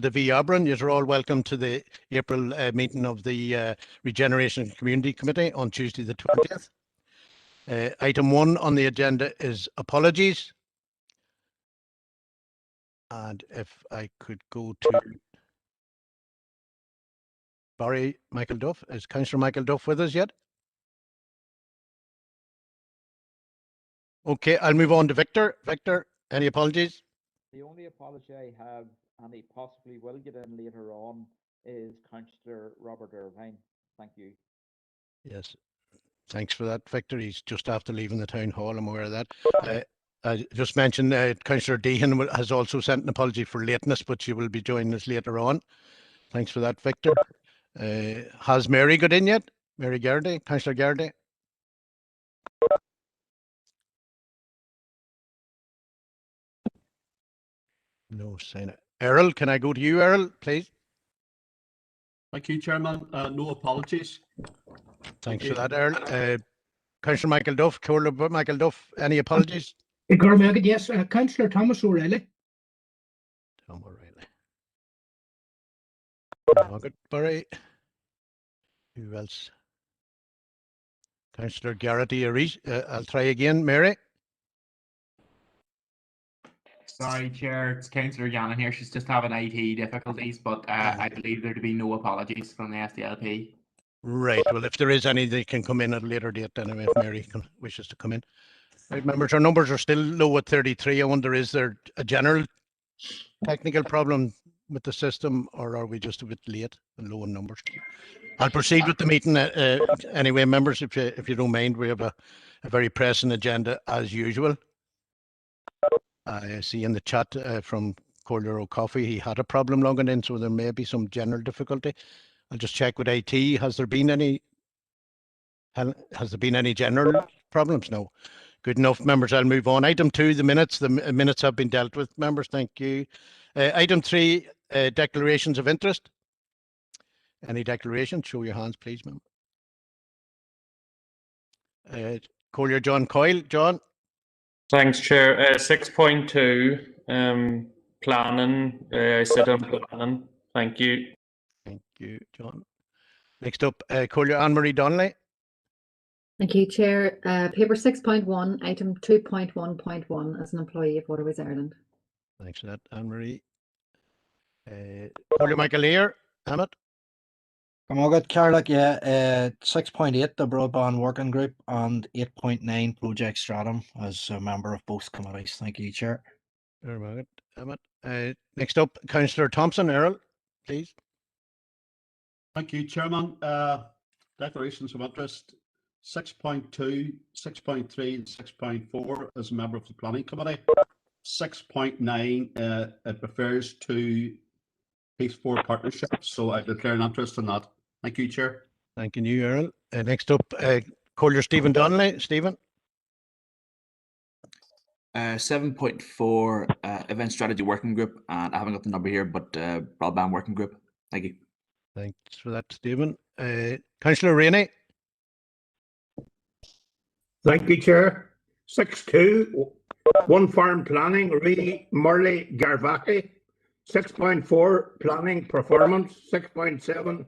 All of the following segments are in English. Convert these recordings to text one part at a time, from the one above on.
V. Obran. You're all welcome to the April meeting of the Regeneration Community Committee on Tuesday the 20th. Item 1 on the agenda is apologies. And if I could go to Barry Michael Duff. Is Councillor Michael Duff with us yet? Okay, I'll move on to Victor. Victor, any apologies? The only apology I have, and he possibly will get in later on, is Councillor Robert Irvine. Thank you. Yes, thanks for that, Victor. He's just after leaving the town hall. I'm aware of that. I just mentioned Councillor Deehan has also sent an apology for lateness, but she will be joining us later on. Thanks for that, Victor. Has Mary got in yet? Mary Gardy, Councillor Gardy? No sign. Errol, can I go to you, Errol, please? Thank you, Chairman. No apologies. Thanks for that, Errol. Councillor Michael Duff, Councillor Michael Duff, any apologies? Yes, Councillor Thomas O'Reilly. Tom O'Reilly. Margaret Burry. Who else? Councillor Garrity Arish. I'll try again. Mary? Sorry, Chair, it's Councillor Gannon here. She's just having IT difficulties, but I believe there to be no apologies from the SDLP. Right. Well, if there is any, they can come in at a later date anyway, if Mary wishes to come in. Right, members, our numbers are still low at 33. I wonder, is there a general technical problem with the system, or are we just a bit late and low in numbers? I'll proceed with the meeting anyway, members, if you don't mind. We have a very pressing agenda as usual. I see in the chat from Collier O'Coffey, he had a problem logging in, so there may be some general difficulty. I'll just check with IT. Has there been any general problems? No. Good enough, members. I'll move on. Item 2, the minutes. The minutes have been dealt with, members. Thank you. Item 3, declarations of interest. Any declarations? Show your hands, please, member. Collier John Coyle. John. Thanks, Chair. 6.2, planning. I sit on planning. Thank you. Thank you, John. Next up, Collier Anne-Marie Donnelly. Thank you, Chair. Paper 6.1, item 2.1.1 as an employee of Waterways Ireland. Thanks for that, Anne-Marie. Collier Michael Lear. Hammett. Come on, good, Carlick. Yeah, 6.8, the Broadband Working Group, and 8.9, Project Stratum, as a member of both committees. Thank you, Chair. Very good, Hammett. Next up, Councillor Thompson. Errol, please. Thank you, Chairman. Declarations of interest 6.2, 6.3, and 6.4 as a member of the Planning Committee. 6.9, it refers to Peace 4 partnerships, so I declare an interest in that. Thank you, Chair. Thank you, Errol. Next up, Collier Stephen Donnelly. Stephen. 7.4, Event Strategy Working Group, and I haven't got the number here, but Broadband Working Group. Thank you. Thanks for that, Stephen. Councillor Rainey. Thank you, Chair. 6.2, One Farm Planning, Reedy Murley Garvaki. 6.4, Planning Performance. 6.7,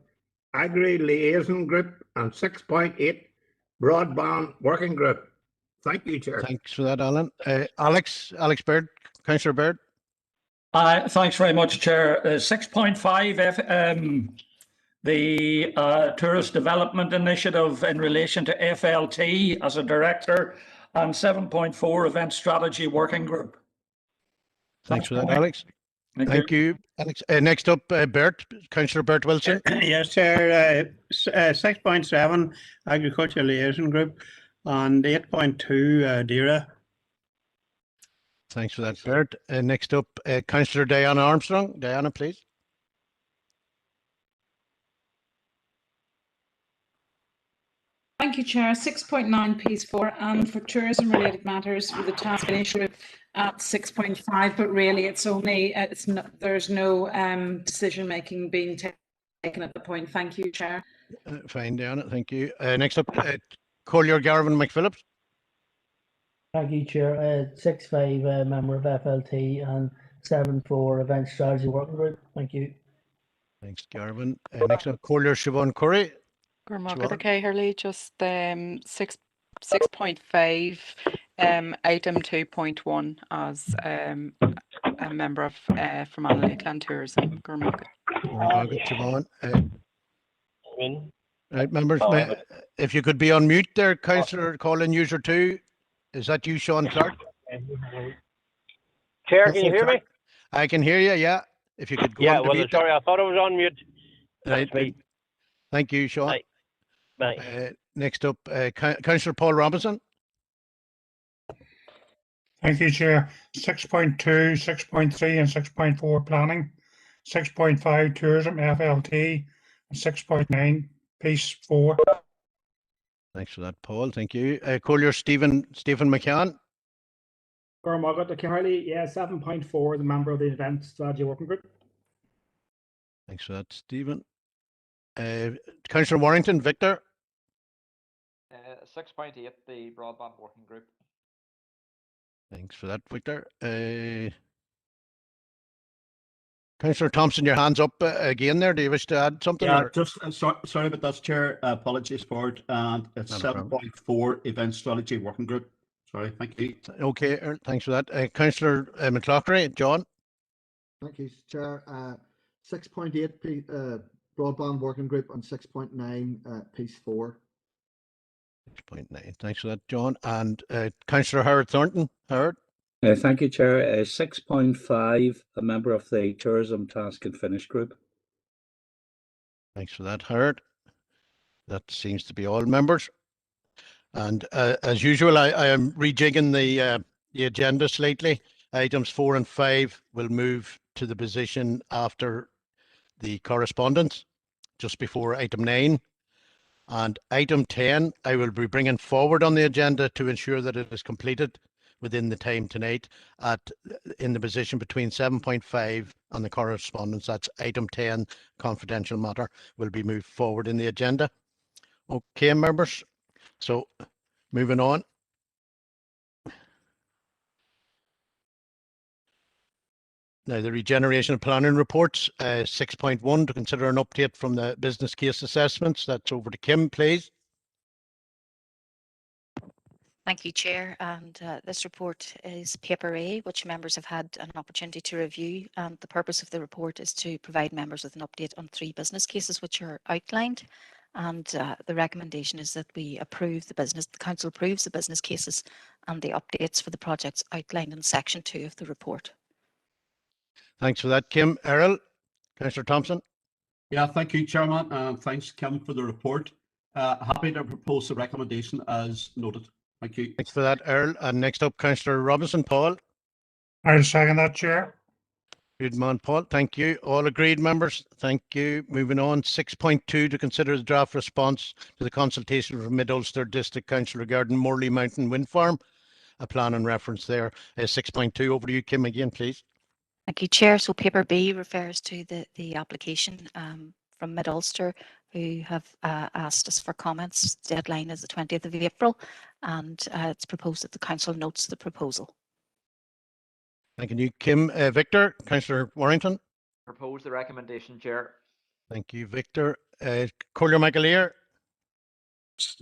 Agri Liaison Group, and 6.8, Broadband Working Group. Thank you, Chair. Thanks for that, Alan. Alex Baird, Councillor Baird. Thanks very much, Chair. 6.5, the Tourist Development Initiative in relation to FLT as a director, and 7.4, Event Strategy Working Group. Thanks for that, Alex. Thank you, Alex. Next up, Bert, Councillor Bert Wilson. Yes, Chair. 6.7, Agricultural Liaison Group, and 8.2, DERA. Thanks for that, Bert. Next up, Councillor Diana Armstrong. Diana, please. Thank you, Chair. 6.9, Peace 4, and for tourism related matters with the task initiative at 6.5, but really it's only there's no decision making being taken at the point. Thank you, Chair. Fine, Diana. Thank you. Next up, Collier Garvin McPhillips. Thank you, Chair. 6.5, member of FLT, and 7 for Event Strategy Working Group. Thank you. Thanks, Garvin. Next up, Collier Siobhan Curry. Gormagat, okay, Hurley, just 6.5, item 2.1 as a member of from Lakeland Tourism. Gormagat. Gormagat, Siobhan. Right, members, if you could be on mute there, Councillor calling user 2. Is that you, Sean Clark? Chair, can you hear me? I can hear you, yeah. If you could go Yeah, on to well, mute. sorry, I thought I was on mute. Right. Thank you, Sean. Bye. Next up, Councillor Paul Robinson. Thank you, Chair. 6.2, 6.3 and 6.4 planning, 6.5 tourism FLT, and 6.9 Peace 4. Thanks for that, Paul. Thank you. Collier Stephen McCann. Gormagat, Harley, yeah, 7.4, the member of the Event Strategy Working Group. Thanks for that, Stephen. Councillor Warrington, Victor. 6.8, the Broadband Working Group. Thanks for that, Victor. Councillor Thompson, your hand's up again there. Do you wish to add something? Yeah, or? just sorry about that, Chair. Apologies for it. And it's 7.4 Event Strategy Working Group. Sorry, thank you. Okay, thanks for that. Councillor McLaughlin, John. Thank you, Chair. 6.8 Broadband Working Group and 6.9 Peace 4. 6.9. Thanks for that, John. And Councillor Howard Thornton. Howard. Thank you, Chair. 6.5, a member of the Tourism Task and Finish Group. Thanks for that, Howard. That seems to be all members. And as usual, I am rejigging the agenda slightly. Items 4 and 5 will move to the position after the correspondence, just before item 9. And item 10, I will be bringing forward on the agenda to ensure that it is completed within the time tonight in the position between 7.5 and the correspondence. That's item 10, confidential matter, will be moved forward in the agenda. Okay, members. So moving on. Now, the regeneration planning reports, 6.1, to consider an update from the business case assessments. That's over to Kim, please. Thank you, Chair. And this report is Paper A, which members have had an opportunity to review. And the purpose of the report is to provide members with an update on 3 business cases which are outlined. And the recommendation is that we approve the council approves the business cases and the updates for the projects outlined in section 2 of the report. Thanks for that, Kim. Errol, Councillor Thompson. Yeah, thank you, Chairman, and thanks, Kim, for the report. Happy to propose the recommendation as noted. Thank you. Thanks for that, Errol. And next up, Councillor Robinson, Paul. I'll second that, Chair. Good man, Paul. Thank you. All agreed, members. Thank you. Moving on, 6.2, to consider the draft response to the consultation from Mid-Ulster District Council regarding Morley Mountain Wind Farm. A plan and reference there. 6.2, over to you, Kim, again, please. Thank you, Chair. So paper B refers to the application from Mid-Ulster, who have asked us for comments. The deadline is the 20th of April, and it's proposed that the council notes the proposal. Thank you, Kim. Victor, Councillor Warrington. Propose the recommendation, Chair. Thank you, Victor. Collier McAleer.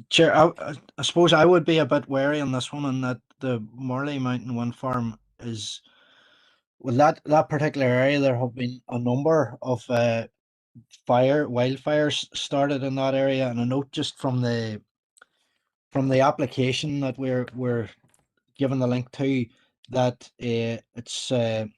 Chair, I suppose I would be a bit wary on this one, and that the Morley Mountain Wind Farm is, well, that particular area, there have been a number of wildfires started in that area, and a note just from the application that we're given the link to, that there's a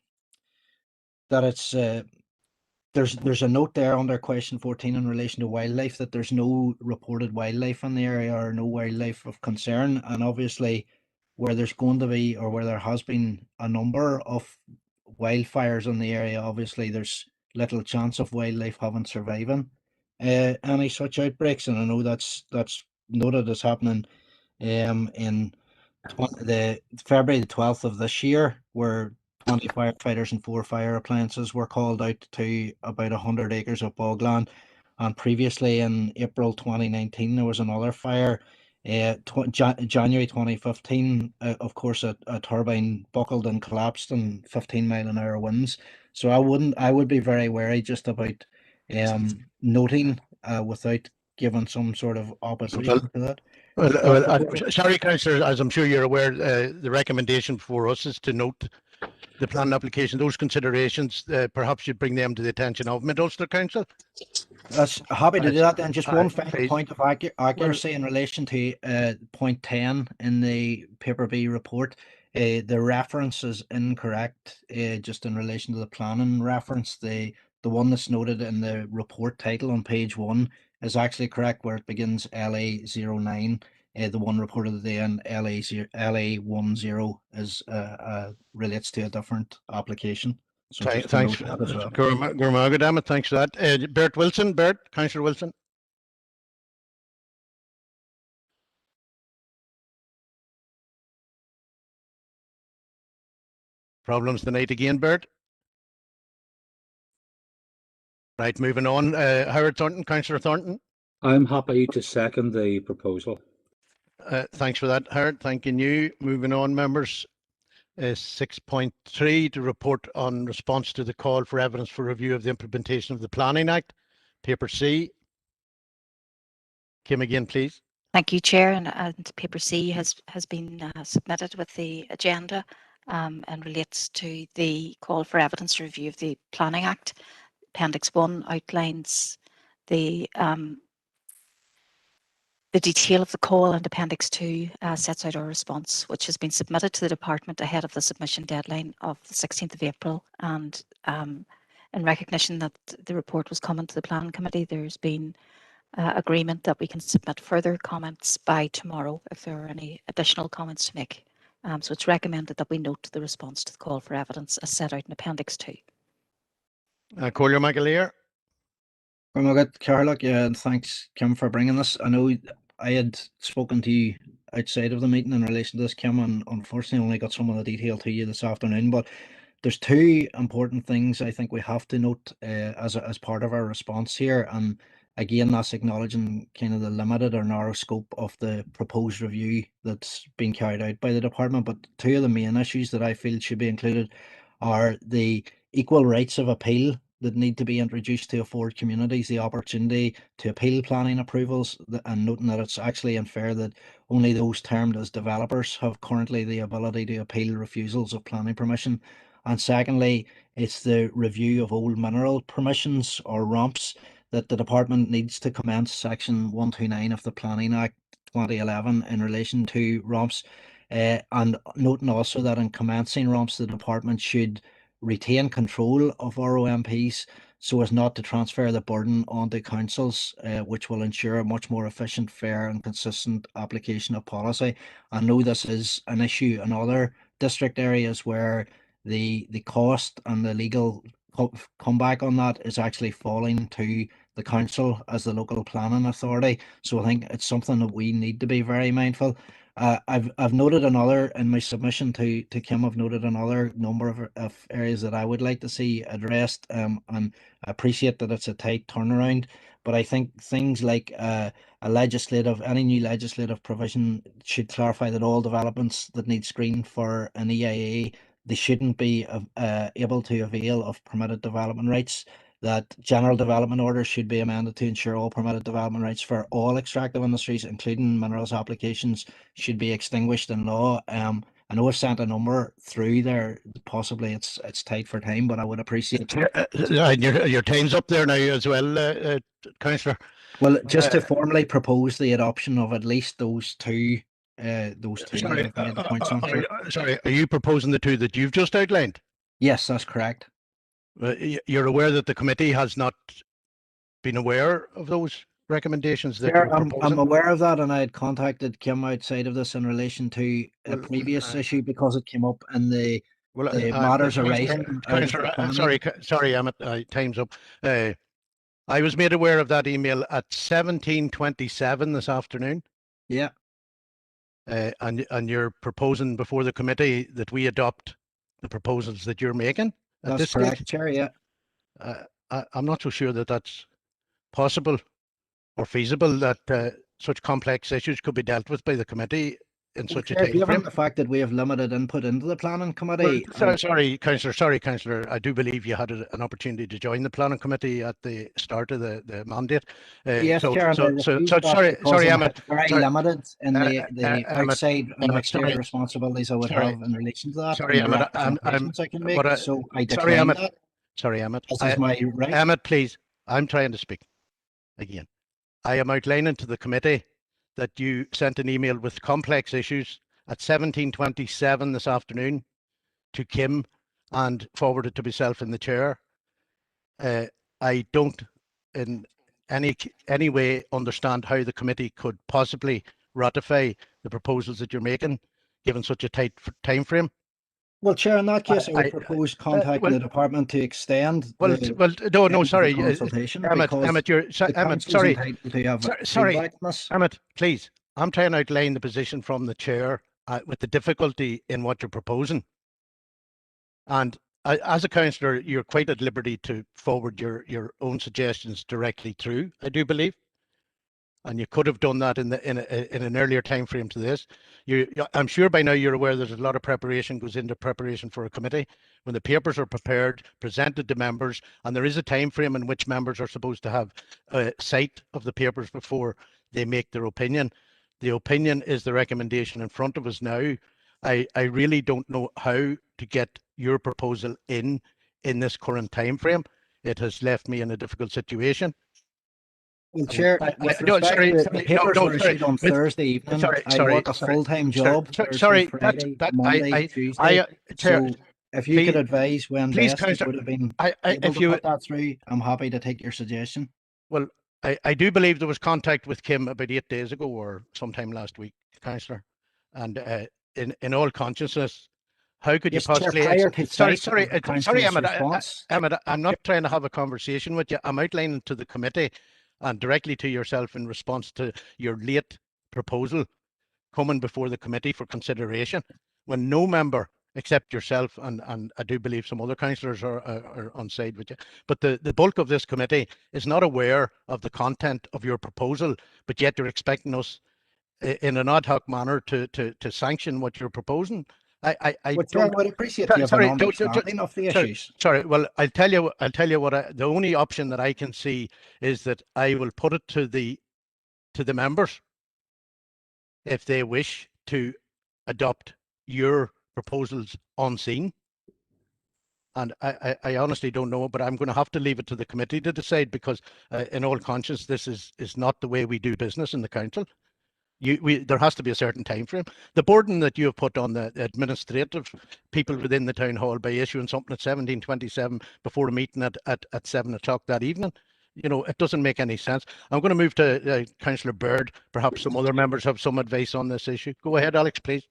note there under question 14 in relation to wildlife, that there's no reported wildlife in the area or no wildlife of concern. And obviously where there's going to be, or where there has been a number of wildfires in the area, obviously there's little chance of wildlife surviving any such outbreaks. And I know that's noted as happening in the February the 12th of this year, where 20 firefighters and 4 fire appliances were called out to about 100 acres of bogland. And previously in April 2019, there was another fire January 2015, of course, a turbine buckled and collapsed and 15-mile-an-hour winds. So I would be very wary just about noting without giving some sort of opposition to that. Sorry, Councillor, as I'm sure you're aware, the recommendation for us is to note the planning application, those considerations. Perhaps you'd bring them to the attention of Mid-Ulster Council. That's happy to do that. And just one final please. point of accuracy in relation to point 10 in the paper B report. The reference is incorrect. Just in relation to the planning reference, the one that's noted in the report title on page 1 is actually correct, where it begins LA09. The one reported today in LA10 is relates to a different application. So Thanks, thanks for that as well. Gurmagadamat, thanks for that. Bert Wilson, Councillor Wilson. Problems tonight again, Bert? Right, moving on. Howard Thornton, Councillor Thornton. I'm happy to second the proposal. Thanks for that, Howard. Thanking you. Moving on, members. 6.3, to report on response to the call for evidence for review of the implementation of the Planning Act. Paper C. Kim again, please. Thank you, Chair. And paper C has been submitted with the agenda and relates to the call for evidence review of the Planning Act. Appendix 1 outlines the detail of the call, and Appendix 2 sets out our response, which has been submitted to the Department ahead of the submission deadline of the 16th of April. And in recognition that the report was coming to the Planning Committee, there's been agreement that we can submit further comments by tomorrow if there are any additional comments to make. So it's recommended that we note the response to the call for evidence as set out in Appendix 2. Collier McAleer. Well, good, Carlock. Yeah, and thanks, Kim, for bringing this. I know I had spoken to you outside of the meeting in relation to this, Kim, and unfortunately only got some of the detail to you this afternoon. But there's two important things I think we have to note as part of our response here. And again, that's acknowledging kind of the limited or narrow scope of the proposed review that's been carried out by the department. But two of the main issues that I feel should be included are the equal rights of appeal that need to be introduced to afford communities the opportunity to appeal planning approvals, and noting that it's actually unfair that only those termed as developers have currently the ability to appeal refusals of planning permission. And secondly, it's the review of old mineral permissions, or ROMPs, that the department needs to commence Section 129 of the Planning Act 2011 in relation to ROMPs. And noting also that in commencing ROMPs, the department should retain control of ROMPs so as not to transfer the burden onto councils, which will ensure a much more efficient, fair and consistent application of policy. I know this is an issue in other district areas where the cost and the legal comeback on that is actually falling to the council as the local planning authority. So I think it's something that we need to be very mindful. I've noted another in my submission to Kim. I've noted another number of areas that I would like to see addressed, and I appreciate that it's a tight turnaround. But I think things like any new legislative provision should clarify that all developments that need screening for an EIA, they shouldn't be able to avail of permitted development rights. That general development orders should be amended to ensure all permitted development rights for all extractive industries, including minerals applications, should be extinguished in law. I know I've sent a number through there. Possibly it's tight for time, but I would appreciate. Your time's up there now as well, Councillor. Well, just to formally propose the adoption of at least those two. Sorry, are you proposing the two that you've just outlined? Yes, that's correct. You're aware that the committee has not been aware of those recommendations that you're proposing? I'm aware of that, and I had contacted Kim outside of this in relation to a previous issue because it came up in the matters arising. Sorry, Emmett, time's up. I was made aware of that email at 17:27 this afternoon. Yeah. And you're proposing before the committee that we adopt the proposals that you're making? That's correct, Chair, yeah. I'm not so sure that that's possible or feasible, that such complex issues could be dealt with by the committee in Well, such a Chair, time given frame. the fact that we have limited input into the planning committee, Sorry, Councillor. I do believe you had an opportunity to join the planning committee at the start of the mandate. yes, Chair, and I refused that sorry, because I'm Emmett. very limited in the outside and exterior sorry. responsibilities I would have in relation to that Sorry, and the Emmett. representations I can make. So I Sorry, decline Emmett. that. Sorry, Emmett. This is my right. Emmett, please. I'm trying to speak again. I am outlining to the committee that you sent an email with complex issues at 17:27 this afternoon to Kim and forwarded to myself in the chair. I don't in any way understand how the committee could possibly ratify the proposals that you're making, given such a tight time frame. Well, Chair, in that case, I would propose contacting the department to extend sorry, consultation Emmett, because Emmett, Emmett, sorry, entitled to have sorry, feedback on this. Emmett, please. I'm trying to outline the position from the chair with the difficulty in what you're proposing. And as a councillor, you're quite at liberty to forward your own suggestions directly through, I do believe. And you could have done that in an earlier time frame to this. I'm sure by now you're aware there's a lot of preparation goes into preparation for a committee. When the papers are prepared, presented to members, and there is a time frame in which members are supposed to have sight of the papers before they make their opinion. The opinion is the recommendation in front of us now. I really don't know how to get your proposal in this current time frame. It has left me in a difficult situation. Well, Chair, with respect to the papers were issued on Thursday evening. I work a full-time job, Thursday, Friday, Monday, Tuesday. So if you could advise when best it would have been able to put that through, I'm happy to take your suggestion. Well, I do believe there was contact with Kim about 8 days ago or sometime last week, Councillor. And in all consciousness, how could you possibly? Sorry, Emmett, I'm not trying to have a conversation with you. I'm outlining to the committee and directly to yourself in response to your late proposal coming before the committee for consideration, when no member except yourself and I do believe some other councillors are on side with you, but the bulk of this committee is not aware of the content of your proposal, but yet you're expecting us in an ad hoc manner to sanction what you're proposing. I would appreciate you have an understanding of the issues. Sorry, well, I'll tell you what. The only option that I can see is that I will put it to the members if they wish to adopt your proposals unseen. And I honestly don't know, but I'm going to have to leave it to the committee to decide because, in all conscience, this is not the way we do business in the council. There has to be a certain time frame. The burden that you have put on the administrative people within the town hall by issuing something at 17:27 before a meeting at 7 o'clock that evening, it doesn't make any sense. I'm going to move to Councillor Bird. Perhaps some other members have some advice on this issue. Go ahead, Alex, please.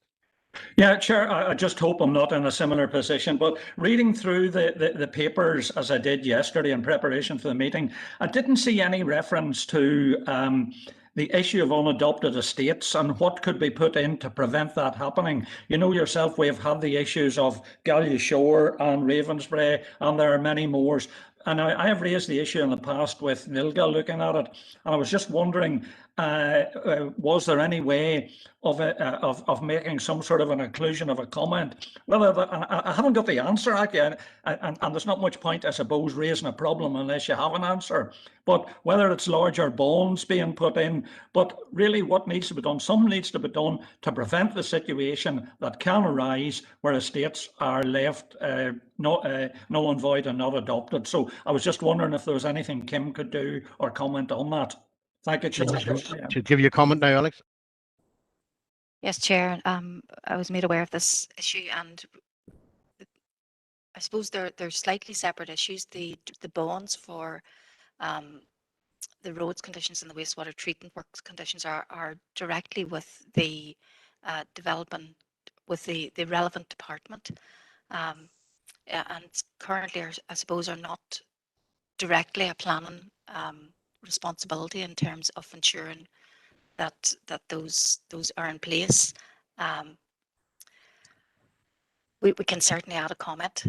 Yeah, Chair, I just hope I'm not in a similar position, but reading through the papers as I did yesterday in preparation for the meeting, I didn't see any reference to the issue of unadopted estates and what could be put in to prevent that happening. You know yourself, we have had the issues of Gallia Shore and Ravensbrae, and there are many more. And I have raised the issue in the past with Nilga looking at it, and I was just wondering, was there any way of making some sort of an inclusion of a comment? I haven't got the answer yet, and there's not much point, I suppose, raising a problem unless you have an answer. But whether it's larger bonds being put in, but really what needs to be done, something needs to be done to prevent the situation that can arise where estates are left null and void and not adopted. So I was just wondering if there was anything Kim could do or comment on that. Thank you, Chair. To give you a comment now, Alex. Yes, Chair. I was made aware of this issue, and I suppose they're slightly separate issues. The bonds for the roads conditions and the wastewater treatment works conditions are directly with the development, with the relevant department, and currently, I suppose, are not directly a planning responsibility in terms of ensuring that those are in place. We can certainly add a comment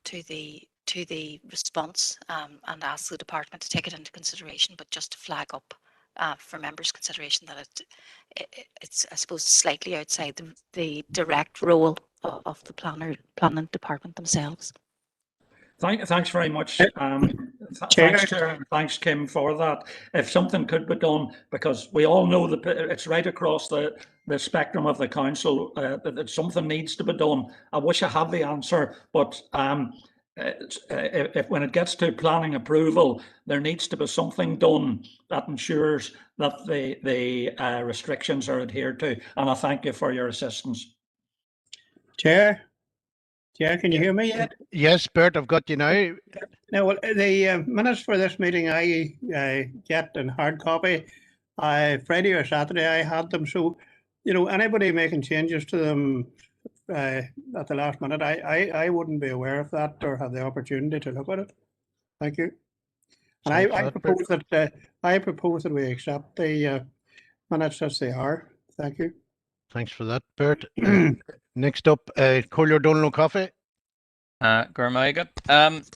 to the response and ask the department to take it into consideration, but just to flag up for members' consideration that it's, I suppose, slightly outside the direct role of the planning department themselves. Thanks very much. Chair. Thanks, Chair, and thanks, Kim, for that. If something could be done, because we all know that it's right across the spectrum of the council that something needs to be done. I wish I had the answer, but if when it gets to planning approval, there needs to be something done that ensures that the restrictions are adhered to. And I thank you for your assistance. Chair, can you hear me yet? Yes, Bert, I've got you now. Now, well, the minutes for this meeting I get in hard copy. Friday or Saturday I had them. So, you know, anybody making changes to them at the last minute, I wouldn't be aware of that or have the opportunity to look at it. Thank you. And I propose that we accept the minutes as they are. Thank you. Thanks for that, Bert. Next up, Collier Donlow Coffee.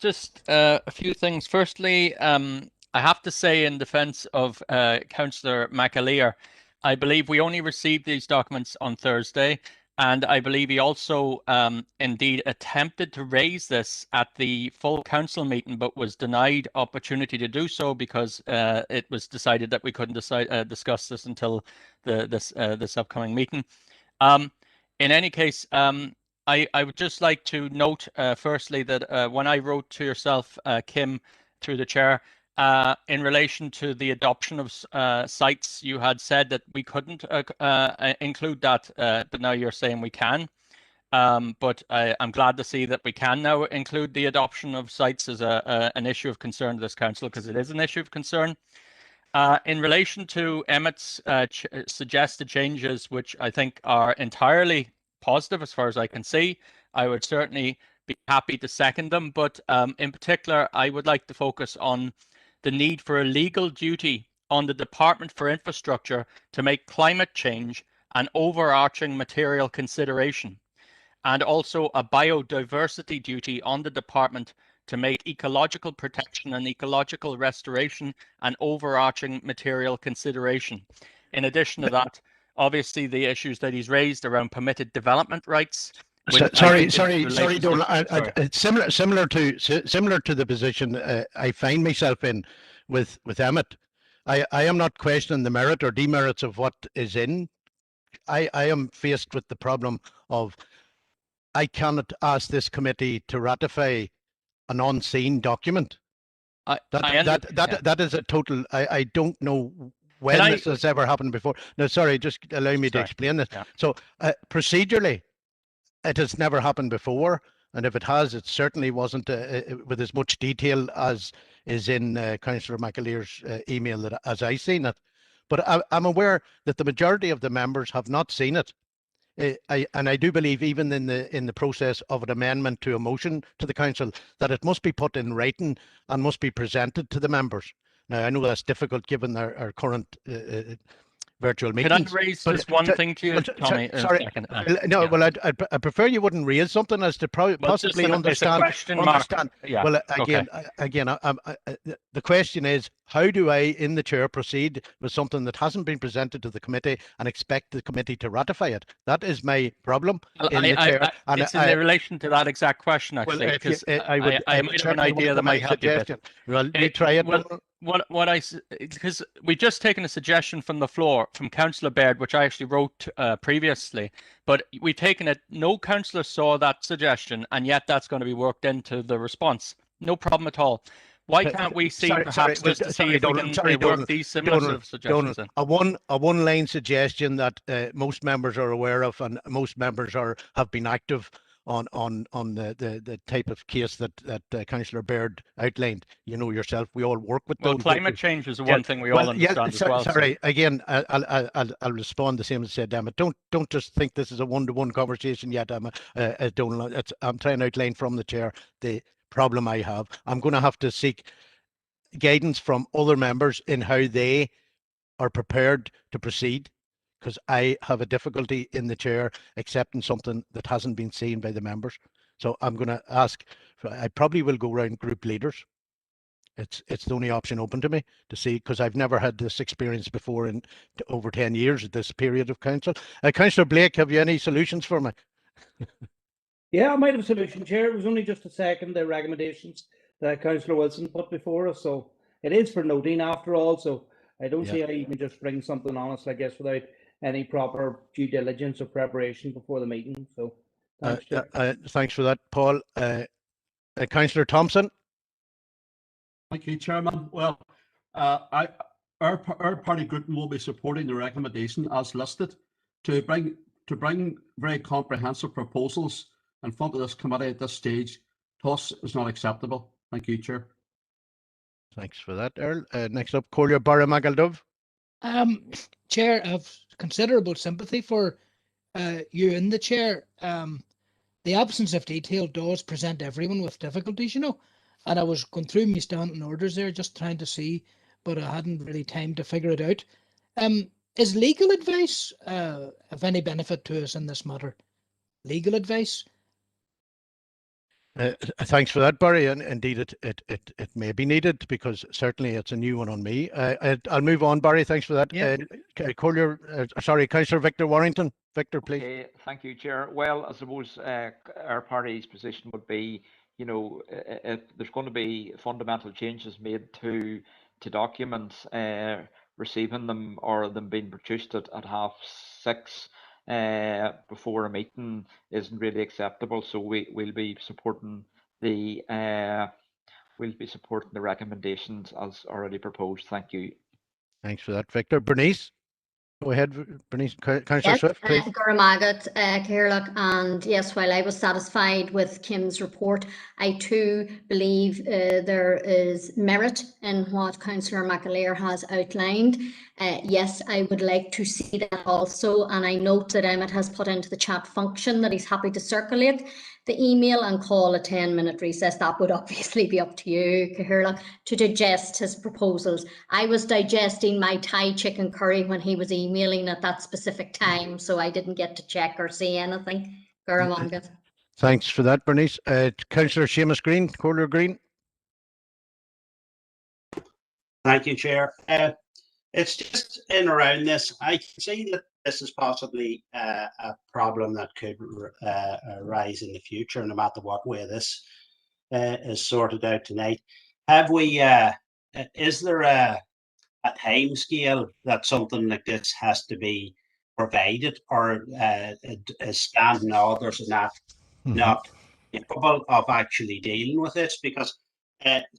Just a few things. Firstly, I have to say in defence of Councillor McAleer, I believe we only received these documents on Thursday, and I believe he also indeed attempted to raise this at the full council meeting, but was denied opportunity to do so because it was decided that we couldn't discuss this until this upcoming meeting. In any case, I would just like to note, firstly, that when I wrote to yourself, Kim, through the chair, in relation to the adoption of sites, you had said that we couldn't include that, but now you're saying we can. But I'm glad to see that we can now include the adoption of sites as an issue of concern to this council, because it is an issue of concern. In relation to Emmett's suggested changes, which I think are entirely positive as far as I can see, I would certainly be happy to second them. But in particular, I would like to focus on the need for a legal duty on the Department for Infrastructure to make climate change an overarching material consideration, and also a biodiversity duty on the department to make ecological protection and ecological restoration an overarching material consideration. In addition to that, obviously the issues that he's raised around permitted development rights. Sorry, Donal. Similar to the position I find myself in with Emmett. I am not questioning the merit or demerits of what is in. I am faced with the problem of I cannot ask this committee to ratify an unseen document. That is a total. I don't know when this has ever happened before. No, sorry, just allow me to explain this. Yeah. So procedurally, it has never happened before, and if it has, it certainly wasn't with as much detail as is in Councillor McAleer's email that as I seen it. But I'm aware that the majority of the members have not seen it. And I do believe even in the process of an amendment to a motion to the council that it must be put in writing and must be presented to the members. Now I know that's difficult given our current virtual meetings. Can I raise just one thing to you, Tommy? Sorry, no. Yeah. Well, I prefer you wouldn't raise something as to possibly understand. Yeah. Well, again, the question is, how do I, in the chair, proceed with something that hasn't been presented to the committee and expect the committee to ratify it? That is my problem in the chair. It's in relation to that exact question, actually, because I might have an idea that might help you. Well, you try it. Because we've just taken a suggestion from the floor from Councillor Baird, which I actually wrote previously, but we've taken it. No councillor saw that suggestion, and yet that's going to be worked into the response. No problem at all. Why can't we see perhaps just to see if we can work these similar suggestions in? A one-line suggestion that most members are aware of, and most members have been active on the type of case that Councillor Baird outlined. You know yourself, we all work with those. Well, climate change is the one thing we all understand as well. Sorry, again, I'll respond the same as said, Emma. Don't just think this is a one-to-one conversation yet, Emma. I'm trying to outline from the chair the problem I have. I'm going to have to seek guidance from other members in how they are prepared to proceed, because I have a difficulty in the chair accepting something that hasn't been seen by the members. So I'm going to ask, I probably will go around group leaders it's the only option open to me to see, because I've never had this experience before in over 10 years at this period of council. Councillor Blake, have you any solutions for me? Yeah, I might have a solution, Chair. It was only just to second the recommendations that Councillor Wilson put before us. So it is for noting after all. So I don't see how you can just bring something on us, I guess, without any proper due diligence or preparation before the meeting. So thanks, Chair. Thanks for that, Paul. Councillor Thompson. Thank you, Chairman. Well, our party group will be supporting the recommendation as listed to bring very comprehensive proposals in front of this committee at this stage. To us is not acceptable. Thank you, Chair. Thanks for that, Earl. Next up, Collier Barra Magaldov. Chair, I have considerable sympathy for you in the chair. The absence of detail does present everyone with difficulties, you know. And I was going through my standing orders there, just trying to see, but I hadn't really time to figure it out. Is legal advice of any benefit to us in this matter? Legal advice? Thanks for that, Barry. And indeed, it may be needed, because certainly it's a new one on me. I'll move on, Barry. Thanks for that. Yeah. Councillor Victor Warrington. Victor, please. Okay, thank you, Chair. Well, I suppose our party's position would be, you know, if there's going to be fundamental changes made to documents, receiving them or them being produced at 6:30 before a meeting isn't really acceptable. So we'll be supporting the recommendations as already proposed. Thank you. Thanks for that, Victor. Bernice. Go ahead, Bernice. Councillor Yes, Swift, please. Goramagat, Cairlock, and yes, while I was satisfied with Kim's report, I too believe there is merit in what Councillor McAleer has outlined. Yes, I would like to see that also, and I note that Emmett has put into the chat function that he's happy to circulate the email and call a 10-minute recess. That would obviously be up to you, Cairlock, to digest his proposals. I was digesting my Thai chicken curry when he was emailing at that specific time, so I didn't get to check or see anything. Garamangat. Thanks for that, Bernice. Councillor Seamus Green, Collier Green. Thank you, Chair. It's just in around this. I can see that this is possibly a problem that could arise in the future, no matter what way this is sorted out tonight. Have we? Is there a time scale that something like this has to be provided, or is standing orders and that not capable of actually dealing with this? Because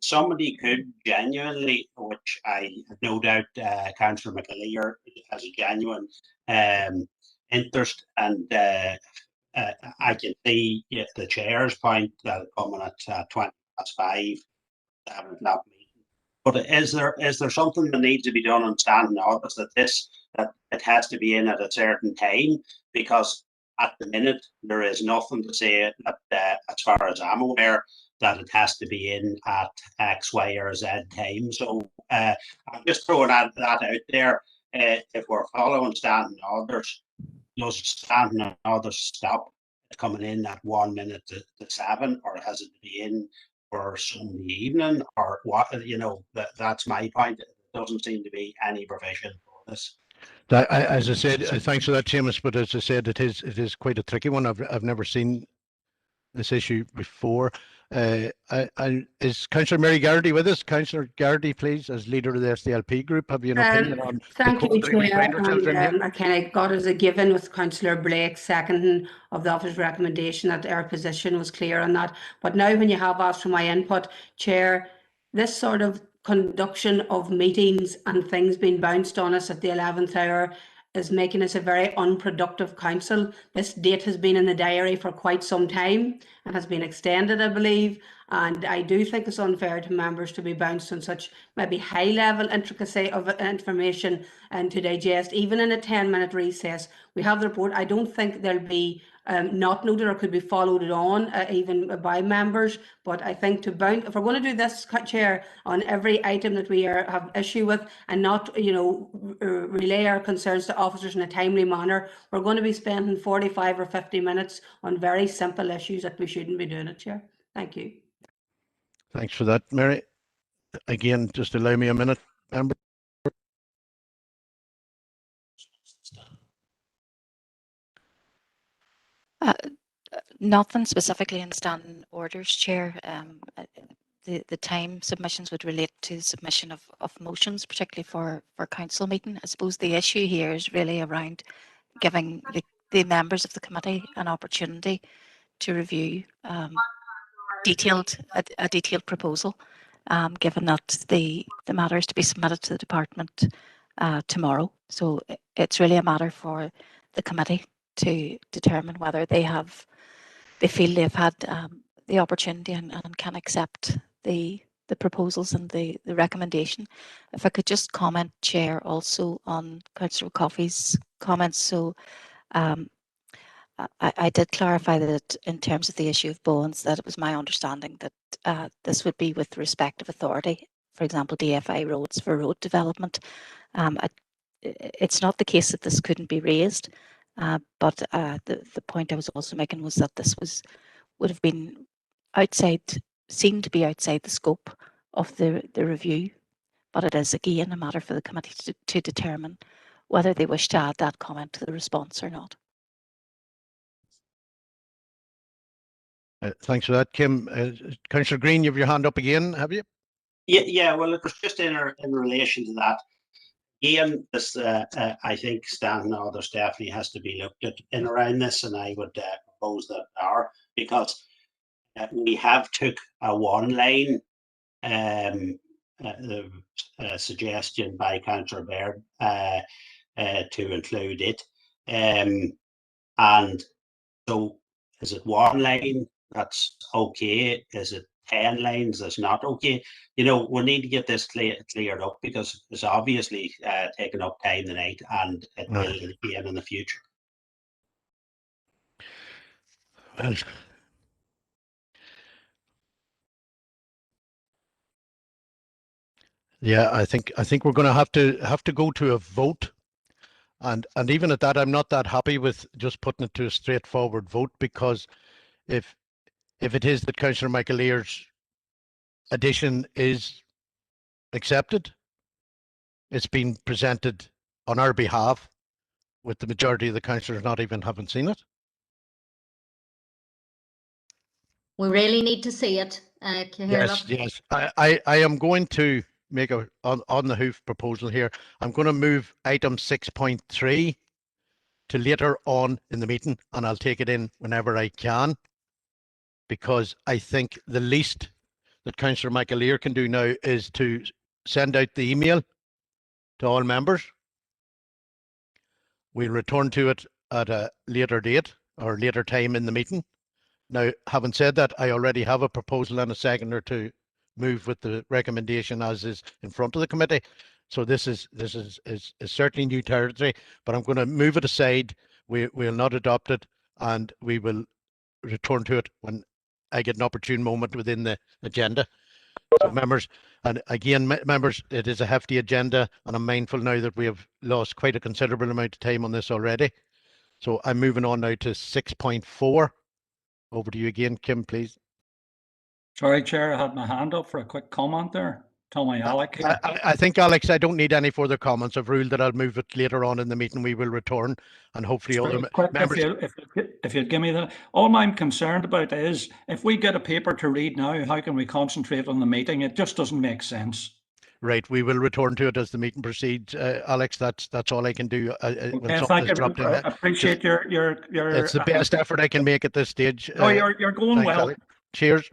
somebody could genuinely, which I have no doubt Councillor McAleer has a genuine interest, and I can see if the chair's point that coming at 5:20, 7 o'clock meeting. But is there something that needs to be done on standing orders that it has to be in at a certain time? Because at the minute there is nothing to say that as far as I'm aware, that it has to be in at X, Y, or Z time. So I'm just throwing that out there. If we're following standing orders, does standing orders stop coming in at 1 minute to 7, or has it to be in for Sunday evening, or what? You know, that's my point. There doesn't seem to be any provision for this. As I said, thanks for that, Seamus. But as I said, it is quite a tricky one. I've never seen this issue before. Is Councillor Mary Garrity with us? Councillor Garrity, please, as leader of the SDLP group, have you an opinion on thank the you, code we find ourselves in here? I kind of got as a given with Councillor Blake seconding of the office recommendation that our position was clear on that. But now when you have asked for my input, Chair, this sort of conduction of meetings and things being bounced on us at the 11th hour is making us a very unproductive council. This date has been in the diary for quite some time and has been extended, I believe. And I do think it's unfair to members to be bounced on such maybe high level intricacy of information and to digest, even in a 10-minute recess. We have the report. I don't think there'll be not noted or could be followed on even by members. But I think if we're going to do this, Chair, on every item that we have issue with and not, relay our concerns to officers in a timely manner, we're going to be spending 45 or 50 minutes on very simple issues that we shouldn't be doing it, Chair. Thank you. Thanks for that, Mary. again, just allow me a minute, member. Nothing specifically in standing orders, Chair. The time submissions would relate to the submission of motions, particularly for council meeting. I suppose the issue here is really around giving the members of the committee an opportunity to review a detailed proposal, given that the matter is to be submitted to the department tomorrow. So it's really a matter for the committee to determine whether they feel they've had the opportunity and can accept the proposals and the recommendation. If I could just comment, Chair, also on Councillor Coffey's comments. So I did clarify that in terms of the issue of Bowens, that it was my understanding that this would be with respective authority, for example, DFI roads for road development. It's not the case that this couldn't be raised, but the point I was also making was that this would have been seemed to be outside the scope of the review, but it is again a matter for the committee to determine whether they wish to add that comment to the response or not. Thanks for that, Kim. Councillor Green, you have your hand up again, have you? Yeah. Well, it was just in relation to that. Ian, this I think standing orders definitely has to be looked at in around this, and I would propose that are, because we have took a one-line suggestion by Councillor Baird to include it, and so is it one line that's okay? Is it 10 lines that's not okay? You know, we need to get this cleared up, because it's obviously taking up time tonight, and it will again in the future. Well, yeah, I think we're going to have to go to a vote, and even at that, I'm not that happy with just putting it to a straightforward vote, because if it is that Councillor Michael Lear's addition is accepted, it's been presented on our behalf, with the majority of the councillors not even having seen it. We really need to see it. Yes. I am going to make a on the hoof proposal here. I'm going to move item 6.3 to later on in the meeting, and I'll take it in whenever I can, because I think the least that Councillor Michael Lear can do now is to send out the email to all members. We'll return to it at a later date or later time in the meeting. Now, having said that, I already have a proposal and a seconder to move with the recommendation as is in front of the committee. So this is certainly new territory, but I'm going to move it aside. We'll not adopt it, and we will return to it when I get an opportune moment within the agenda. So members, and again, members, it is a hefty agenda, and I'm mindful now that we have lost quite a considerable amount of time on this already. So I'm moving on now to 6.4. Over to you again, Kim, please. Sorry, Chair, I had my hand up for a quick comment there. Tommy Alec here. I think, Alex, I don't need any further comments. I've ruled that I'll move it later on in the meeting. We will return, and hopefully all the members... If you'd give me that. All I'm concerned about is, if we get a paper to read now, how can we concentrate on the meeting? It just doesn't make sense. Right, we will return to it as the meeting proceeds. Alex, that's all I can do. Okay, thank you. I appreciate your. It's the best effort I can make at this stage. Oh, you're going well. Alex. Cheers.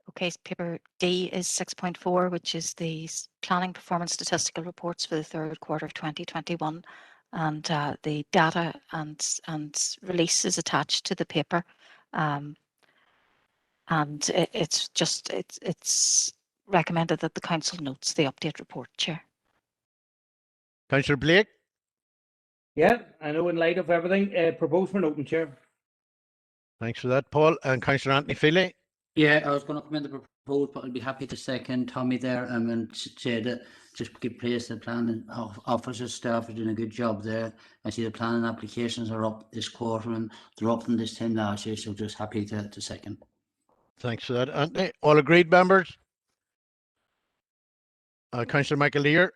Okay, paper D is 6.4, which is the planning performance statistical reports for the third quarter of 2021, and the data and release is attached to the paper, and it's recommended that the council notes the update report, Chair. Councillor Blake. Yeah, I know in light of everything, propose for noting, Chair. Thanks for that, Paul. And Councillor Anthony Feely. Yeah, I was going to come in the proposal, but I'd be happy to second Tommy there and say that just give praise to the planning officers, staff are doing a good job there. I see the planning applications are up this quarter and they're up from this time last year, so just happy to second. Thanks for that. And all agreed, members? Councillor Michael Lear.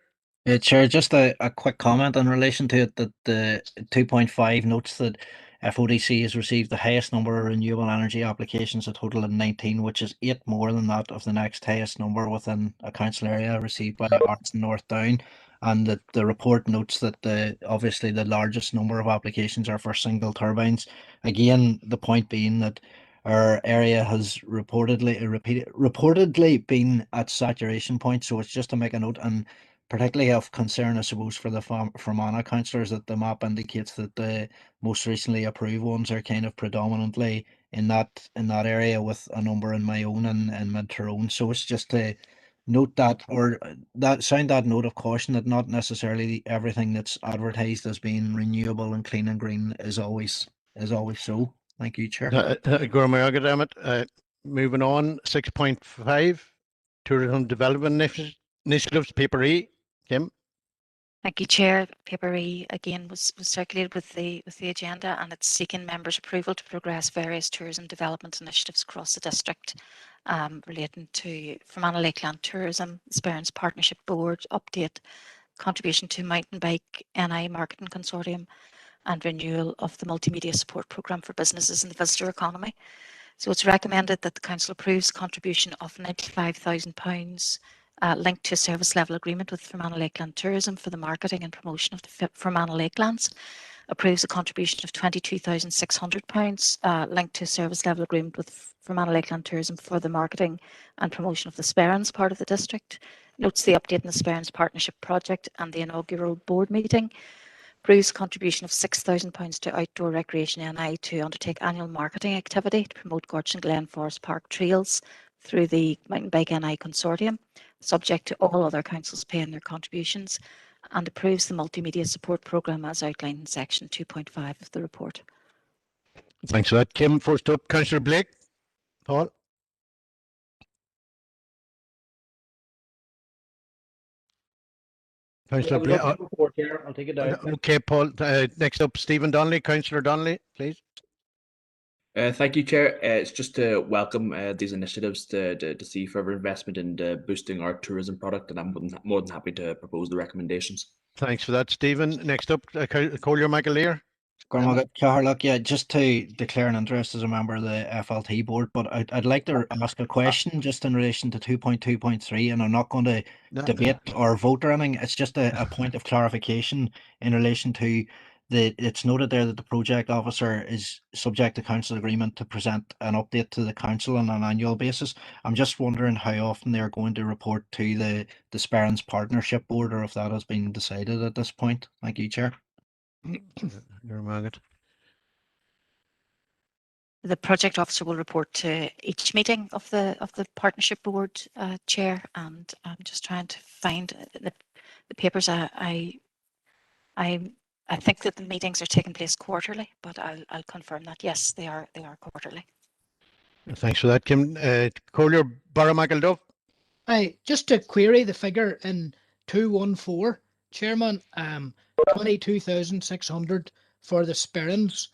Chair, just a quick comment in relation to it, that the 2.5 notes that FODC has received the highest number of renewable energy applications, a total of 19, which is 8 more than that of the next highest number within a council area received by Arts and North Down. And that the report notes that obviously the largest number of applications are for single turbines. Again, the point being that our area has reportedly been at saturation point, so it's just to make a note, and particularly of concern, I suppose, for the Fermanagh councillors, that the map indicates that the most recently approved ones are kind of predominantly in that area, with a number in my own and Mid Tyrone. So it's just to note that, or that sound that note of caution, that not necessarily everything that's advertised as being renewable and clean and green is always so. Thank you, Chair. Moving on, 6.5, tourism development initiatives, paper E. Kim. Thank you, Chair. Paper E again was circulated with the agenda, and it's seeking members' approval to progress various tourism development initiatives across the district, relating to Fermanagh Lakeland Tourism, Sperrins Partnership Board update, contribution to mountain bike NI marketing consortium, and renewal of the multimedia support programme for businesses in the visitor economy. So it's recommended that the Council approves contribution of £95,000 linked to a service level agreement with Fermanagh Lakeland Tourism for the marketing and promotion of the Fermanagh Lakelands, approves a contribution of £22,600 linked to a service level agreement with Fermanagh Lakeland Tourism for the marketing and promotion of the Sperrins part of the district, notes the update in the Sperrins Partnership Project and the inaugural board meeting, approves contribution of £6,000 to Outdoor Recreation NI to undertake annual marketing activity to promote Gorge and Glen Forest Park trails through the Mountain Bike NI Consortium, subject to all other councils paying their contributions, and approves the multimedia support programme as outlined in section 2.5 of the report. Thanks for that, Kim. First up, Councillor Blake. Paul. Councillor Blake. I'll take it down. Okay, Paul. Next up, Stephen Donnelly. Councillor Donnelly, please. Thank you, Chair. It's just to welcome these initiatives to see further investment in boosting our tourism product, and I'm more than happy to propose the recommendations. Thanks for that, Stephen. Next up, Collier Michael Lear. Yeah, just to declare an interest as a member of the FLT board, but I'd like to ask a question just in relation to 2.2.3, and I'm not going to debate or vote or anything. It's just a point of clarification in relation to it's noted there that the project officer is subject to council agreement to present an update to the council on an annual basis. I'm just wondering how often they're going to report to the Sperrins Partnership Board, or if that has been decided at this point. Thank you, Chair. The project officer will report to each meeting of the partnership board, Chair, and I'm just trying to find the papers. I think that the meetings are taking place quarterly, but I'll confirm that. Yes, they are quarterly. Thanks for that, Kim. Collier Borough Michael Duff. Just to query the figure in 214, Chairman, 22,600 for the Sperrins.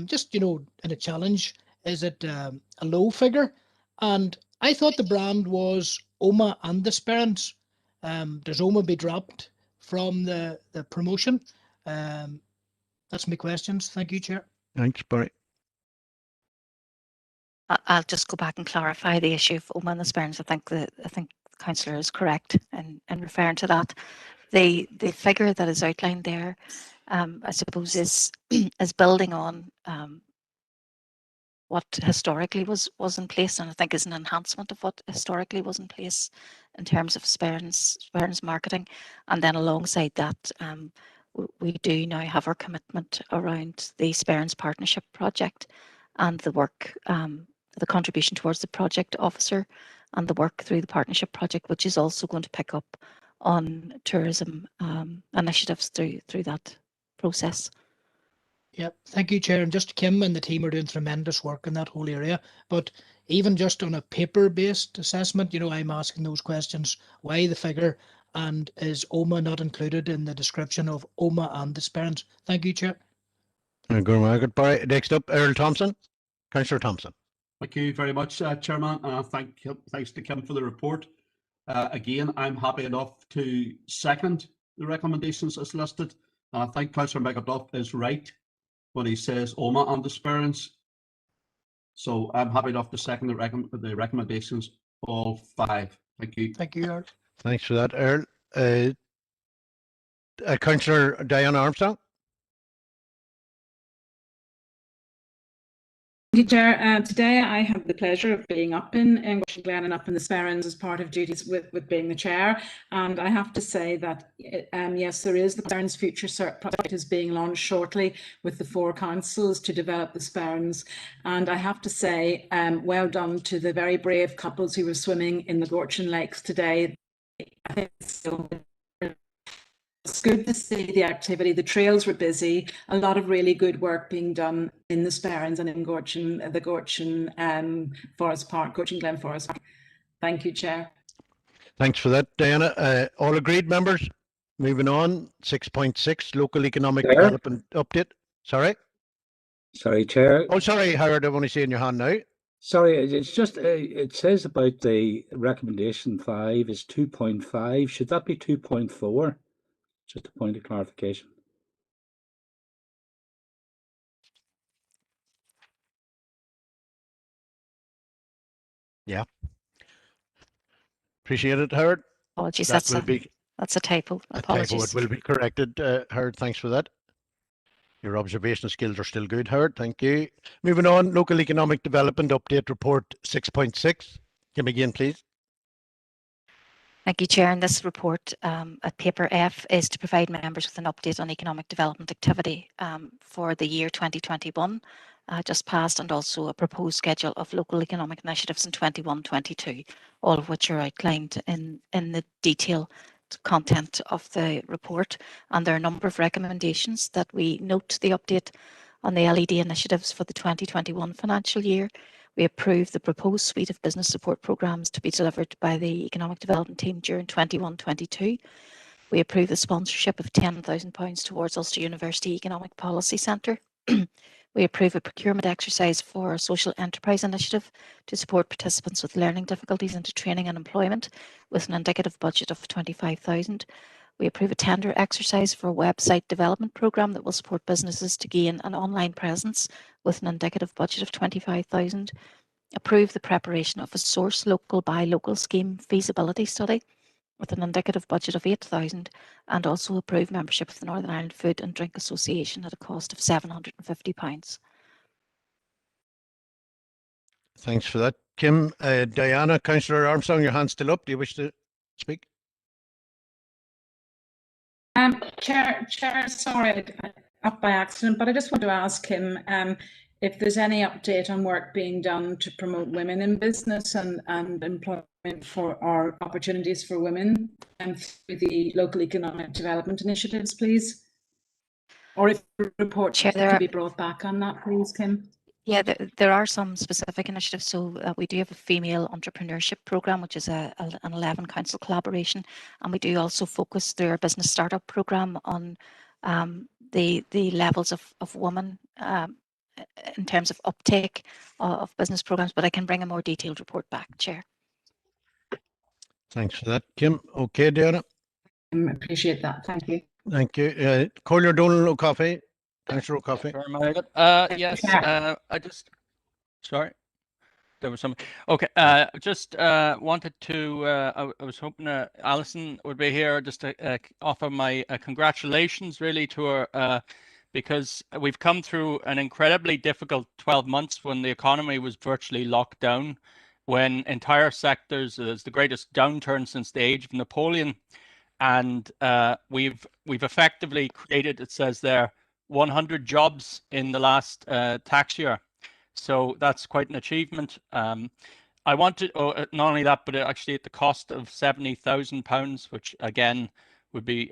Just, in a challenge, is it a low figure? And I thought the brand was Oma and the Sperrins. Does Oma be dropped from the promotion? That's my questions. Thank you, Chair. Thanks, Barry. I'll just go back and clarify the issue of Oma and the Sperrins. I think the councillor is correct in referring to that. The figure that is outlined there, I suppose, is building on what historically was in place, and I think is an enhancement of what historically was in place in terms of Sperrins marketing. And then alongside that, we do now have our commitment around the Sperrins Partnership Project and the work, the contribution towards the project officer and the work through the partnership project, which is also going to pick up on tourism initiatives through that process. Yep, thank you, Chair. And just Kim and the team are doing tremendous work in that whole area. But even just on a paper-based assessment, I'm asking those questions. Why the figure? And is Oma not included in the description of Oma and the Sperrins? Thank you, Chair. Next up, Earl Thompson. Councillor Thompson. Thank you very much, Chairman. Thanks to Kim for the report. Again, I'm happy enough to second the recommendations as listed. I think Councillor McAduff is right when he says OMA and disparance. So I'm happy enough to second the recommendations, all 5. Thank you. Thank you, Earl. Thanks for that, Earl. Councillor Diana Armstrong. Thank you, Chair. Today I have the pleasure of being up in Glen and up in the Sperrins as part of duties with being the chair. And I have to say that, yes, there is the Sperrins Future CERT project is being launched shortly with the 4 councils to develop the Sperrins. And I have to say, well done to the very brave couples who were swimming in the Gorchin Lakes today. I think it's good to see the activity. The trails were busy. A lot of really good work being done in the Sperrins and in the Gorchin Forest Park, Gorchin Glen Forest Park. Thank you, Chair. Thanks for that, Diana. All agreed, members? Moving on, 6.6, local economic Chair? development update. Sorry? Sorry, Chair. Oh, sorry, Howard, I've only seen your hand now. Sorry, it's just, it says about the recommendation 5 is 2.5. Should that be 2.4? Just a point of clarification. Yeah. Appreciate it, Howard. Apologies, That will be that's a typo. a typo. Apologies. It will be corrected, Howard. Thanks for that. Your observation skills are still good, Howard. Thank you. Moving on, local economic development update report 6.6. Kim again, please. Thank you, Chair. And this report at paper F is to provide members with an update on economic development activity for the year 2021 just passed, and also a proposed schedule of local economic initiatives in 21-22, all of which are outlined in the detailed content of the report. And there are a number of recommendations that we note the update on the LED initiatives for the 2021 financial year. We approve the proposed suite of business support programmes to be delivered by the Economic Development Team during 21-22. We approve the sponsorship of £10,000 towards Ulster University Economic Policy Centre. We approve a procurement exercise for a social enterprise initiative to support participants with learning difficulties into training and employment with an indicative budget of £25,000. We approve a tender exercise for a website development programme that will support businesses to gain an online presence with an indicative budget of £25,000. Approve the preparation of a source local buy local scheme feasibility study with an indicative budget of £8,000, and also approve membership of the Northern Ireland Food and Drink Association at a cost of £750. Thanks for that, Kim. Diana, Councillor Armstrong, your hand's still up. Do you wish to speak? Chair, sorry, up by accident, but I just want to ask him if there's any update on work being done to promote women in business and employment for our opportunities for women through the local economic development initiatives, please. Or if the report can be brought back on that, please, Kim. Yeah, there are some specific initiatives. So we do have a female entrepreneurship programme, which is an 11 council collaboration, and we do also focus through our business startup programme on the levels of women in terms of uptake of business programmes. But I can bring a more detailed report back, Chair. Thanks for that, Kim. Okay, Diana. Appreciate that. Thank you. Thank you. Collier Donald O'Coffey. Councillor O'Coffey. Yes, I just, sorry, there was something. Okay, just wanted to, I was hoping Alison would be here just to offer my congratulations really to her, because we've come through an incredibly difficult 12 months when the economy was virtually locked down, when entire sectors, there's the greatest downturn since the age of Napoleon. And we've effectively created, it says there, 100 jobs in the last tax year. So that's quite an achievement. I wanted, not only that, but actually at the cost of £70,000, which again would be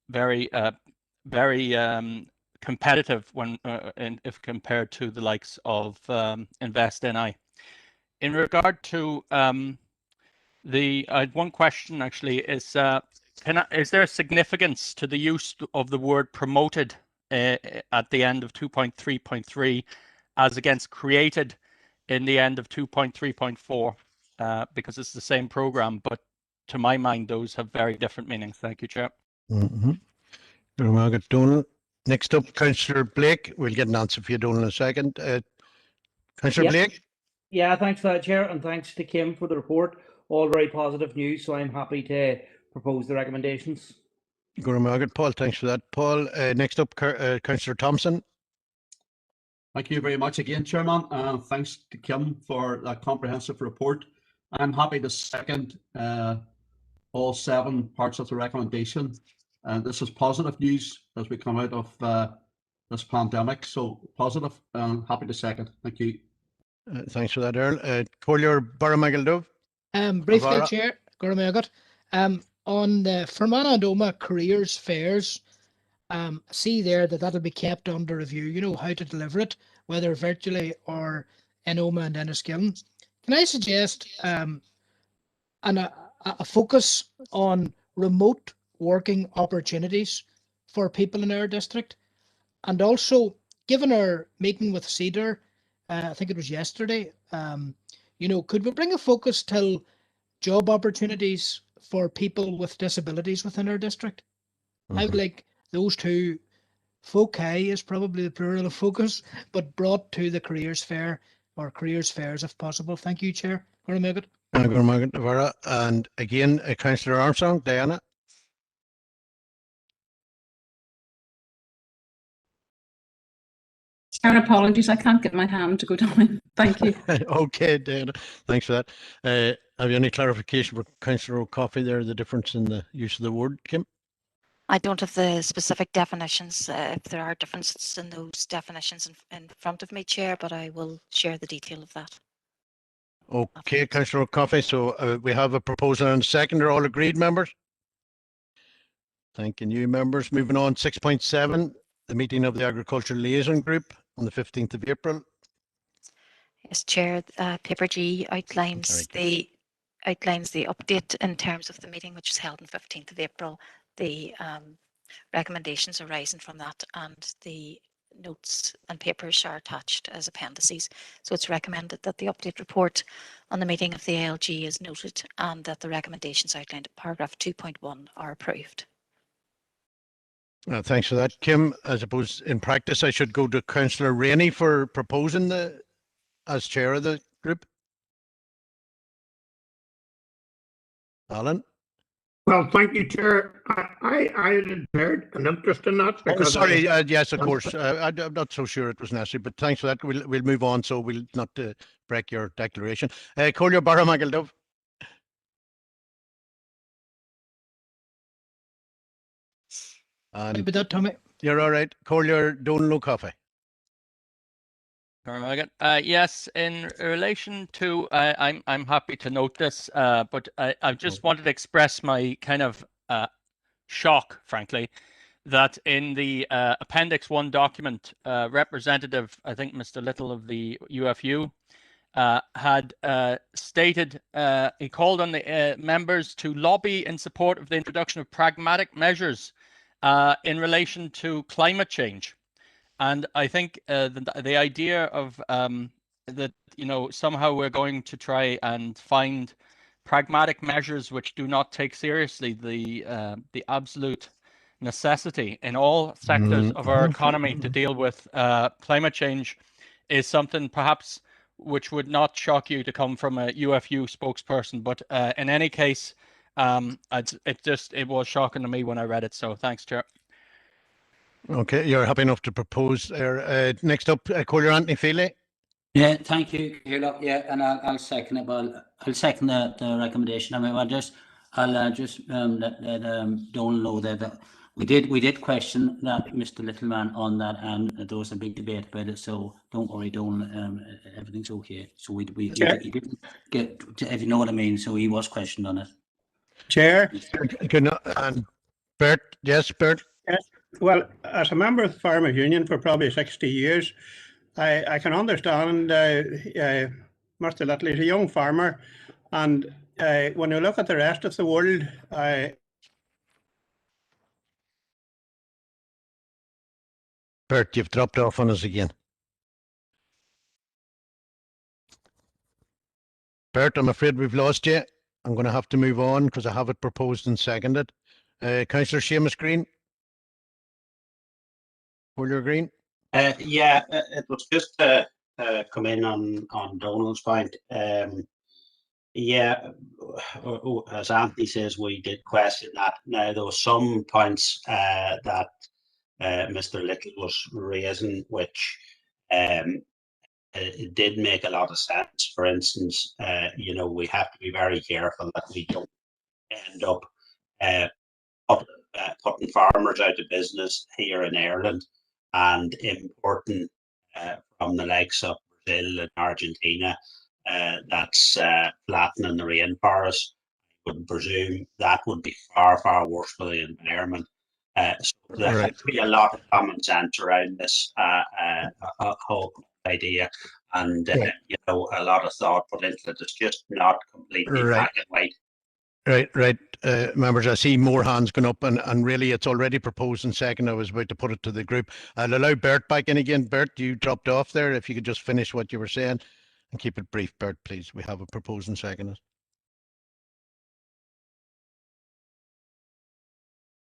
very competitive when if compared to the likes of Invest NI. In regard to one question actually is, is there a significance to the use of the word promoted at the end of 2.3.3 as against created in the end of 2.3.4 because it's the same program, but to my mind, those have very different meanings. Thank you, Chair. Margaret Donald. Next up, Councillor Blake. We'll get an answer for you, Donald, in a second. Councillor Blake. Yeah, thanks for that, Chair, and thanks to Kim for the report. All very positive news, so I'm happy to propose the recommendations. Gora Margaret. Paul, thanks for that. Paul, next up, Councillor Thompson. Thank you very much again, Chairman. Thanks to Kim for that comprehensive report. I'm happy to second all 7 parts of the recommendation. And this is positive news as we come out of this pandemic. So positive and happy to second. Thank you. Thanks for that, Earl. Collier Barramagaldov. Briefly, Chair, Goramagat, on the Fermanagh Doma careers fairs, see there that'll be kept under review. You know how to deliver it, whether virtually or in Oma and Enniskillen. Can I suggest a focus on remote working opportunities for people in our district? And also, given our meeting with CEDAR, I think it was yesterday, you know, could we bring a focus till job opportunities for people with disabilities within our district? I would like those two foci is probably the plural of focus, but brought to the careers fair or careers fairs if possible. Thank you, Chair. And again, Councillor Armstrong, Diana. Chair, apologies, I can't get my hand to go down. Thank you. Okay, Diana, thanks for that. Have you any clarification for Councillor O'Coffey there, the difference in the use of the word, Kim? I don't have the specific definitions, if there are differences in those definitions in front of me, Chair, but I will share the detail of that. Okay, Councillor O'Coffey, so we have a proposal and a second. Are all agreed, members? Thanking you, members. Moving on, 6.7, the meeting of the Agricultural Liaison Group on the 15th of April. Yes, Chair, paper G outlines the update in terms of the meeting which was held on 15th of April, the recommendations arising from that, and the notes and papers are attached as appendices. So it's recommended that the update report on the meeting of the ALG is noted and that the recommendations outlined in paragraph 2.1 are approved. Thanks for that, Kim. I suppose in practice I should go to Councillor Rainey for proposing as chair of the group. Alan? Well, thank you, Chair. I had declared an interest in that. Oh, sorry. Yes, of course. I'm not so sure it was necessary, but thanks for that. We'll move on, so we'll not break your declaration. Collier Barramagaldov. Maybe that, Tommy. You're all right. Collier Donal O'Coffey. Yes, in relation to, I'm happy to note this, but I just wanted to express my kind of shock, frankly, that in the Appendix 1 document, representative, I think Mr. Little of the UFU, had stated he called on the members to lobby in support of the introduction of pragmatic measures in relation to climate change. And I think the idea of that, you know, somehow we're going to try and find pragmatic measures which do not take seriously the absolute necessity in all sectors of our economy to deal with climate change is something perhaps which would not shock you to come from a UFU spokesperson. But in any case, it was shocking to me when I read it. So thanks, Chair. Okay, you're happy enough to propose. Next up, Collier Anthony Feely. Yeah, thank you. Yeah, and I'll second it. Well, I'll second the recommendation. I mean, I'll just let Donal know that we did question that Mr. Littleman on that, and there was a big debate about it. So don't worry, Donal. Everything's okay. So he didn't get, if you know what I mean. So he was questioned on it. Chair. And Bert, yes, Bert. Yes. Well, as a member of the Farmers Union for probably 60 years, I can understand Mr. Little is a young farmer, and when you look at the rest of the world, Bert, you've dropped off on us again. Bert, I'm afraid we've lost you. I'm going to have to move on because I have it proposed and seconded. Councillor Seamus Green. Councillor Green. Yeah, it was just to come in on Donald's point. Yeah, as Anthony says, we did question that. Now, there were some points that Mr. Little was raising, which it did make a lot of sense. For instance, you know, we have to be very careful that we don't end up putting farmers out of business here in Ireland and importing from the likes of Brazil and Argentina. That's flattening the rainforest. I would presume that would be far, far worse for the environment. So there has to be a lot of common sense around this whole idea, and you know, a lot of thought put into it. It's just not completely black and white. Right. Members, I see more hands going up, and really it's already proposed and second. I was about to put it to the group. I'll allow Bert back in again. Bert, you dropped off there. If you could just finish what you were saying and keep it brief, Bert, please. We have a proposed and second.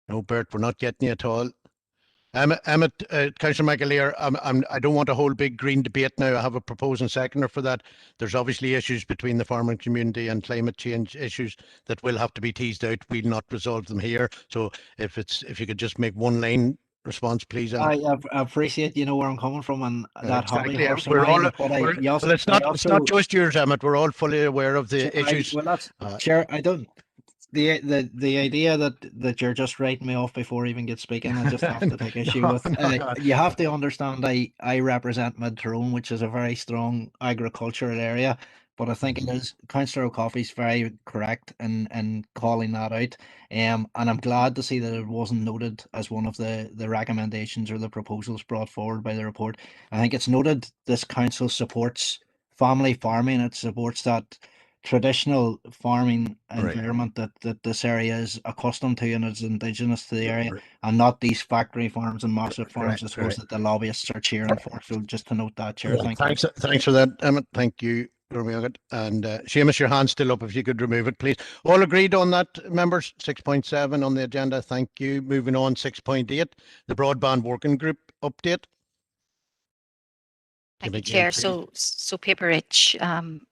No, Bert, we're not getting you at all. Emmett, Councillor McAleer, I don't want a whole big green debate now. I have a proposing seconder for that. There's obviously issues between the farming community and climate change issues that will have to be teased out. We'll not resolve them here. So if you could just make one line response, please. I appreciate, you know, where I'm coming from, and that hobby horse of We're all, mine, but well, it's not just yours, Emmett. We're all fully aware of the issues. Well, that's Chair. I don't. The idea that you're just writing me off before I even get speaking, I just have to take issue with. You have to understand, I represent Mid-Tyrone, which is a very strong agricultural area, but I think it is Councillor O'Coffey's very correct in calling that out. And I'm glad to see that it wasn't noted as one of the recommendations or the proposals brought forward by the report. I think it's noted this council supports family farming. It supports that traditional farming environment that this area is accustomed to and is indigenous to the area, and not these factory farms and massive farms, I suppose, that the lobbyists are cheering for. So just to note that, Chair. Thanks for that, Emmett. Thank you. And Seamus, your hand's still up. If you could remove it, please. All agreed on that, members? 6.7 on the agenda. Thank you. Moving on, 6.8, the Broadband Working Group update. Thank you, Chair. So Paper H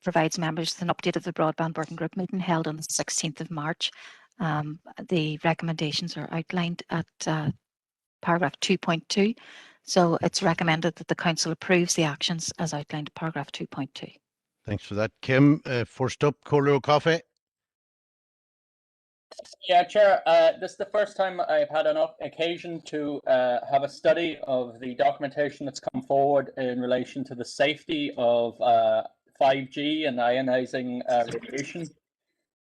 provides members with an update of the Broadband Working Group meeting held on the 16th of March. The recommendations are outlined at paragraph 2.2. So it's recommended that the Council approves the actions as outlined in paragraph 2.2. Thanks for that, Kim. First up, Councillor O'Coffey. Yeah, Chair, this is the first time I've had an occasion to have a study of the documentation that's come forward in relation to the safety of 5G and ionizing radiation.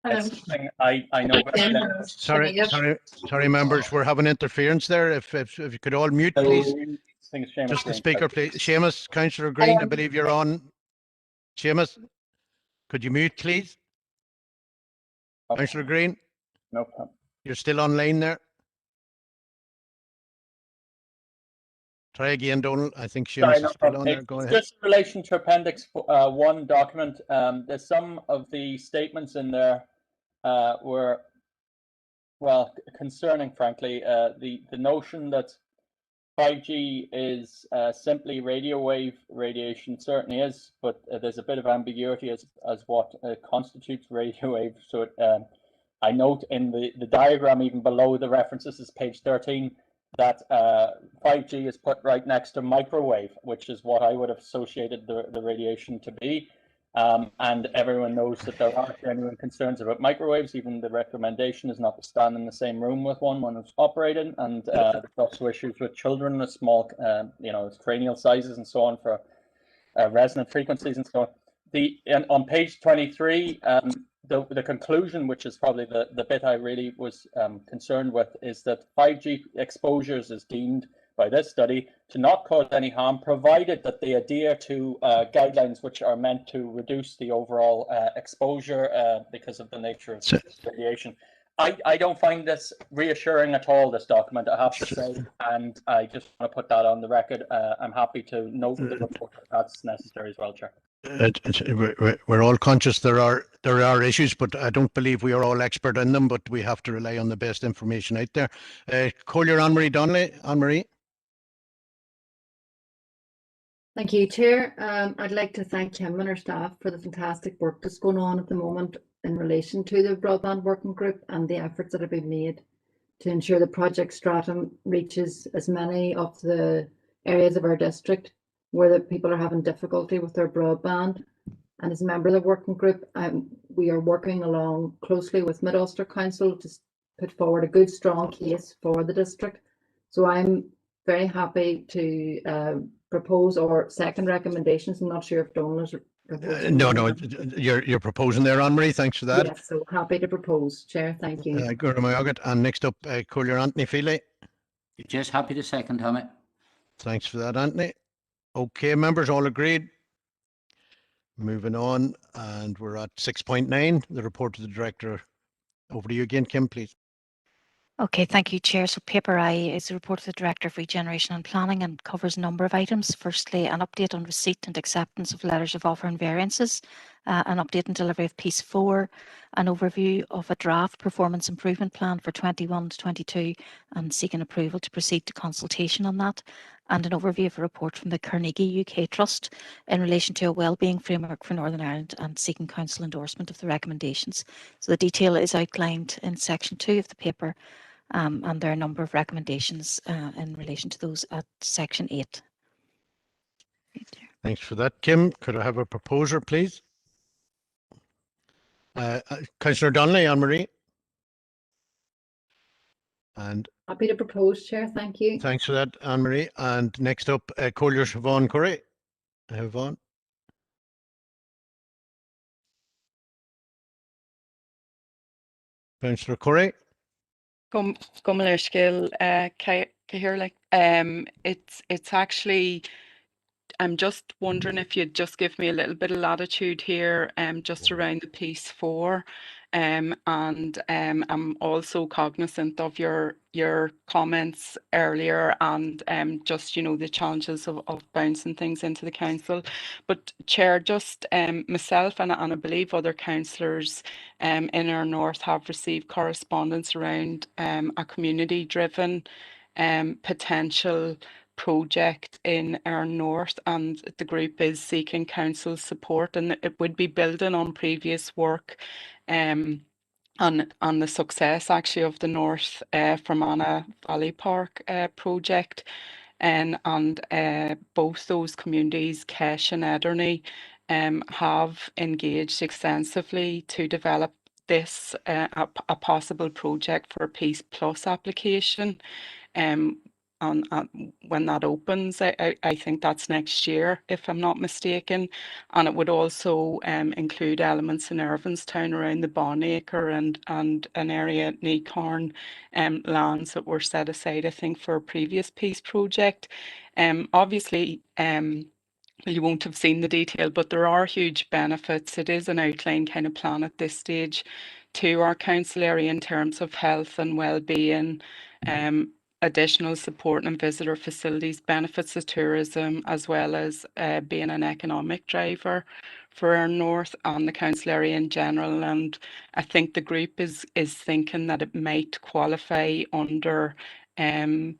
It's something I know very well. Sorry, members, we're having interference there. If you could all mute, please. Just the speaker, please. Seamus, Councillor Green, I believe you're on. Seamus, could you mute, please? Okay. Councillor Green? No problem. You're still online there? Try again, Donald. I think Seamus is still on there. Go ahead. Just in relation to Appendix 1 document, there's some of the statements in there were, well, concerning, frankly. The notion that 5G is simply radio wave radiation certainly is, but there's a bit of ambiguity as what constitutes radio wave. So I note in the diagram, even below the references, is page 13, that 5G is put right next to microwave, which is what I would have associated the radiation to be. And everyone knows that there are genuine concerns about microwaves. Even the recommendation is not to stand in the same room with one when it's operated. And there's also issues with children with small, cranial sizes and so on for resonant frequencies and so on. On page 23, the conclusion, which is probably the bit I really was concerned with, is that 5G exposures is deemed by this study to not cause any harm, provided that they adhere to guidelines which are meant to reduce the overall exposure because of the nature of radiation. I don't find this reassuring at all, this document, I have to say, and I just want to put that on the record. I'm happy to note the report if that's necessary as well, Chair. We're all conscious there are issues, but I don't believe we are all expert in them, but we have to rely on the best information out there. Collier Anne-Marie Donnelly. Anne-Marie. Thank you, Chair. I'd like to thank Kim and her staff for the fantastic work that's going on at the moment in relation to the Broadband Working Group and the efforts that have been made to ensure the project stratum reaches as many of the areas of our district where the people are having difficulty with their broadband. And as a member of the working group, we are working along closely with Mid-Ulster Council to put forward a good, strong case for the district. So I'm very happy to propose or second recommendations. I'm not sure if Donal is proposing. No, you're proposing there, Anne-Marie. Thanks for that. Yes, so happy to propose, Chair. Thank you. And next up, Collier Anthony Feely. Just happy to second, Tommy. Thanks for that, Anthony. Okay, members, all agreed. Moving on, and we're at 6.9, the report of the director. Over to you again, Kim, please. Okay, thank you, Chair. So paper I is a report of the Director of Regeneration and Planning and covers a number of items. Firstly, an update on receipt and acceptance of letters of offer and variances, an update and delivery of Piece 4, an overview of a draft performance improvement plan for 21 to 22 and seeking approval to proceed to consultation on that, and an overview of a report from the Carnegie UK Trust in relation to a wellbeing framework for Northern Ireland and seeking council endorsement of the recommendations. So the detail is outlined in section 2 of the paper. And there are a number of recommendations in relation to those at section 8. Thanks for that, Kim. Could I have a proposer, please? Councillor Donnelly, Anne-Marie. And happy to propose, Chair. Thank you. Thanks for that, Anne-Marie. And next up, Collier Siobhan Curry. Siobhan. Councillor Curry. It's actually, I'm just wondering if you'd just give me a little bit of latitude here, just around the Piece 4, and I'm also cognizant of your comments earlier and just the challenges of bouncing things into the council. But Chair, just myself and I believe other councillors in our north have received correspondence around a community-driven potential project in our north, and the group is seeking council support, and it would be building on previous work on the success actually of the North Fermanagh Valley Park project, and both those communities, Kesh and Ederney, have engaged extensively to develop this a possible project for a Peace Plus application. When that opens, I think that's next year, if I'm not mistaken, and it would also include elements in Irvinstown around the Bonacre and an area at Neacorn, lands that were set aside, I think, for a previous peace project. Obviously, you won't have seen the detail, but there are huge benefits. It is an outline kind of plan at this stage to our council area in terms of health and well-being, additional support and visitor facilities, benefits of tourism, as well as being an economic driver for our north and the council area in general. And I think the group is thinking that it might qualify under there's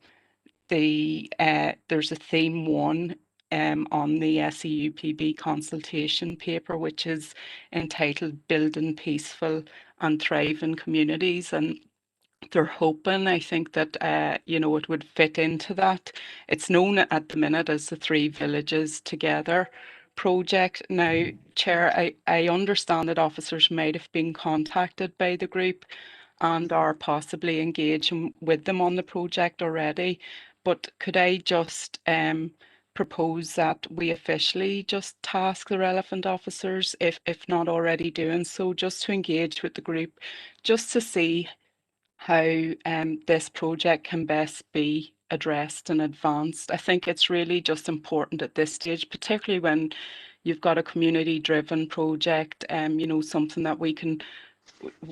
a theme 1 on the SEUPB consultation paper, which is entitled Building Peaceful and Thriving Communities, and they're hoping, I think, that it would fit into that. It's known at the minute as the 3 Villages Together project. Now, Chair, I understand that officers might have been contacted by the group and are possibly engaging with them on the project already, but could I just propose that we officially just task the relevant officers, if not already doing so, just to engage with the group, just to see how this project can best be addressed and advanced. I think it's really just important at this stage, particularly when you've got a community-driven project, something that we can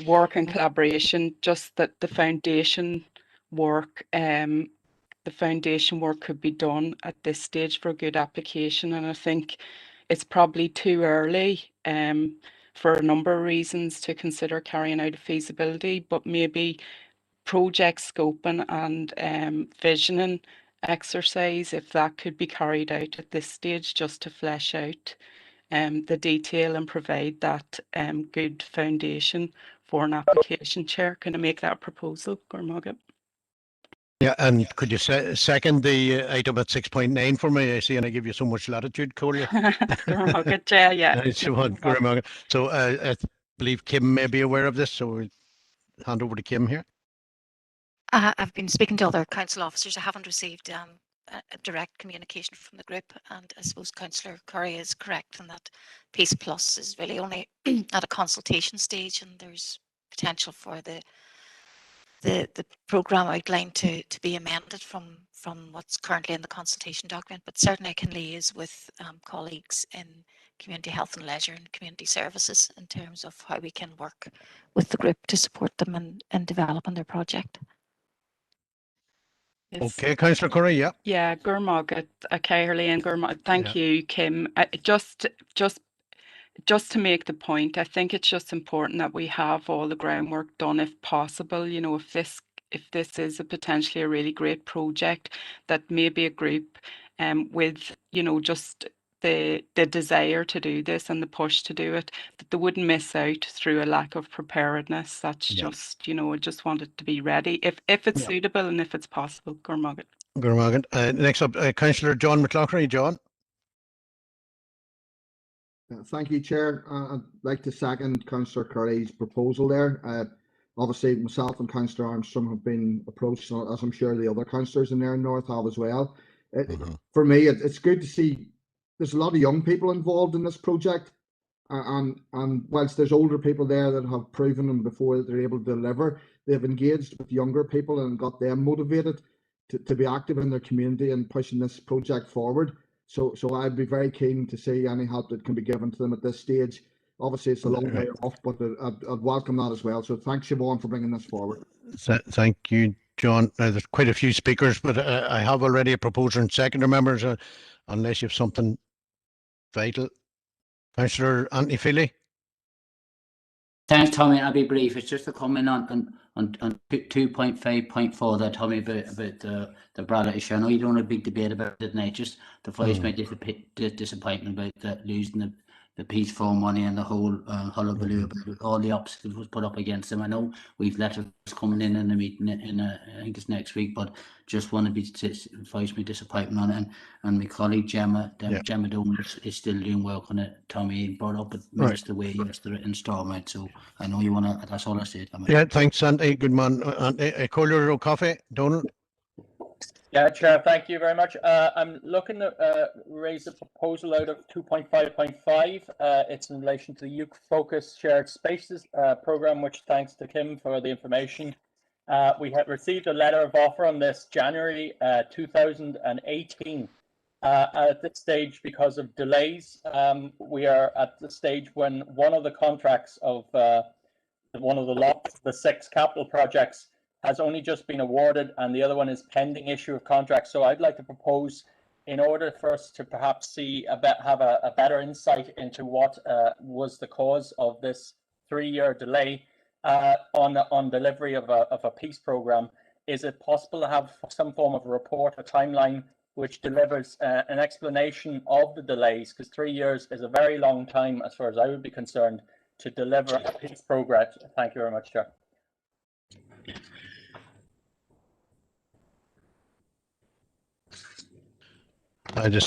work in collaboration, just that the foundation work could be done at this stage for a good application. And I think, it's probably too early for a number of reasons to consider carrying out a feasibility, but maybe project scoping and visioning exercise, if that could be carried out at this stage, just to flesh out the detail and provide that good foundation for an application. Chair, can I make that proposal, Gormagget? Yeah, and could you second the item at 6.9 for me? I see, and I give you so much latitude, Collier. Gormagget, Chair, yeah. So I believe Kim may be aware of this, so we'll hand over to Kim here. I've been speaking to other council officers. I haven't received a direct communication from the group, and I suppose Councillor Curry is correct in that Peace Plus is really only at a consultation stage, and there's potential for the programme outline to be amended from what's currently in the consultation document. But certainly I can liaise with colleagues in community health and leisure and community services in terms of how we can work with the group to support them in developing their project. Okay, Councillor Curry, yeah. Yeah, Gormagget, Caherly and Gormagget. Thank you, Kim. Just to make the point, I think it's just important that we have all the groundwork done if possible. You know, if this is potentially a really great project, that maybe a group with, you know, just the desire to do this and the push to do it, that they wouldn't miss out through a lack of preparedness. That's just, you know, I just want it to be ready if it's suitable and if it's possible. Gormagget. Gormagget. Next up, Councillor John McLaughlin. John. Thank you, Chair. I'd like to second Councillor Curry's proposal there. Obviously, myself and Councillor Armstrong have been approached, as I'm sure the other councillors in there in North have as well. For me, it's good to see there's a lot of young people involved in this project, and whilst there's older people there that have proven them before that they're able to deliver, they've engaged with younger people and got them motivated to be active in their community and pushing this project forward. So I'd be very keen to see any help that can be given to them at this stage. Obviously, it's a long way off, but I'd welcome that as well. So thanks, Siobhan, for bringing this forward. Thank you, John. There's quite a few speakers, but I have already a proposer and seconder members, unless you have something vital. Councillor Anthony Feely. Thanks, Tommy. I'll be brief. It's just a comment on 2.5.4 that Tommy about the broader issue. I know you don't have a big debate about it tonight. Just to voice my disappointment about losing the Peace 4 money and the whole hullabaloo about all the obstacles was put up against them. I know we've letters coming in the meeting in I think it's next week, but just want to voice my disappointment on it. And my colleague Gemma Dolan is still doing work on it. Tommy brought up it Minister Way yesterday in Stormont, so I know you want to. That's all I said. Yeah, thanks, Andy. Good man. Collier O'Coffey, Donald. Yeah, Chair, thank you very much. I'm looking to raise a proposal out of 2.5.5. It's in relation to the Youth Focus Shared Spaces program, which thanks to Kim for the information. We had received a letter of offer on this January 2018. At this stage, because of delays, we are at the stage when one of the contracts of one of the 6 capital projects has only just been awarded, and the other one is pending issue of contract. So I'd like to propose, in order for us to perhaps have a better insight into what was the cause of this 3-year delay on delivery of a peace program, is it possible to have some form of a report, a timeline, which delivers an explanation of the delays? Because 3 years is a very long time, as far as I would be concerned, to deliver a peace program. Thank you very much, Chair.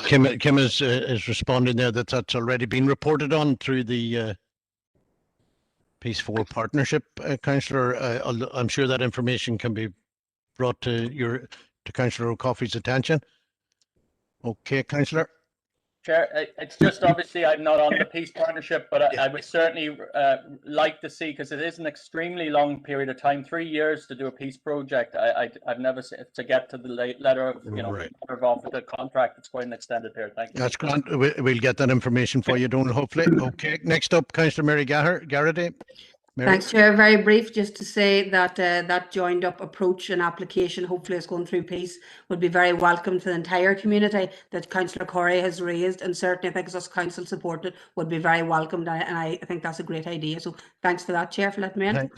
Kim is responding there that's already been reported on through the Peace 4 partnership, Councillor. I'm sure that information can be brought to Councillor O'Coffey's attention. Okay, Councillor. Chair, it's just obviously I'm not on the peace partnership, but I would certainly like to see, because it is an extremely long period of time, 3 years to do a peace project. I've never seen to get to the letter of letter of offer the contract. It's quite an extended period. Thank you. That's grand. We'll get that information for you, Donald, hopefully. Okay, next up, Councillor Mary Garrity. Mary? Thanks, Chair. Very brief, just to say that that joined up approach and application, hopefully it's going through peace, would be very welcome to the entire community that Councillor Corey has raised, and certainly I think as us council supported would be very welcomed, and I think that's a great idea. So thanks for that, Chair, for letting me in.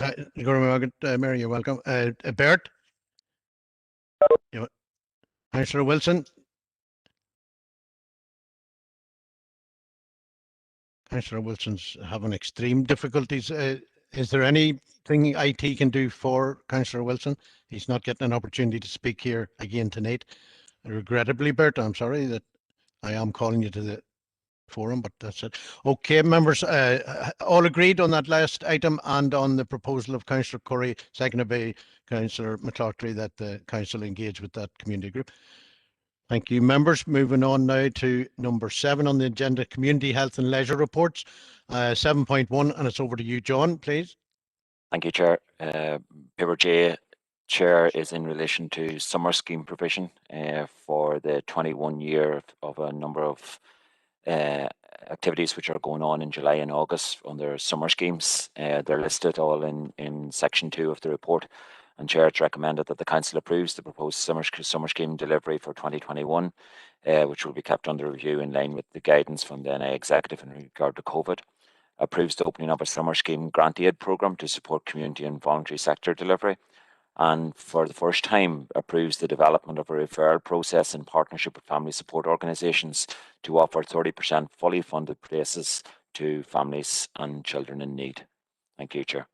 Mary, you're welcome. Bert? Councillor Wilson? Councillor Wilson's having extreme difficulties. Is there anything IT can do for Councillor Wilson? He's not getting an opportunity to speak here again tonight. Regrettably, Bert, I'm sorry that I am calling you to the forum, but that's it. Okay, members, all agreed on that last item and on the proposal of Councillor Corey, seconded by Councillor McCloughtry, that the council engage with that community group. Thank you, members. Moving on now to number 7 on the agenda, Community Health and Leisure Reports, 7.1, and it's over to you, John, please. Thank you, Chair. Paper J, Chair, is in relation to summer scheme provision for the 21 year of a number of activities which are going on in July and August under summer schemes. They're listed all in section 2 of the report. And Chair, it's recommended that the Council approves the proposed summer scheme delivery for 2021, which will be kept under review in line with the guidance from the NI Executive in regard to COVID. Approves the opening of a summer scheme grant aid programme to support community and voluntary sector delivery. And for the first time, approves the development of a referral process in partnership with family support organisations to offer 30% fully funded places to families and children in need. Thank you, Chair.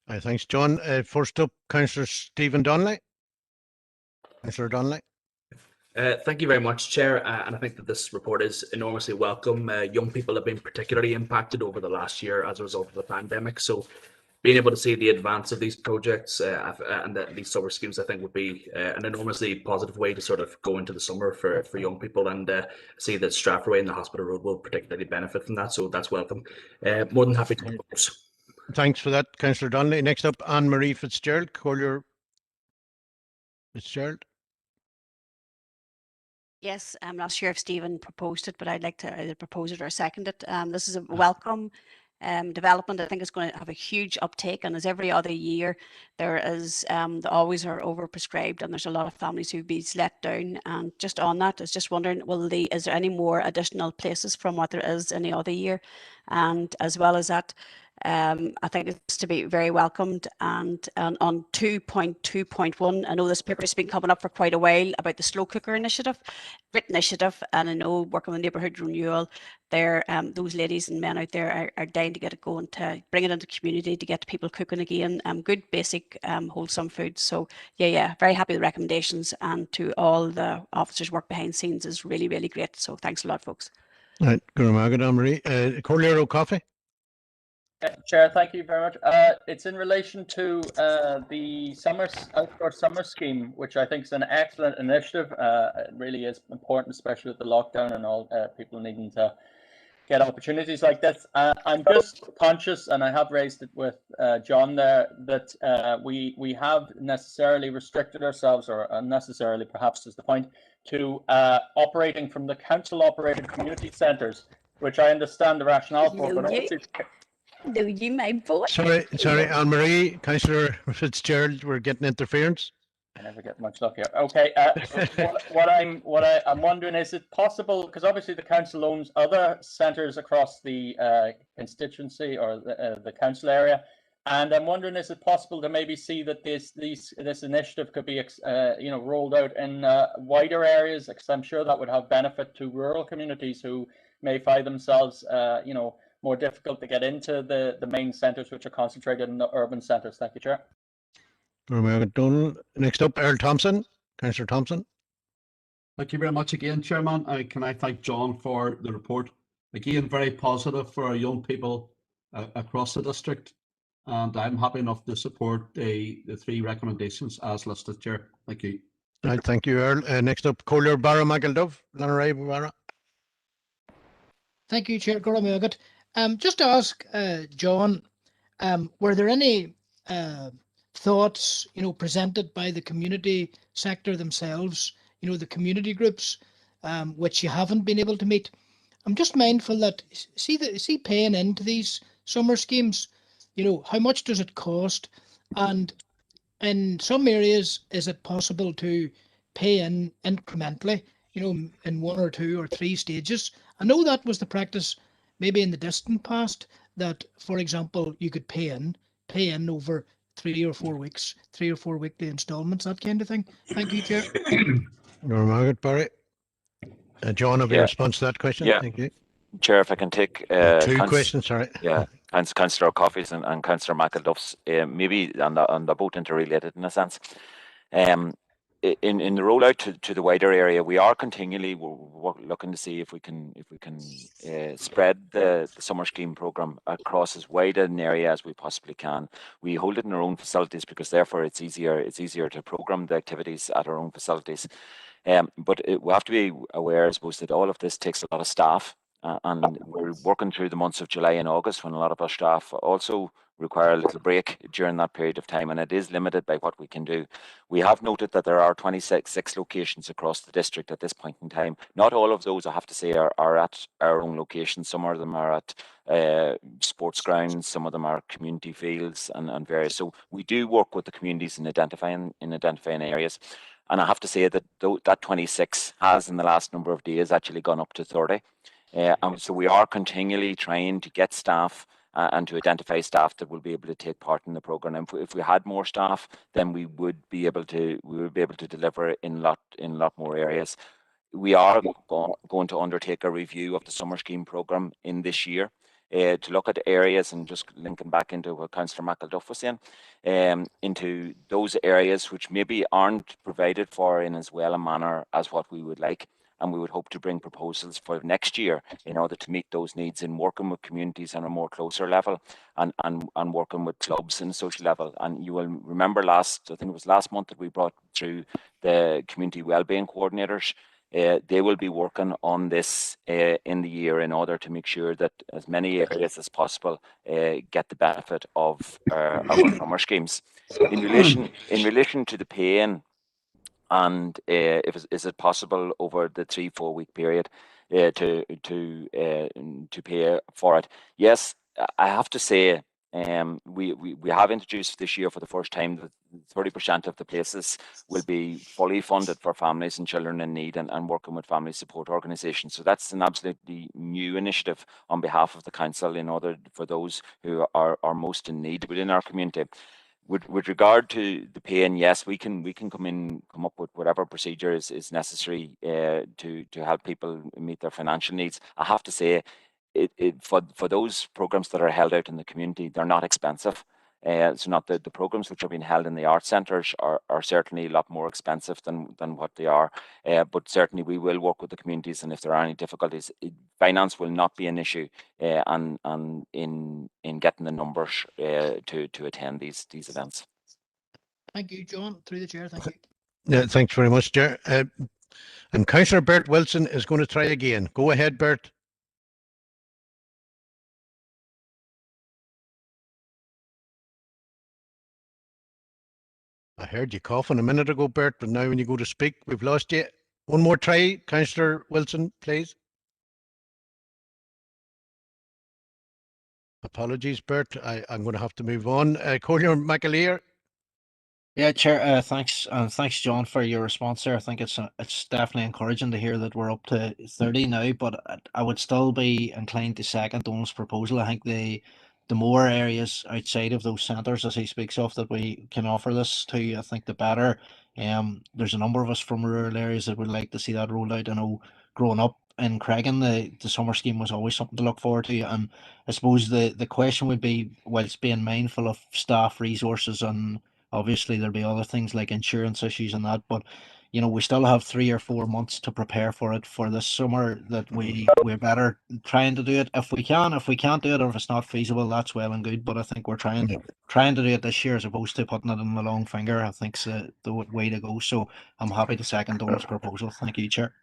Thanks, John. First up, Councillor Stephen Donnelly. Councillor Donnelly. Thank you very much, Chair. And I think that this report is enormously welcome. Young people have been particularly impacted over the last year as a result of the pandemic. So being able to see the advance of these projects and these summer schemes, I think would be an enormously positive way to sort of go into the summer for young people, and see that Strathroy and the Hospital Road will particularly benefit from that. So that's welcome. More than happy to propose. Thanks for that, Councillor Donnelly. Next up, Anne-Marie Fitzgerald. Collier Fitzgerald. Yes, I'm not sure if Stephen proposed it, but I'd like to either propose it or second it. This is a welcome development. I think it's going to have a huge uptake, and as every other year, there is the always are overprescribed, and there's a lot of families who've been let down. And just on that, I was just wondering, is there any more additional places from what there is any other year? And as well as that, I think it's to be very welcomed. And on 2.2.1, I know this paper has been coming up for quite a while about the slow cooker initiative, great initiative, and I know working with neighbourhood renewal, there those ladies and men out there are dying to get it going, to bring it into the community, to get people cooking again, good basic wholesome food. So yeah, very happy with the recommendations, and to all the officers work behind scenes is really, really great. So thanks a lot, folks. All right, good morning, Anne-Marie. Collier O'Coffey. Chair, thank you very much. It's in relation to the outdoor summer scheme, which I think is an excellent initiative. It really is important, especially with the lockdown and all people needing to get opportunities like this. I'm just conscious, and I have raised it with John there, that we have necessarily restricted ourselves, or unnecessarily perhaps is the point, to operating from the council-operated community centres, which I understand the rationale for, but obviously... No, you my boy. Sorry, Anne-Marie, Councillor Fitzgerald, we're getting interference. I never get much luck here. Okay, what I'm wondering, is it possible, because obviously the council owns other centres across the constituency or the council area, and I'm wondering, is it possible to maybe see that this initiative could be rolled out in wider areas? Because I'm sure that would have benefit to rural communities who may find themselves more difficult to get into the main centres, which are concentrated in the urban centres. Thank you, Chair. Next up, Earl Thompson. Councillor Thompson. Thank you very much again, Chairman. Can I thank John for the report? Again, very positive for our young people across the district, and I'm happy enough to support the 3 recommendations as listed, Chair. Thank you. Right, thank you, Earl. Next up, Collier Barra McElduff. Barra. Thank you, Chair. Just to ask John, were there any thoughts, presented by the community sector themselves, the community groups, which you haven't been able to meet? I'm just mindful that see paying into these summer schemes, how much does it cost? And in some areas, is it possible to pay in incrementally, in 1 or 2 or 3 stages? I know that was the practice maybe in the distant past, that, for example, you could pay in over 3 or 4 weeks, 3 or 4 weekly installments, that kind of thing. Thank you, Chair. You're Margaret Barry. John, have you response to that question? Yeah. Thank you. Chair, if I can take two questions, sorry. Yeah, Councillor Coffey's and Councillor McAduff's, maybe, and they're both interrelated in a sense. In the rollout to the wider area, we are continually looking to see if we can spread the summer scheme programme across as wide an area as we possibly can. We hold it in our own facilities because therefore it's easier to programme the activities at our own facilities. But we have to be aware, I suppose, that all of this takes a lot of staff. And we're working through the months of July and August when a lot of our staff also require a little break during that period of time, and it is limited by what we can do. We have noted that there are 26 locations across the district at this point in time. Not all of those, I have to say, are at our own locations. Some of them are at sports grounds, some of them are community fields and various. So we do work with the communities in identifying areas. And I have to say that that 26 has in the last number of days actually gone up to 30. And so we are continually trying to get staff and to identify staff that will be able to take part in the program. And if we had more staff, then we would be able to deliver in a lot more areas. We are going to undertake a review of the summer scheme program in this year to look at areas, and just linking back into what Councillor McAduff was saying, into those areas which maybe aren't provided for in as well a manner as what we would like. And we would hope to bring proposals for next year in order to meet those needs, in working with communities on a more closer level and working with clubs in a social level. And you will remember I think it was last month that we brought through the community wellbeing coordinators. They will be working on this in the year in order to make sure that as many areas as possible get the benefit of our summer schemes. In relation to the pay-in, and is it possible over the 3-4 week period to pay for it? Yes, I have to say we have introduced this year for the first time that 30% of the places will be fully funded for families and children in need, and working with family support organisations. So that's an absolutely new initiative on behalf of the council in order for those who are most in need within our community. With regard to the pay-in, yes, we can come up with whatever procedure is necessary to help people meet their financial needs. I have to say, for those programs that are held out in the community, they're not expensive. So not the programs which are being held in the art centres are certainly a lot more expensive than what they are. But certainly we will work with the communities, and if there are any difficulties, finance will not be an issue and in getting the numbers to attend these events. Thank you, John. Through the chair, thank you. Yeah, thanks very much, Chair. And Councillor Bert Wilson is going to try again. Go ahead, Bert. I heard you coughing a minute ago, Bert, but now when you go to speak, we've lost you. One more try, Councillor Wilson, please. Apologies, Bert. I'm going to have to move on. Collier McAleer. Yeah, Chair. Thanks, and thanks, John, for your response there. I think it's definitely encouraging to hear that we're up to 30 now, but I would still be inclined to second Donald's proposal. I think the more areas outside of those centres, as he speaks of, that we can offer this to, I think the better. There's a number of us from rural areas that would like to see that rolled out. I know growing up in Cregan, the summer scheme was always something to look forward to, and I suppose the question would be, whilst being mindful of staff resources, and obviously there'll be other things like insurance issues and that, but we still have 3 or 4 months to prepare for it for this summer, that we're better trying to do it if we can. If we can't do it, or if it's not feasible, that's well and good, but I think we're trying to do it this year as opposed to putting it in the long finger. I think's the way to go. So I'm happy to second Donald's proposal. Thank you, Chair.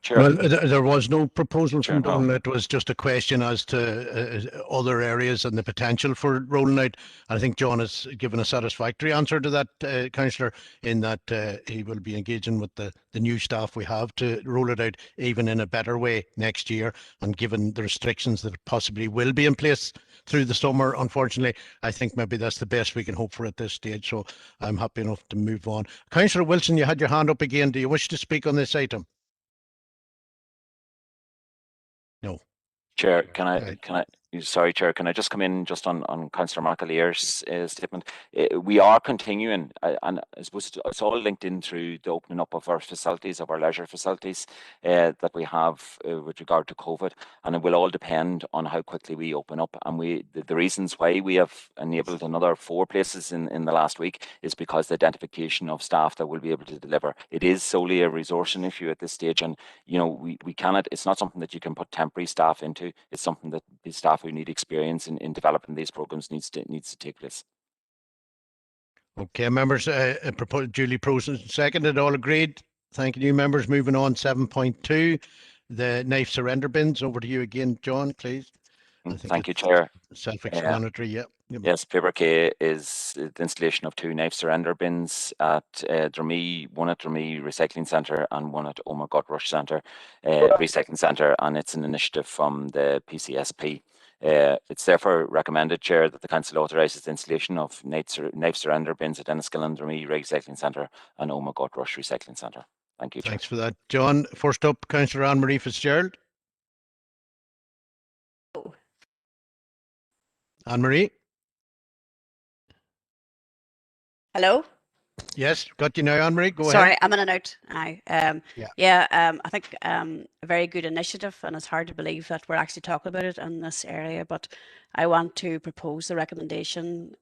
Chair. Well, there was no proposal from Chair, no. Donald. It was just a question as to other areas and the potential for rolling out. I think John has given a satisfactory answer to that, Councillor, in that he will be engaging with the new staff we have to roll it out even in a better way next year. And given the restrictions that possibly will be in place through the summer, unfortunately, I think maybe that's the best we can hope for at this stage. So I'm happy enough to move on. Councillor Wilson, you had your hand up again. Do you wish to speak on this item? No. Chair, sorry, Chair, can I just come in just on Councillor McAleer's statement? We are continuing, and I suppose it's all linked in through the opening up of our facilities, of our leisure facilities that we have with regard to COVID, and it will all depend on how quickly we open up. And the reasons why we have enabled another 4 places in the last week is because the identification of staff that will be able to deliver. It is solely a resourcing issue at this stage, and we cannot. It's not something that you can put temporary staff into. It's something that the staff who need experience in developing these programs needs to take place. Okay, members, duly seconded, all agreed. Thank you, members. Moving on, 7.2, the knife surrender bins. Over to you again, John, please. Thank you, Chair. Self-explanatory, yeah. Yes, paper K is the installation of 2 knife surrender bins at Dromee, one at Dromee Recycling Centre and one at Omagh Rush Centre Recycling Centre, and it's an initiative from the PCSP. It's therefore recommended, Chair, that the Council authorises the installation of knife surrender bins at Enniskillen, Dromee Recycling Centre and Omagh Rush Recycling Centre. Thank you, Chair. Thanks for that, John. First up, Councillor Anne-Marie Fitzgerald. Anne-Marie? Hello? Yes, got you now, Anne-Marie. Go Sorry, ahead. I'm in and out now. I think a very good initiative, and it's hard to believe that we're actually talking about it in this area, but I want to propose the recommendation.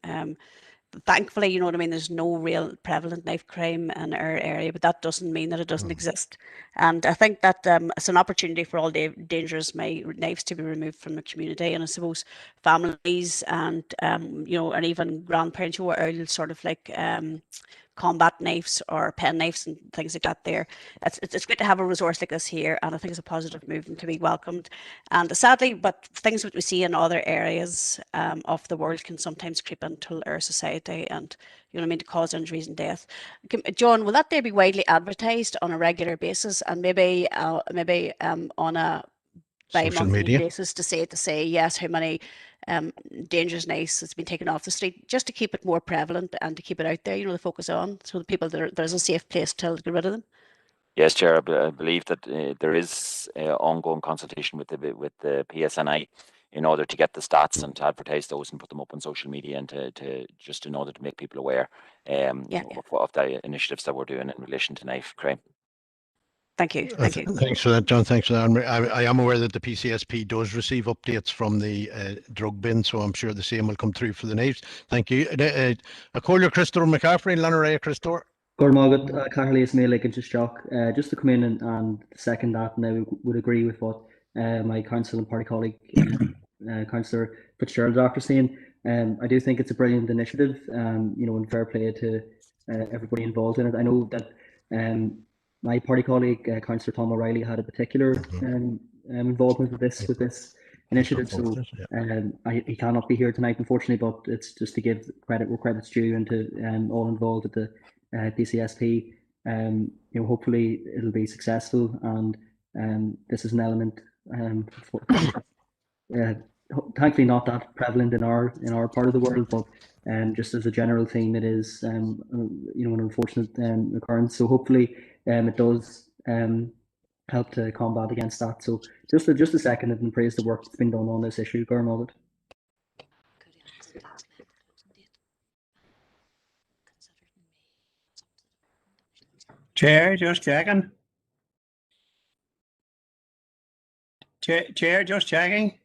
Thankfully, you know what I mean, there's no real prevalent knife crime in our area, but that doesn't mean that it doesn't exist. And I think that it's an opportunity for all dangerous knives to be removed from the community. And I suppose families and, and even grandparents who are sort of like combat knives or pen knives and things like that there. It's great to have a resource like this here, and I think it's a positive move and to be welcomed. And sadly, but things that we see in other areas of the world can sometimes creep into our society and, to cause injuries and death. John, will that there be widely advertised on a regular basis and maybe on a bi-monthly basis to say yes, how many dangerous knives has been taken off the street, just to keep it more prevalent and to keep it out there, the focus on, so the people there's a safe place to get rid of them. Yes, Chair, I believe that there is ongoing consultation with the PSNI in order to get the stats and to advertise those and put them up on social media and to just in order to make people aware of the initiatives that we're doing in relation to knife crime. Thank you. Thank you. Thanks for that, John. Thanks for that. I am aware that the PCSP does receive updates from the drug bin, so I'm sure the same will come through for the knives. Thank you. I call you Christopher McCaffrey, Lanaraya Christopher. Gormagat, Carly is like just shock. Just to come in and second that, and I would agree with what my council and party colleague, Councillor Fitzgerald, after saying. I do think it's a brilliant initiative, and fair play to everybody involved in it. I know that my party colleague, Councillor Tom O'Reilly, had a particular involvement with this initiative. So he cannot be here tonight, unfortunately, but it's just to give credit where credit's due and to all involved at the PCSP. Hopefully it'll be successful, and this is an element. Thankfully, not that prevalent in our part of the world, but just as a general theme, it is an unfortunate occurrence. So hopefully, it does help to combat against that. So just a second and praise the work that's been done on this issue, Gormagat. Chair, just checking. Chair, just checking.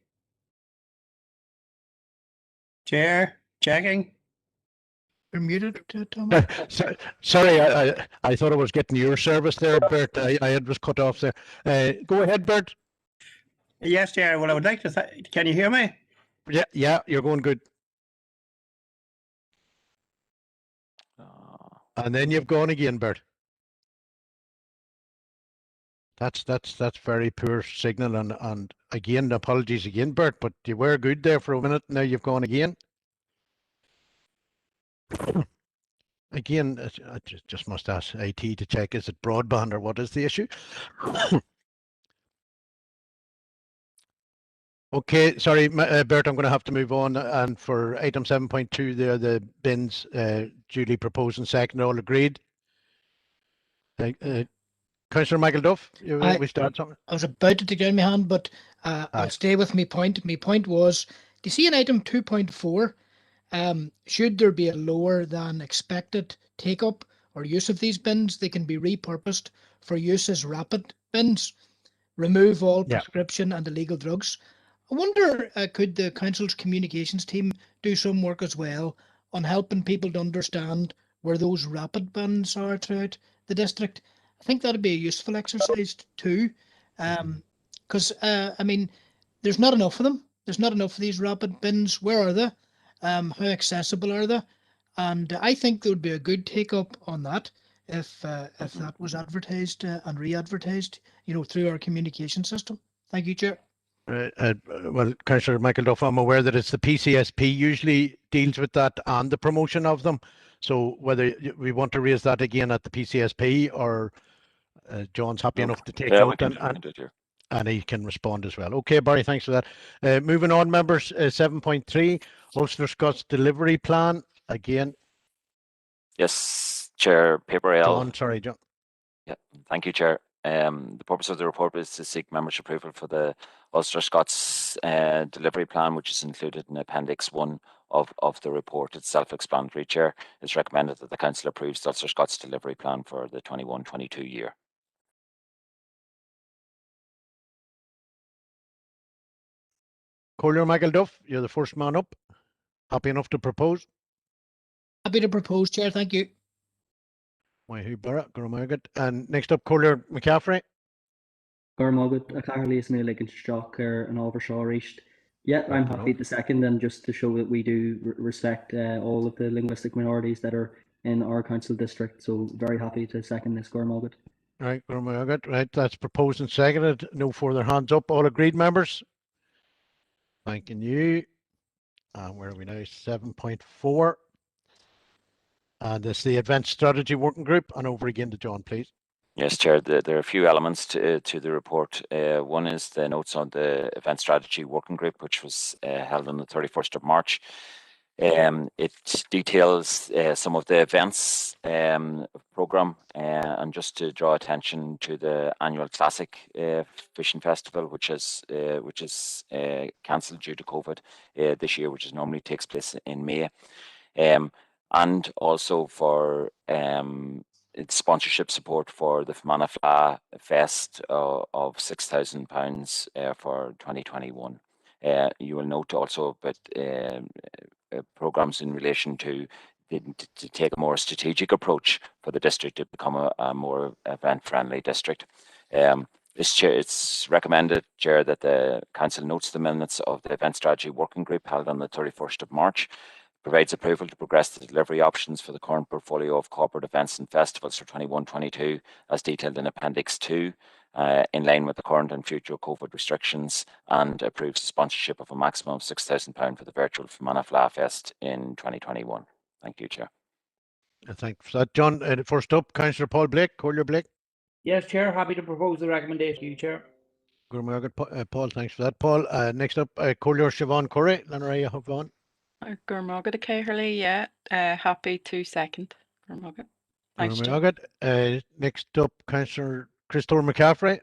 Chair, checking. You're muted, Thomas. Sorry, I thought I was getting your service there, Bert. I was cut off there. Go ahead, Bert. Yes, Chair. Well, I would like to. Can you hear me? Yeah, you're going good. And then you've gone again, Bert. That's very poor signal, and again, apologies again, Bert, but you were good there for a minute. Now you've gone again. Again, I just must ask IT to check, is it broadband or what is the issue? Okay, sorry, Bert, I'm going to have to move on. And for item 7.2, there, the bins duly proposed and second, all agreed. Councillor Michael Duff, we start something? I was about to take down my hand, but I'll stay with my point. My point was, do you see in item 2.4, should there be a lower than expected take-up or use of these bins, they can be repurposed for use as rapid bins. Remove all prescription and illegal drugs. I wonder, could the council's communications team do some work as well on helping people to understand where those rapid bins are throughout the district? I think that'd be a useful exercise too, because I mean, there's not enough of them. There's not enough of these rapid bins. Where are they? How accessible are they? And I think there would be a good take up on that if that was advertised and re-advertised, through our communication system. Thank you, Chair. Well, Councillor Michael Duff, I'm aware that it's the PCSP usually deals with that and the promotion of them. So whether we want to raise that again at the PCSP or John's happy enough to take note and he can respond as well. Okay, Barry, thanks for that. Moving on, members, 7.3, Ulster Scots delivery plan. Again. Yes, Chair, paper L. John, sorry, John. Yeah, thank you, Chair. The purpose of the report is to seek membership approval for the Ulster Scots delivery plan, which is included in Appendix 1 of the report. It's self-explanatory, Chair. It's recommended that the Council approves the Ulster Scots delivery plan for the 21-22 year. Collier Michael Duff, you're the first man up. Happy enough to propose? Happy to propose, Chair. Thank you. And next up, Collier McCaffrey. Gormogad, a Carly is like in Stock and Overshaw reached. Yeah, I'm happy to second, and just to show that we do respect all of the linguistic minorities that are in our council district. So very happy to second this, Gormogad. Right, Gormogad. Right, that's proposed and seconded. No further hands up. All agreed, members? Thanking you. Where are we now? 7.4. And it's the Advanced Strategy Working Group. And over again to John, please. Yes, Chair, there are a few elements to the report. One is the notes on the Event Strategy Working Group, which was held on the 31st of March. It details some of the events programme, and just to draw attention to the annual Classic Fishing Festival, which is cancelled due to COVID this year, which normally takes place in May. And also for sponsorship support for the Fermanagh Fleadh Fest of £6,000 for 2021. You will note also about programmes in relation to take a more strategic approach for the district to become a more event-friendly district. It's recommended, Chair, that the Council notes the minutes of the Event Strategy Working Group held on the 31st of March, provides approval to progress the delivery options for the current portfolio of corporate events and festivals for 21-22 as detailed in Appendix 2, in line with the current and future COVID restrictions, and approves the sponsorship of a maximum of £6,000 for the virtual Fermanagh Fleadh Fest in 2021. Thank you, Chair. Thanks for that, John. First up, Councillor Paul Blake. Collier Blake. Yes, Chair. Happy to propose the recommendation to you, Chair. Paul, thanks for that, Paul. Next up, Collier Siobhan Curry. Lanaraya Siobhan. Gormogad Caherly, yeah. Happy to second. Gormogad. Thanks, Gormogad. Next up, Councillor Christopher McCaffrey.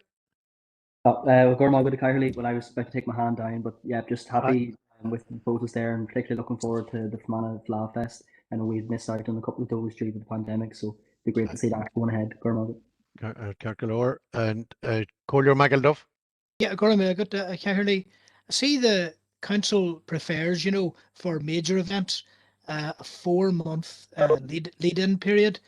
Gormogad Caherly, well, I was about to take my hand down, but yeah, just happy with the proposals there, and particularly looking forward to the Fermanagh Fleadh Fest. I know we've missed out on a couple of those due to the pandemic, so it'd be great to see that going ahead. Gormogad. Carcalor and Collier Michael Duff. Yeah, Gormogad Caherly. I see the council prefers, for major events, a 4-month lead-in period.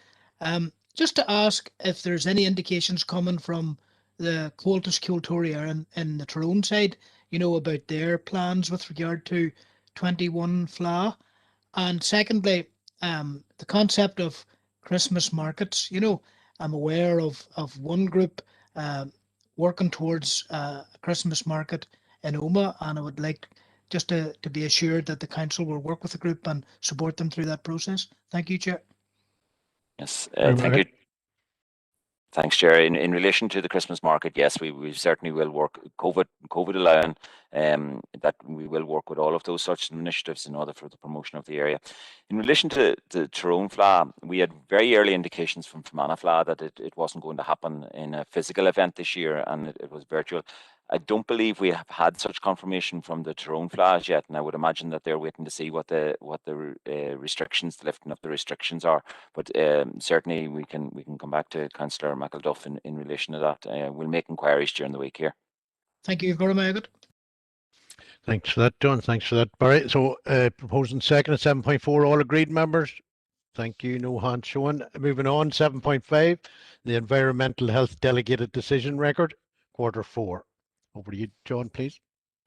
Just to ask if there's any indications coming from the Comhaltas Cultúra in the Tyrone side, about their plans with regard to 21 Fleadh. And secondly, the concept of Christmas markets. I'm aware of one group working towards a Christmas market in Oma, and I would like just to be assured that the council will work with the group and support them through that process. Thank you, Chair. Yes, thank you. Thanks, Chair. In relation to the Christmas market, yes, we certainly will work, COVID allowing, that we will work with all of those such initiatives in order for the promotion of the area. In relation to the Tyrone Fleadh, we had very early indications from Fermanagh Fleadh that it wasn't going to happen in a physical event this year, and it was virtual. I don't believe we have had such confirmation from the Tyrone Fleadh yet, and I would imagine that they're waiting to see what the restrictions, the lifting of the restrictions are. But certainly we can come back to Councillor McElduff in relation to that. We'll make inquiries during the week here. Thank you, Gordon. Thanks for that, John. Thanks for that, Barry. So proposing second at 7.4, all agreed, members? Thank you. No hands shown. Moving on, 7.5, the Environmental Health Delegated Decision Record, Q4. Over to you, John, please.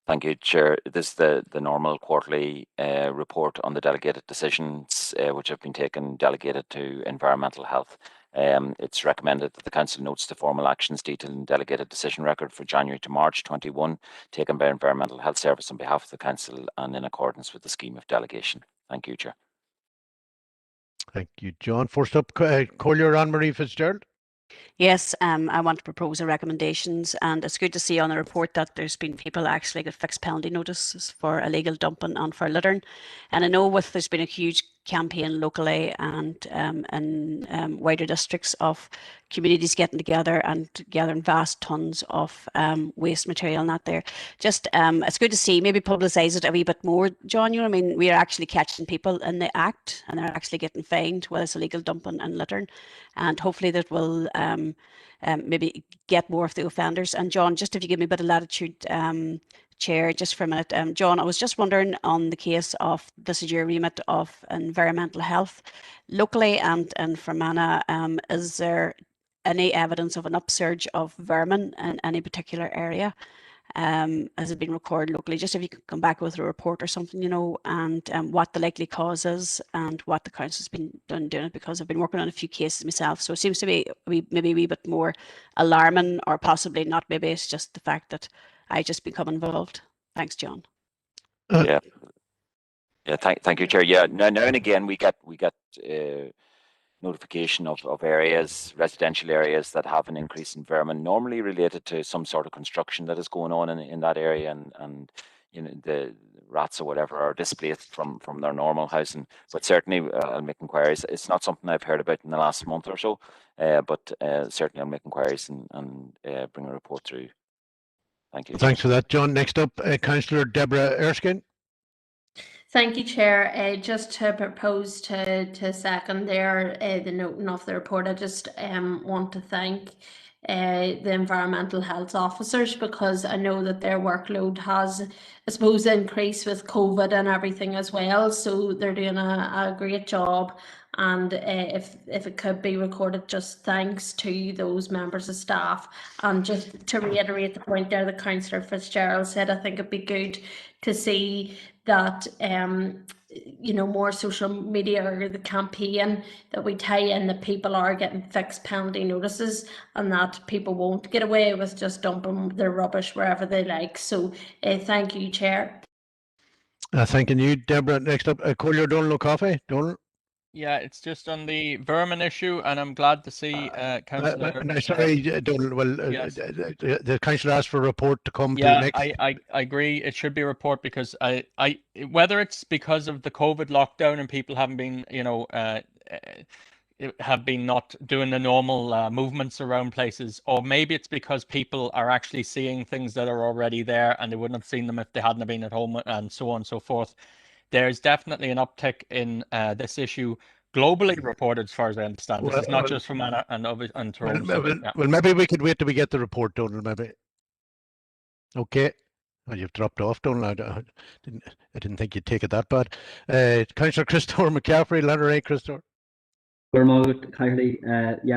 Thank you, Chair. This is the normal quarterly report on the delegated decisions which have been taken, delegated to environmental health. It's recommended that the Council notes the formal actions detailed in delegated decision record for January to March 21 taken by Environmental Health Service on behalf of the Council and in accordance with the scheme of delegation. Thank you, Chair. Thank you, John. First up, Collier Anne-Marie Fitzgerald. Yes, I want to propose the recommendations, and it's good to see on the report that there's been people actually get fixed penalty notices for illegal dumping and for littering. And I know there's been a huge campaign locally and in wider districts of communities getting together and gathering vast tons of waste material and that there. Just it's good to see, maybe publicise it a wee bit more, John. You know what I mean? We are actually catching people in the act and they're actually getting fined whether it's illegal dumping and littering, and hopefully that will maybe get more of the offenders. And John, just if you give me a bit of latitude, Chair, just for a minute. John, I was just wondering on the case of, this is your remit of environmental health, locally and in Fermanagh, is there any evidence of an upsurge of vermin in any particular area? Has it been recorded locally? Just if you could come back with a report or something, you know, and what the likely cause is and what the council's been doing it, because I've been working on a few cases myself. So it seems to be maybe a wee bit more alarming, or possibly not. Maybe it's just the fact that I just become involved. Thanks, John. Yeah. Thank you, Chair. Yeah, now and again we get notification of areas, residential areas that have an increase in vermin, normally related to some sort of construction that is going on in that area, and you know, the rats or whatever are displaced from their normal housing. But certainly I'll make inquiries. It's not something I've heard about in the last month or so, but certainly I'll make inquiries and bring a report through. Thank you. Thanks for that, John. Next up, Councillor Deborah Erskine. Thank you, Chair. Just to propose to second there the noting of the report, I just want to thank the environmental health officers, because I know that their workload has, I suppose, increased with COVID and everything as well. So they're doing a great job. And if it could be recorded, just thanks to those members of staff. And just to reiterate the point there that Councillor Fitzgerald said, I think it'd be good to see that you know, more social media or the campaign that we tie in, that people are getting fixed penalty notices and that people won't get away with just dumping their rubbish wherever they like. So thank you, Chair. Thanking you, Deborah. Next up, Collier Donald O'Coffey. Donald. Yeah, it's just on the vermin issue, and I'm glad to see Councillor. No, sorry, Donald. Well, yes. The councillor asked for a report to come to next. I agree. It should be a report, because I whether it's because of the COVID lockdown and people haven't been, you know, have been not doing the normal movements around places, or maybe it's because people are actually seeing things that are already there and they wouldn't have seen them if they hadn't been at home, and so on and so forth. There's definitely an uptick in this issue globally reported, as far as I understand. This is not just from Anna and Tyrone. Well, maybe we could wait till we get the report, Donald. Maybe. Okay. Well, you've dropped off, Donald. I didn't think you'd take it that bad. Councillor Christopher McCaffrey, letter A, Christopher. Yeah,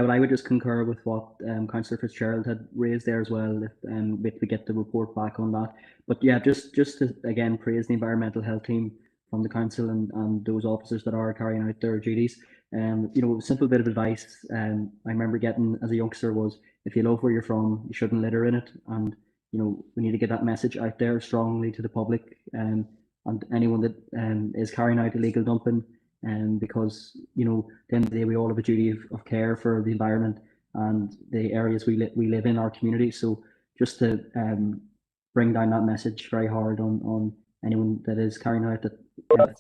but I would just concur with what Councillor Fitzgerald had raised there as well, if we get the report back on that. But yeah, just to again praise the environmental health team from the council and those officers that are carrying out their duties. You know, a simple bit of advice I remember getting as a youngster was, if you love where you're from, you shouldn't litter in it. And you know, we need to get that message out there strongly to the public and anyone that is carrying out illegal dumping. Because you know, at the end of the day, we all have a duty of care for the environment and the areas we live in, our community. So just to bring down that message very hard on anyone that is carrying out that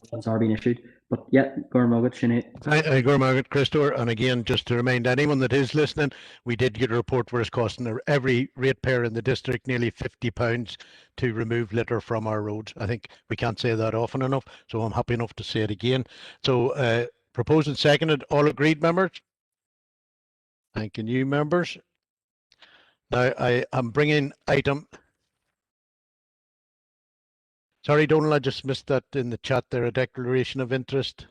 funds are being issued. But yeah, Gormagat, Sinead. Gormagat, Christopher, and again, just to remind anyone that is listening, we did get a report where it's costing every ratepayer in the district nearly £50 to remove litter from our roads. I think we can't say that often enough, so I'm happy enough to say it again. So proposed and seconded, all agreed, members? Thanking you, members. Now I am bringing item. Sorry, Donald, I just missed that in the chat there, a declaration of interest.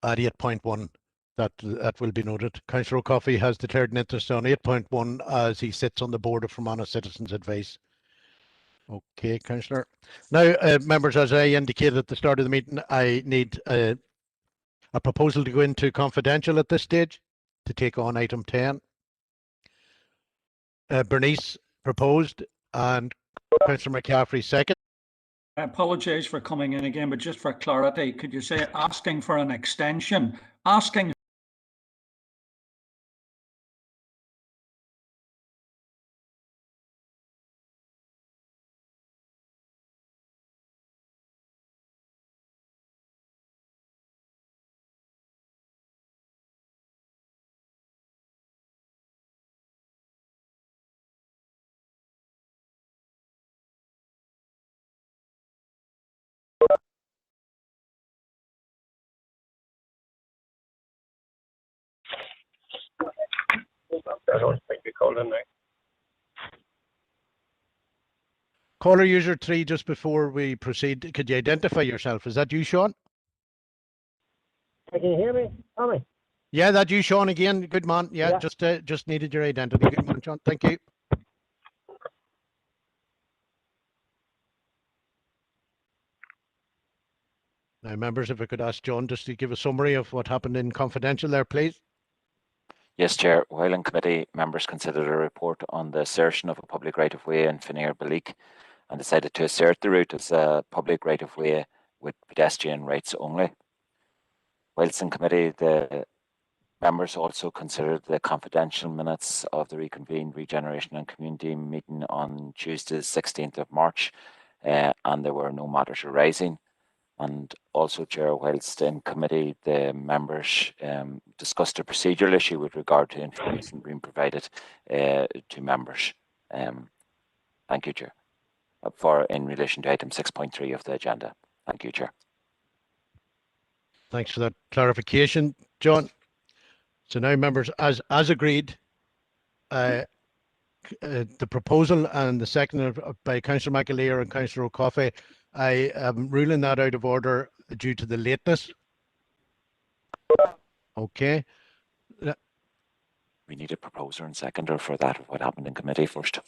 At 8.1, that will be noted. Councillor O'Coffey has declared an interest on 8.1 as he sits on the board of Fermanagh Citizens Advice. Okay, Councillor. Now, members, as I indicated at the start of the meeting, I need a proposal to go into confidential at this stage to take on item 10. Bernice proposed and Councillor McCaffrey second. I apologise for coming in again, but just for clarity, could you say asking for an extension? Asking. I don't think we called in now. Caller user 3, just before we proceed, could you identify yourself? Is that you, Sean? Can you hear me, Tommy? Yeah, that you, Sean, again. Good man. Yeah, just needed your identity. Good man, Sean. Thank you. Now, members, if I could ask John just to give a summary of what happened in confidential there, please. Yes, Chair. While in committee, members considered a report on the assertion of a public right-of-way in Finnear-Balik and decided to assert the route as a public right-of-way with pedestrian rights only. Whilst in committee, the members also considered the confidential minutes of the reconvened Regeneration and Community meeting on Tuesday, 16th of March, and there were no matters arising. And also, Chair, whilst in committee, the members discussed a procedural issue with regard to information being provided to members. Thank you, Chair, in relation to item 6.3 of the agenda. Thank you, Chair. Thanks for that clarification, John. So now, members, as agreed, the proposal and the second by Councillor McAleer and Councillor O'Coffey, I am ruling that out of order due to the lateness. Okay. We need a proposer and seconder for that, what happened in committee first.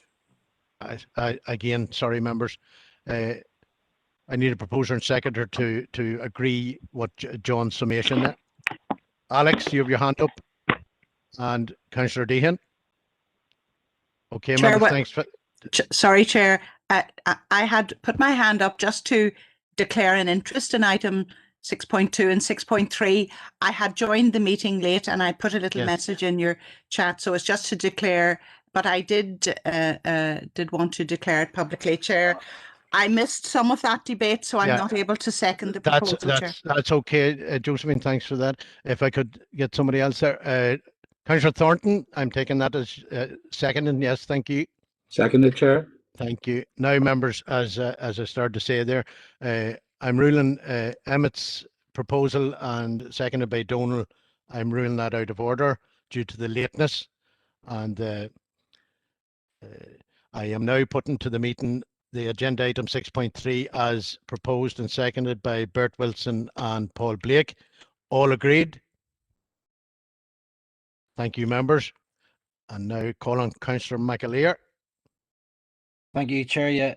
Again, sorry, members. I need a proposer and seconder to agree what John's summation there. Alex, you have your hand up. And Councillor Deehan. Okay, Chair, members, thanks for... Sorry, Chair. I had put my hand up just to declare an interest in item 6.2 and 6.3. I had joined the meeting late and I put a little message in your chat, so it's just to declare, but I did want to declare it publicly, Chair. I missed some of that debate, so I'm not able to second the proposal, Chair. That's okay, Josephine, thanks for that. If I could get somebody else there. Councillor Thornton, I'm taking that as seconding. Yes, thank you. Seconded, Chair. Thank you. Now, members, as I started to say there, I'm ruling Emmett's proposal and seconded by Donald. I'm ruling that out of order due to the lateness. And I am now putting to the meeting the agenda item 6.3 as proposed and seconded by Bert Wilson and Paul Blake. All agreed? Thank you, members. And now call on Councillor McAleer. Thank you, Chair. Yeah,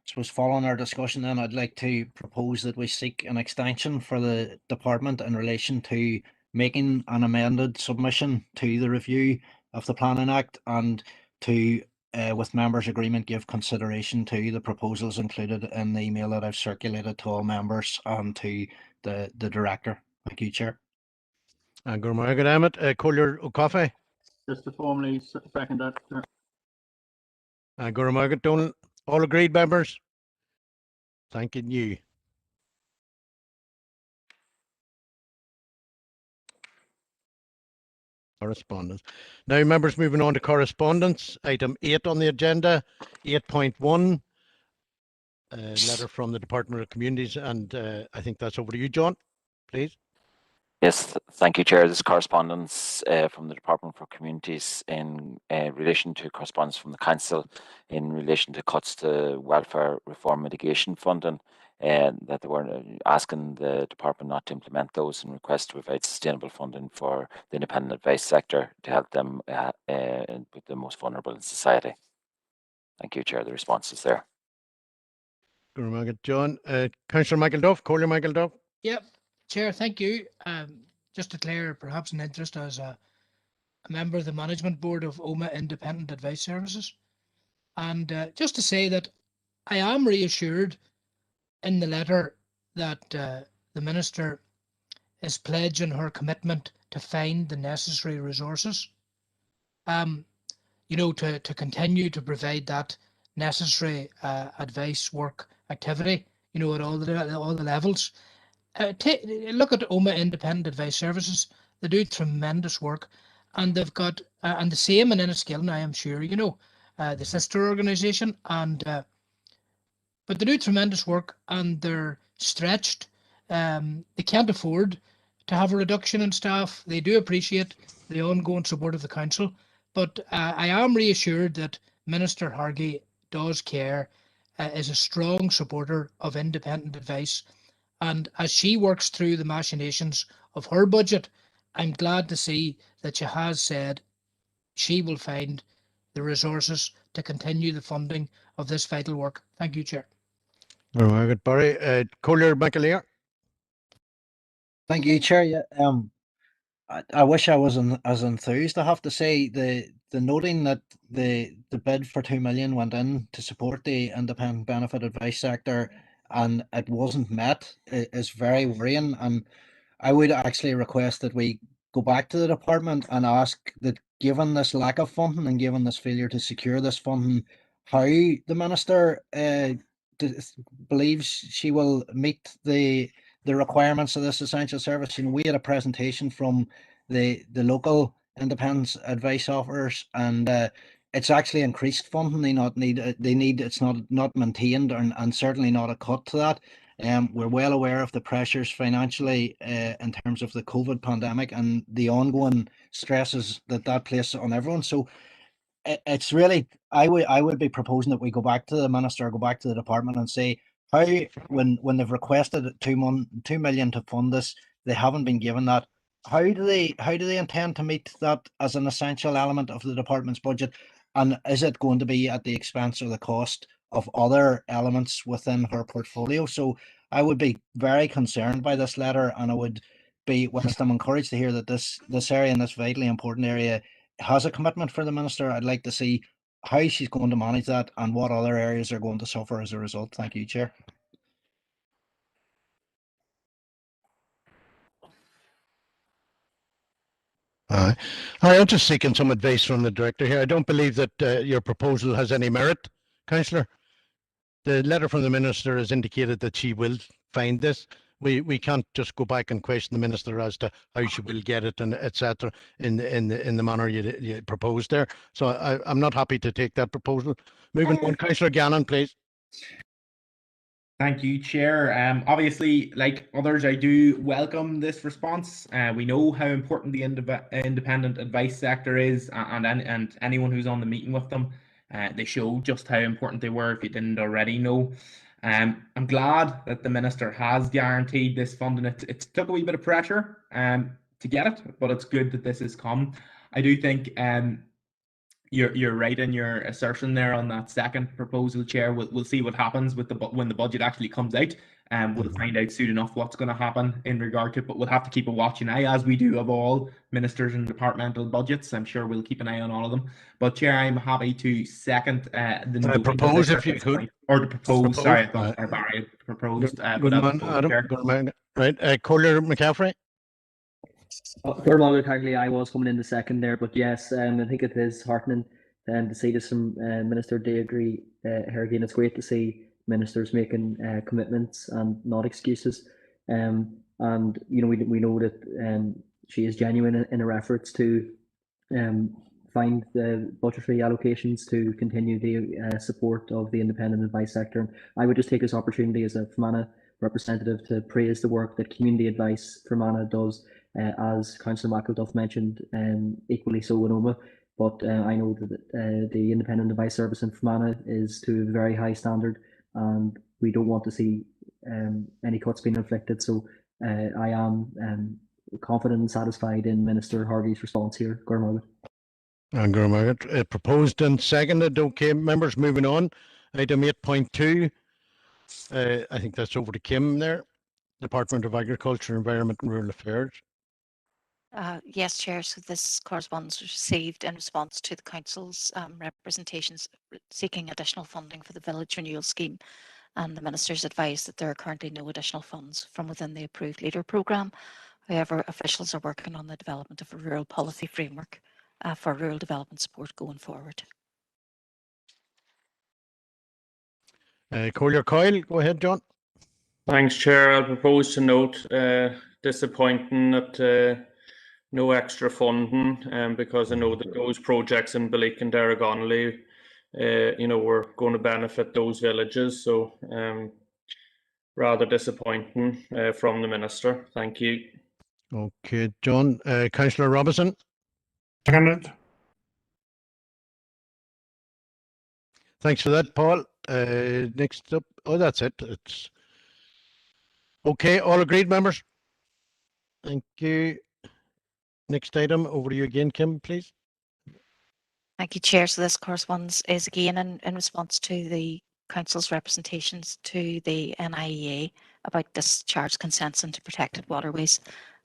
suppose following our discussion then, I'd like to propose that we seek an extension for the department in relation to making an amended submission to the review of the Planning Act and to, with members' agreement, give consideration to the proposals included in the email that I've circulated to all members and to the director. Thank you, Chair. Collier O'Coffey. Just to formally second that. Guramagat Donald. All agreed, members? Thanking you. Correspondence. Now, members, moving on to correspondence. Item 8 on the agenda, 8.1. Letter from the Department of Communities, and I think that's over to you, John, please. Yes, thank you, Chair. This is correspondence from the Department for Communities in relation to correspondence from the Council in relation to cuts to welfare reform mitigation funding, and that they were asking the department not to implement those and request to provide sustainable funding for the independent advice sector to help them with the most vulnerable in society. Thank you, Chair. The response is there. John. Councillor Michael Duff, Collier Michael Duff. Yep, Chair, thank you. Just to declare perhaps an interest as a member of the Management Board of OMA Independent Advice Services. And just to say that I am reassured in the letter that the Minister is pledging her commitment to find the necessary resources, you know, to continue to provide that necessary advice work activity, you know, at all the levels. Look at OMA Independent Advice Services. They do tremendous work, and they've got and the same in Enniskillen, I am sure, you know, the sister organisation, and but they do tremendous work and they're stretched. They can't afford to have a reduction in staff. They do appreciate the ongoing support of the council, but I am reassured that Minister Hargey does care, is a strong supporter of independent advice. And as she works through the machinations of her budget, I'm glad to see that she has said she will find the resources to continue the funding of this vital work. Thank you, Chair. Barry. Collier McAleer. Thank you, Chair. Yeah, I wish I was as enthused. I have to say the noting that the bid for 2 million went in to support the independent benefit advice sector and it wasn't met is very worrying. And I would actually request that we go back to the department and ask that, given this lack of funding and given this failure to secure this funding, how the Minister believes she will meet the requirements of this essential service. You know, we had a presentation from the local independence advice offers, and it's actually increased funding. It's not maintained and certainly not a cut to that. We're well aware of the pressures financially in terms of the COVID pandemic and the ongoing stresses that places on everyone. So it's really, I would be proposing that we go back to the Minister, go back to the department and say, how, when they've requested 2 million to fund this, they haven't been given that. How do they intend to meet that as an essential element of the department's budget? And is it going to be at the expense or the cost of other elements within her portfolio? So I would be very concerned by this letter, and I would be, whilst I'm encouraged to hear that this area and this vitally important area has a commitment for the Minister, I'd like to see how she's going to manage that and what other areas are going to suffer as a result. Thank you, Chair. I'm just seeking some advice from the Director here. I don't believe that your proposal has any merit, Councillor. The letter from the Minister has indicated that she will find this. We can't just go back and question the Minister as to how she will get it and etc. in the manner you proposed there. So I'm not happy to take that proposal. Moving on, Councillor Gannon, please. Thank you, Chair. Obviously, like others, I do welcome this response. We know how important the independent advice sector is, and anyone who's on the meeting with them, they show just how important they were if you didn't already know. I'm glad that the Minister has guaranteed this funding. It took a wee bit of pressure to get it, but it's good that this has come. I do think you're right in your assertion there on that second proposal, Chair. We'll see what happens with when the budget actually comes out. We'll find out soon enough what's going to happen in regard to it, but we'll have to keep a watching eye, as we do of all ministers and departmental budgets. I'm sure we'll keep an eye on all of them. But Chair, I'm happy to second the propose if you could. Or to propose, sorry, I thought Right. Barry proposed. Good man, Adam. Good man. Right, Collier McCaffrey. I was coming in the second there, but yes, I think it is heartening to see this from Minister Deirdre Harrigan. It's great to see ministers making commitments and not excuses. And you know, we know that she is genuine in her efforts to find the budgetary allocations to continue the support of the independent advice sector. And I would just take this opportunity as a Fermanagh representative to praise the work that community advice Fermanagh does, as Councillor McElduff mentioned, equally so in Omagh. But I know that the independent advice service in Fermanagh is to a very high standard, and we don't want to see any cuts being inflicted. So I am confident and satisfied in Minister Harvey's response here. Gormagh. And Gormagh, proposed and seconded. Okay, members, moving on. Item 8.2. I think that's over to Kim there. Department of Agriculture, Environment and Rural Affairs. Yes, Chair. So this correspondence was received in response to the Council's representations seeking additional funding for the Village Renewal Scheme, and the Minister's advised that there are currently no additional funds from within the approved LEADER programme. However, officials are working on the development of a rural policy framework for rural development support going forward. Collier Coyle, go ahead, John. Thanks, Chair. I'll propose to note disappointing that no extra funding, because I know that those projects in Balleek and Derrygonnelly, you know, were going to benefit those villages. So rather disappointing from the Minister. Thank you. Okay, John. Councillor Robinson. Seconded. Thanks for that, Paul. Next up, oh, that's it. It's okay. All agreed, members? Thank you. Next item, over to you again, Kim, please. Thank you, Chair. So this correspondence is again in response to the Council's representations to the NIEA about discharge consents into protected waterways,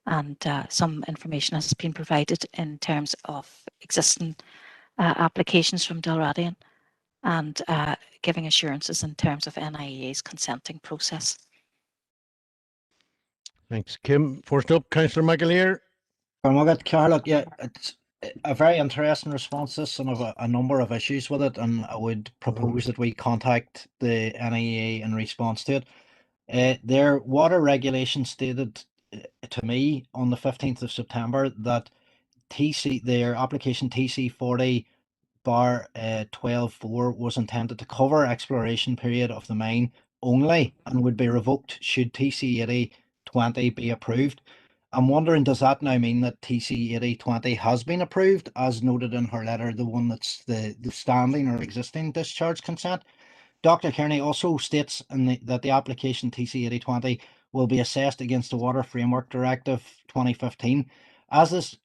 and some information has been provided in terms of existing applications from Dalradian, and giving assurances in terms of NIEA's consenting process. Thanks, Kim. First up, Councillor McAleer. Carlock, yeah, it's a very interesting response to this, and of a number of issues with it, and I would propose that we contact the NIEA in response to it. Their water regulation stated to me on the 15th of September that their application TC 40/12.4 was intended to cover exploration period of the mine only and would be revoked should TC 80/20 be approved. I'm wondering, does that now mean that TC 80/20 has been approved, as noted in her letter, the one that's the standing or existing discharge consent? Dr. Kearney also states that the application TC 80/20 will be assessed against the Water Framework Directive 2015. As this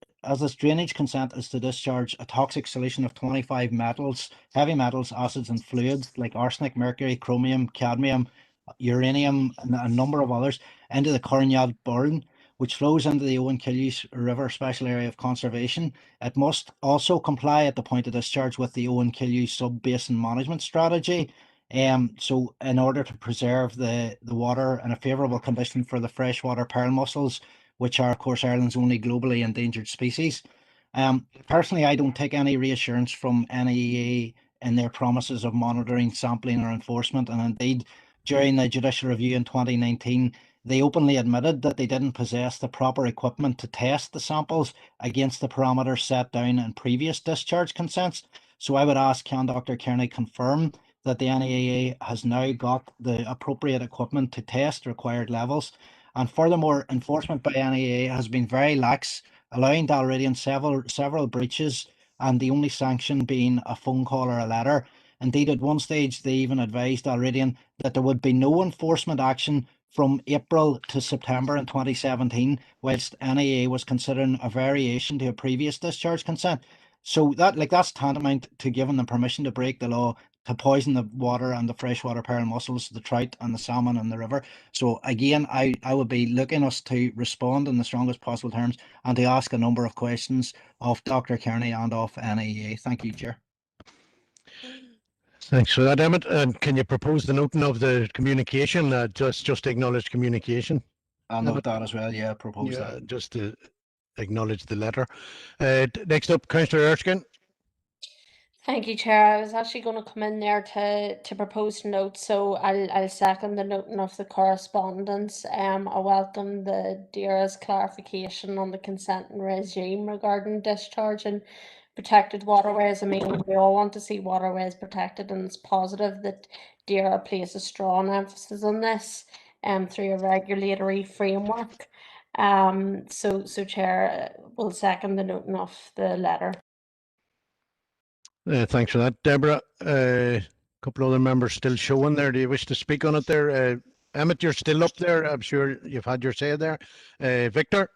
drainage consent is to discharge a toxic solution of 25 metals, heavy metals, acids and fluids like arsenic, mercury, chromium, cadmium, uranium and a number of others into the Corrinyard Burn, which flows into the Owen Killies River Special Area of Conservation. It must also comply at the point of discharge with the Owen Killies Sub-Basin Management Strategy. So in order to preserve the water in a favourable condition for the freshwater pearl mussels, which are, of course, Ireland's only globally endangered species. Personally, I don't take any reassurance from NIEA in their promises of monitoring, sampling or enforcement, and indeed, during the judicial review in 2019, they openly admitted that they didn't possess the proper equipment to test the samples against the parameters set down in previous discharge consents. So I would ask, can Dr. Kearney confirm that the NIEA has now got the appropriate equipment to test required levels? And furthermore, enforcement by NIEA has been very lax, allowing Dalradian several breaches, and the only sanction being a phone call or a letter. Indeed, at one stage, they even advised Dalradian that there would be no enforcement action from April to September in 2017, whilst NIEA was considering a variation to a previous discharge consent. So that's tantamount to giving them permission to break the law, to poison the water and the freshwater pearl mussels, the trout and the salmon in the river. So again, I would be looking us to respond in the strongest possible terms and to ask a number of questions of Dr. Kearney and of NIA. Thank you, Chair. Thanks for that, Emmett. And can you propose the noting of the communication? Just acknowledge communication. I'll note that as well. Yeah, propose that. Just to acknowledge the letter. Next up, Councillor Erskine. Thank you, Chair. I was actually going to come in there to propose notes, so I'll second the noting of the correspondence. I welcome the DERA's clarification on the consenting regime regarding discharge and protected waterways. I mean, we all want to see waterways protected, and it's positive that DERA places strong emphasis on this through a regulatory framework. So Chair, will second the noting of the letter. Thanks for that, Deborah. A couple other members still showing there. Do you wish to speak on it there? Emmett, you're still up there. I'm sure you've had your say there. Victor?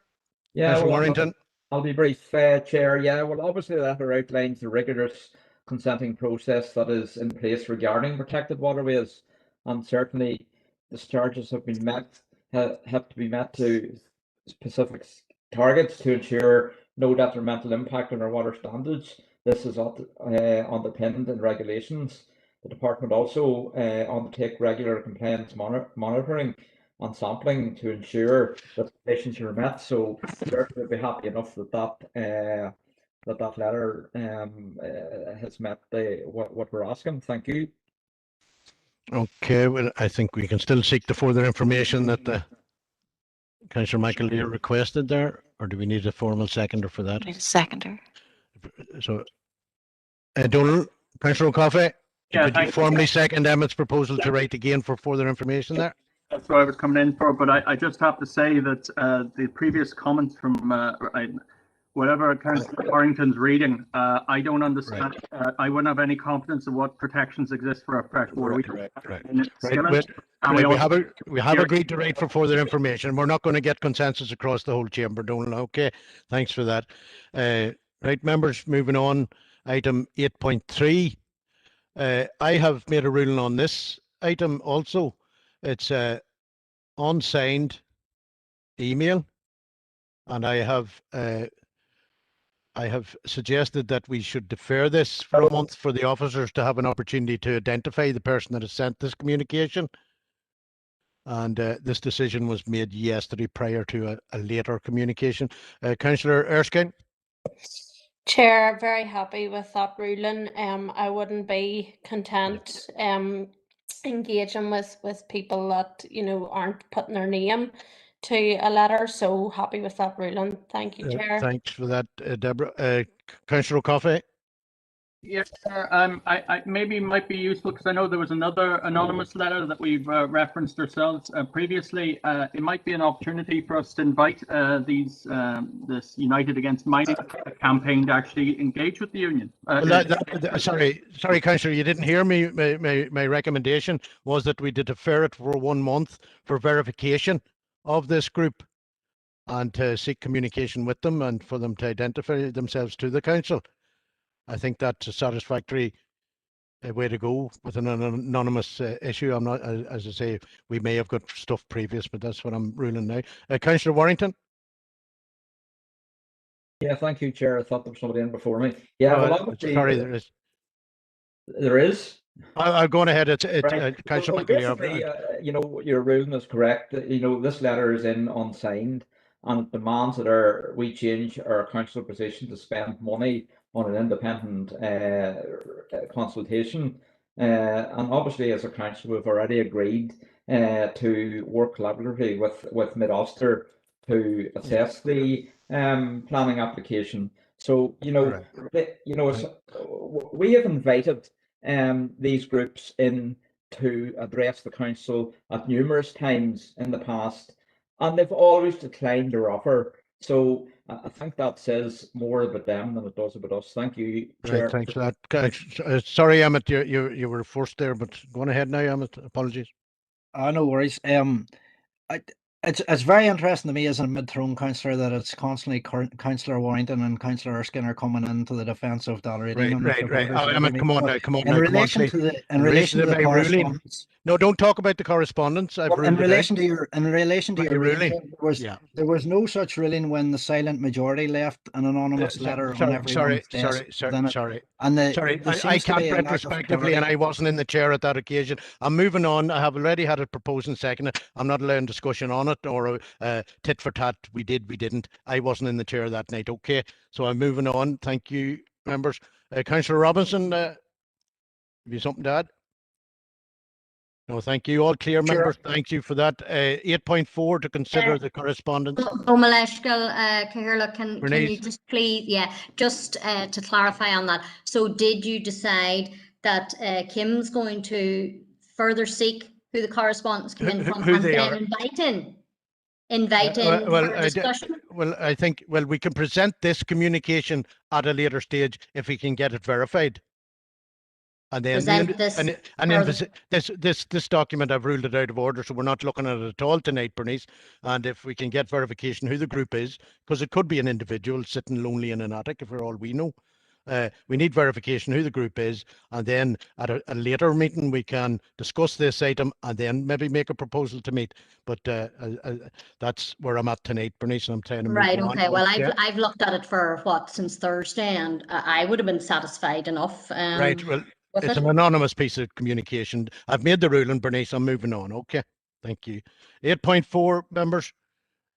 Yeah, well, Warrington? I'll be brief, Chair. Yeah, well, obviously the letter outlines the rigorous consenting process that is in place regarding protected waterways, and certainly discharges have been met, have to be met to specific targets to ensure no detrimental impact on our water standards. This is underpinned in regulations. The department also undertake regular compliance monitoring and sampling to ensure that conditions are met. So certainly we'll be happy enough that that letter has met what we're asking. Thank you. Okay, well, I think we can still seek the further information that Councillor Michael Lear requested there, or do we need a formal seconder for that? Need a seconder. So, Donald, Councillor O'Coffey, could you formally second Emmett's proposal to write again for further information there? That's what I was coming in for, but I just have to say that the previous comments from whatever Councillor Warrington's reading, I don't understand. Right. I wouldn't have any confidence in what protections exist for our freshwater. We have agreed to write for further information. We're not going to get consensus across the whole chamber, Donald. Okay, thanks for that. Right, members, moving on. Item 8.3. I have made a ruling on this item also. It's a unsigned email, and I have suggested that we should defer this for a month for the officers to have an opportunity to identify the person that has sent this communication. And this decision was made yesterday prior to a later communication. Councillor Erskine? Chair, very happy with that ruling. I wouldn't be content engaging with people that aren't putting their name to a letter. So happy with that ruling. Thank you, Chair. Thanks for that, Deborah. Councillor O'Coffey? Yes, I maybe might be useful because I know there was another anonymous letter that we've referenced ourselves previously. It might be an opportunity for us to invite this United Against Mining campaign to actually engage with the union. Sorry, Councillor, you didn't hear me. My recommendation was that we defer it for 1 month for verification of this group and to seek communication with them and for them to identify themselves to the council. I think that's a satisfactory way to go with an anonymous issue. I'm not, as I say, we may have got stuff previous, but that's what I'm ruling now. Councillor Warrington? Yeah, thank you, Chair. I thought there was somebody in before me. Yeah, well, sorry, there is. There is? I'll go on ahead. It's right. Councillor basically, your ruling is correct. This letter is in unsigned and it demands that we change our council position to spend money on an independent consultation. And obviously, as a council, we've already agreed to work collaboratively with Mid-Ulster to assess the planning application. So, we have invited these groups in to address the council at numerous times in the past, and they've always declined their offer. So I think that says more about them than it does about us. Thank you, Chair. Right, thanks for that. Sorry, Emmett, you were forced there, but go on ahead now, Emmett. Apologies. No worries. It's very interesting to me as a mid-throne councillor that it's constantly Councillor Warrington and Councillor Skinner coming into the defence of that reading. Right. Oh, Emmet, come on now, come on In now, relation please. to the In relation to the my ruling. correspondence. No, don't talk about the correspondence. I've Well, ruled in relation it out. to your ruling. Chair, there was no such ruling when the silent majority left an anonymous letter on everyone's desk. Sorry. And I can't retrospectively, and I wasn't in the chair at that occasion. I'm moving on. I have already had it proposed and seconded. I'm not allowing discussion on it or tit for tat. We did, we didn't. I wasn't in the chair that night. Okay, so I'm moving on. Thank you, members. Councillor Robinson, have you something to add? No, thank you. All clear, members. Thank you for that. 8.4 to consider the correspondence. Can you just please, just to clarify on that. So did you decide that Kim's going to further seek who the correspondence came in from and then invite in for a discussion? I think we can present this communication at a later stage if we can get it verified. And then this document, I've ruled it out of order, so we're not looking at it at all tonight, Bernice. And if we can get verification who the group is, because it could be an individual sitting lonely in an attic, if for all we know. We need verification who the group is, and then at a later meeting we can discuss this item and then maybe make a proposal to meet. But that's where I'm at tonight, Bernice, and I'm trying to move on. Okay. Well, I've looked at it for since Thursday, and I would have been satisfied enough. Right. Well, it's an anonymous piece of communication. I've made the ruling, Bernice. I'm moving on. Okay. Thank you. 8.4, members,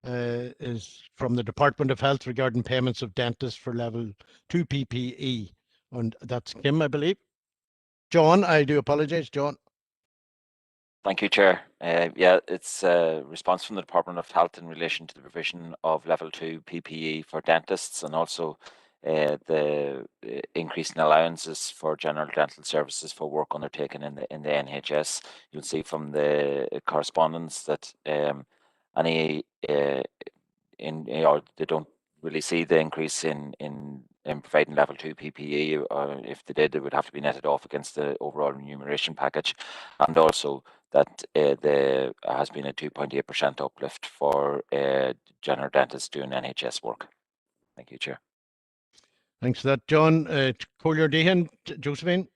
is from the Department of Health regarding payments of dentists for level 2 PPE. And that's Kim, I believe. John, I do apologize, John. Thank you, Chair. It's a response from the Department of Health in relation to the provision of level 2 PPE for dentists, and also the increase in allowances for general dental services for work undertaken in the NHS. You'll see from the correspondence that they don't really see the increase in providing level 2 PPE, or if they did, it would have to be netted off against the overall remuneration package, and also that there has been a 2.8% uplift for general dentists doing NHS work. Thank you, Chair. Thanks for that, John. Collier Dehan, Josephine.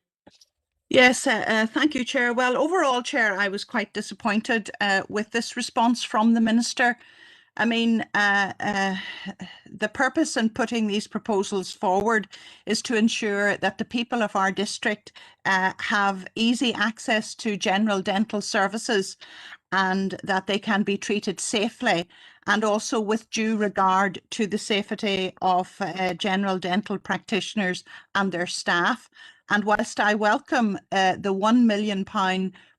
Yes, thank you, Chair. Well, overall, Chair, I was quite disappointed with this response from the Minister. I mean, the purpose in putting these proposals forward is to ensure that the people of our district have easy access to general dental services and that they can be treated safely, and also with due regard to the safety of general dental practitioners and their staff. And whilst I welcome the £1 million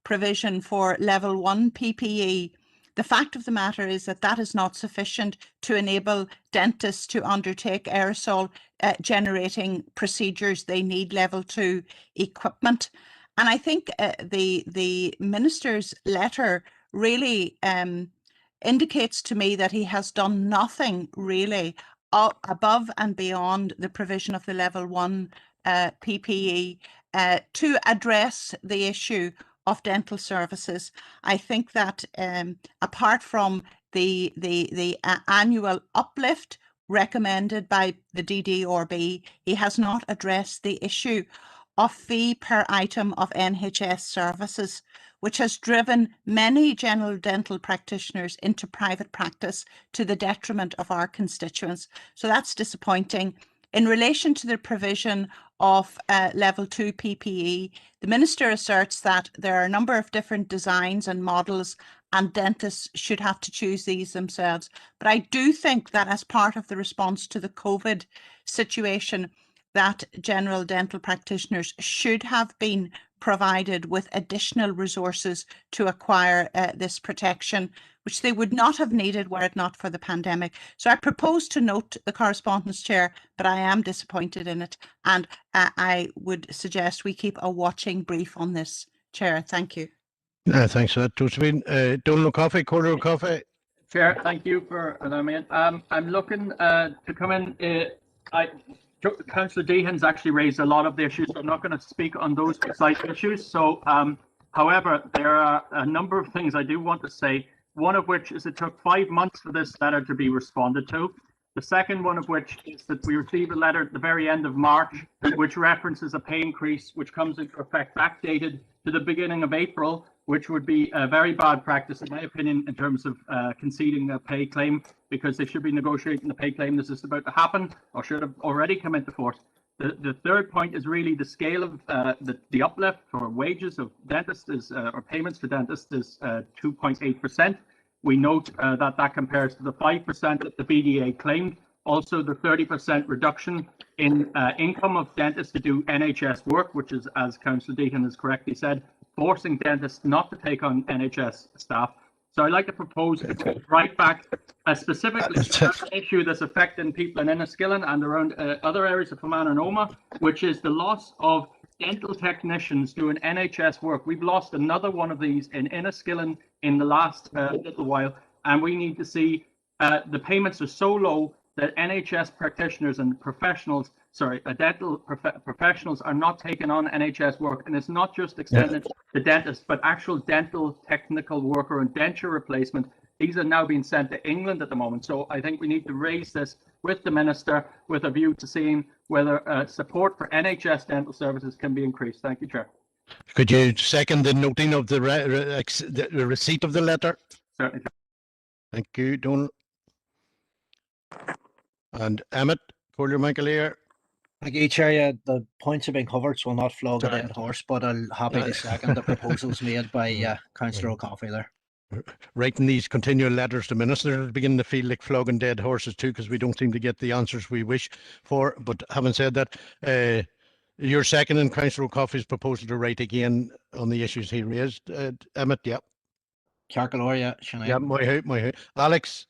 provision for level 1 PPE, the fact of the matter is that that is not sufficient to enable dentists to undertake aerosol generating procedures. They need level 2 equipment. And I think the Minister's letter really indicates to me that he has done nothing really above and beyond the provision of the level 1 PPE to address the issue of dental services. I think that apart from the annual uplift recommended by the DDRB, he has not addressed the issue of fee per item of NHS services, which has driven many general dental practitioners into private practice to the detriment of our constituents. So that's disappointing. In relation to the provision of level 2 PPE, the Minister asserts that there are a number of different designs and models and dentists should have to choose these themselves. But I do think that as part of the response to the COVID situation, that general dental practitioners should have been provided with additional resources to acquire this protection, which they would not have needed were it not for the pandemic. So I propose to note the correspondence, Chair, but I am disappointed in it. And I would suggest we keep a watching brief on this, Chair. Thank you. Thanks for that, Josephine. Donald Coffey, Corner Coffey. Chair, thank you for allowing me in. I'm looking to come in. Councillor Dehan's actually raised a lot of the issues, so I'm not going to speak on those precise issues. So, however, there are a number of things I do want to say. One of which is it took 5 months for this letter to be responded to. The second one of which is that we received a letter at the very end of March, which references a pay increase, which comes into effect backdated to the beginning of April, which would be a very bad practice, in my opinion, in terms of conceding a pay claim, because they should be negotiating the pay claim. This is about to happen, or should have already come into force. The third point is really the scale of the uplift for wages of dentists is, or payments to dentists is 2.8%. We note that compares to the 5% that the BDA claimed. Also, the 30% reduction in income of dentists to do NHS work, which is, as Councillor Deaton has correctly said, forcing dentists not to take on NHS staff. So I'd like to propose right back specifically an issue that's affecting people in Enniskillen and around other areas of Fermanagh and Omagh, which is the loss of dental technicians doing NHS work. We've lost another one of these in Enniskillen in the last little while, and we need to see the payments are so low that NHS practitioners and professionals, dental professionals are not taking on NHS work. And it's not just extended to dentists, but actual dental technical worker and denture replacement. These are now being sent to England at the moment. So I think we need to raise this with the Minister with a view to seeing whether support for NHS dental services can be increased. Thank you, Chair. Could you second the noting of the receipt of the letter? Certainly. Thank you, Donald. And Emmett, Collier Michael here. Thank you, Chair. Yeah, the points have been covered, so I'll not flog a dead horse, but I'm happy to second the proposals made by Councillor O'Coffey there. Writing these continual letters to ministers is beginning to feel like flogging dead horses too, because we don't seem to get the answers we wish for. But having said that, you're seconding Councillor O'Coffey's proposal to write again on the issues he raised. Emmett, yeah. Carcolor, yeah. Yeah, my Alex,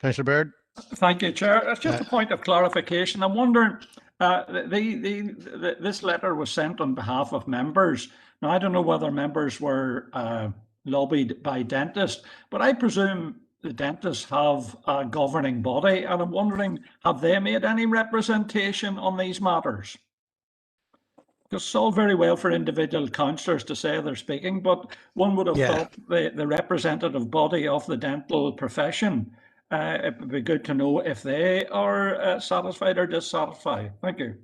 Councillor Baird. Thank you, Chair. It's just a point of clarification. I'm wondering, this letter was sent on behalf of members. Now, I don't know whether members were lobbied by dentists, but I presume the dentists have a governing body, and I'm wondering, have they made any representation on these matters? Because it's all very well for individual councillors to say they're speaking, but one would have thought the representative body of the dental profession, it would be good to know if they are satisfied or dissatisfied. Thank you.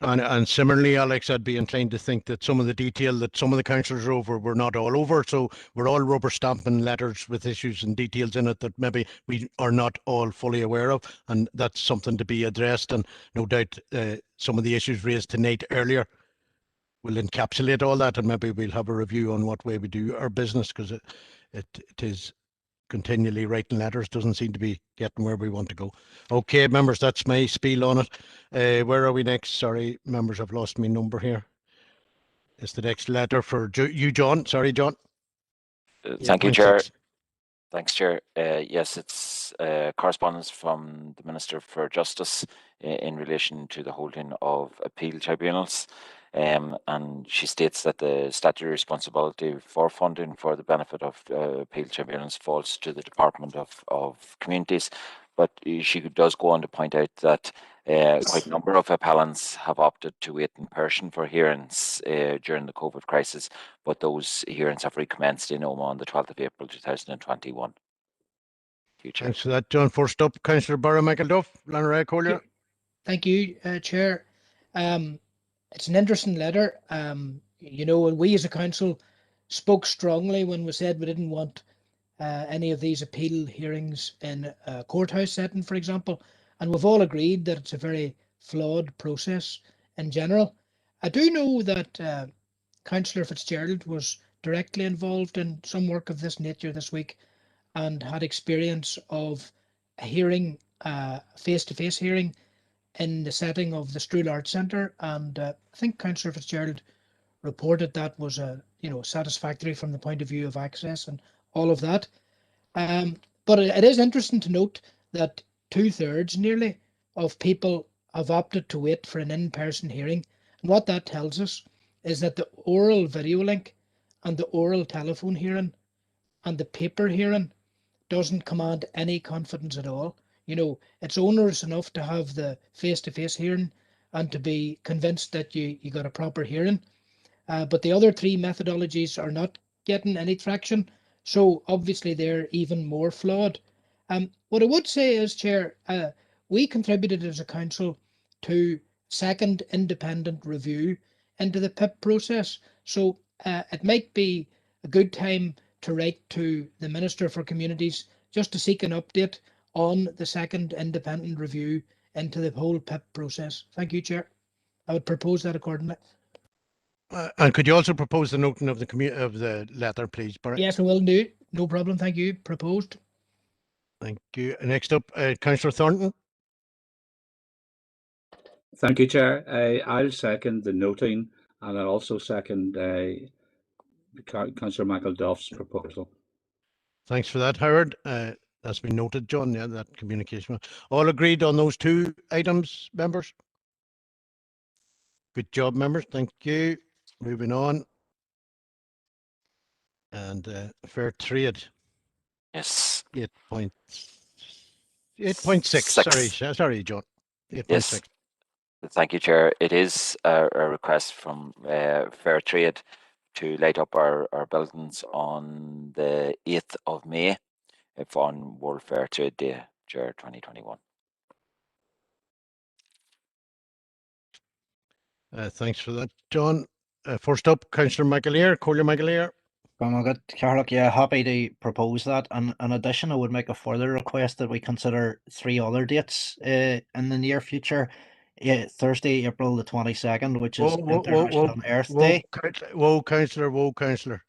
And similarly, Alex, I'd be inclined to think that some of the detail that some of the councillors are over, we're not all over. So we're all rubber stamping letters with issues and details in it that maybe we are not all fully aware of. And that's something to be addressed. And no doubt some of the issues raised tonight earlier will encapsulate all that. And maybe we'll have a review on what way we do our business, because it is continually writing letters doesn't seem to be getting where we want to go. Okay, members, that's my spiel on it. Where are we next? Sorry, members, I've lost my number here. It's the next letter for you, John. Sorry, John. Thank you, Chair. Thanks, Chair. Yes, it's correspondence from the Minister for Justice in relation to the holding of appeal tribunals. And she states that the statutory responsibility for funding for the benefit of appeal tribunals falls to the Department of Communities. But she does go on to point out that quite a number of appellants have opted to wait in person for hearings during the COVID crisis, but those hearings have recommenced in Omagh on the 12th of April 2021. Thanks for that, John. First up, Councillor Barrow Michael Duff, Lanaraya Collier. Thank you, Chair. It's an interesting letter. You know, and we as a council spoke strongly when we said we didn't want any of these appeal hearings in a courthouse setting, for example. And we've all agreed that it's a very flawed process in general. I do know that Councillor Fitzgerald was directly involved in some work of this nature this week and had experience of a hearing, face-to-face hearing in the setting of the Struhl Arts Centre, and I think Councillor Fitzgerald reported that was satisfactory from the point of view of access and all of that. But it is interesting to note that 2/3 nearly of people have opted to wait for an in-person hearing, and what that tells us is that the oral video link and the oral telephone hearing and the paper hearing doesn't command any confidence at all. You know, it's onerous enough to have the face-to-face hearing and to be convinced that you got a proper hearing. But the other three methodologies are not getting any traction. So obviously they're even more flawed. What I would say is, Chair, we contributed as a council to second independent review into the PIP process. So it might be a good time to write to the Minister for Communities just to seek an update on the second independent review into the whole PIP process. Thank you, Chair. I would propose that accordingly. And could you also propose the noting of the letter, please, Barry? Yes, I will do. No problem. Thank you. Proposed. Thank you. Next up, Councillor Thornton. Thank you, Chair. I'll second the noting, and I'll also second Councillor McElduff's proposal. Thanks for that, Howard. That's been noted, John. Yeah, that communication. All agreed on those two items, members? Good job, members. Thank you. Moving on. And fair trade. Yes. 8.6. Sorry, John. 8.6. Yes. Thank you, Chair. It is a request from Fair Trade to light up our buildings on the 8th of May on World Fair Trade Day, Chair 2021. Thanks for that, John. First up, Councillor McAleer, Collier McAleer. Carlock, yeah, happy to propose that. And in addition, I would make a further request that we consider 3 other dates in the near future. Thursday, April the 22nd, which is International Earth Day. Councillor.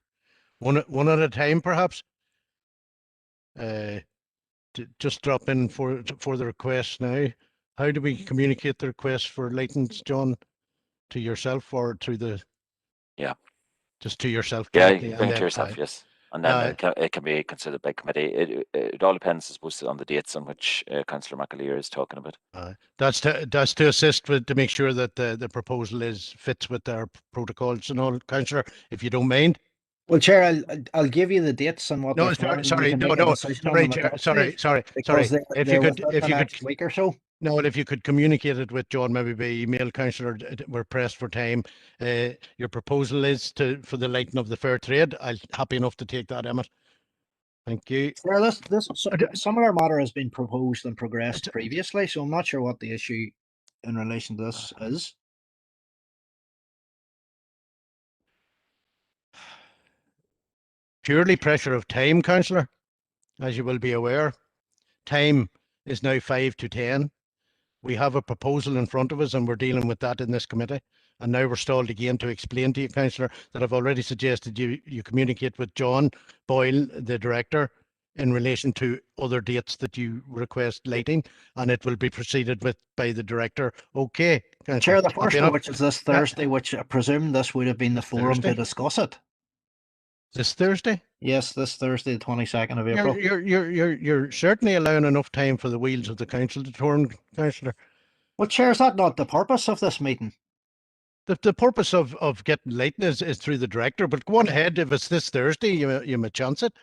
One at a time, perhaps. Just drop in for the request now. How do we communicate the request for lightings, John? To yourself or through the? Yeah. Just to yourself. Yeah, you can bring it to yourself, yes. And then it can be considered by committee. It all depends, I suppose, on the dates on which Councillor McAleer is talking about. That's to assist with to make sure that the proposal fits with our protocols and all, Councillor, if you don't mind. Well, Chair, I'll give you the dates and what. No, sorry, Chair. If you could, week or so. No, if you could communicate it with John, maybe by email, Councillor. We're pressed for time. Your proposal is for the lighting of the fair trade. I'm happy enough to take that, Emmett. Thank you. Sir, this similar matter has been proposed and progressed previously, so I'm not sure what the issue in relation to this is. Purely pressure of time, Councillor, as you will be aware. Time is now 5 to 10. We have a proposal in front of us and we're dealing with that in this committee. And now we're stalled again to explain to you, Councillor, that I've already suggested you communicate with John Boyle, the Director, in relation to other dates that you request lighting, and it will be proceeded with by the Director. Okay, Councillor. Chair, the first one, which is this Thursday, which I presume this would have been the forum to discuss it. This Thursday? Yes, this Thursday, the 22nd of April. You're certainly allowing enough time for the wheels of the council to turn, Councillor. Well, Chair, is that not the purpose of this meeting? The purpose of getting lighting is through the Director, but go on ahead. If it's this Thursday, you may chance it.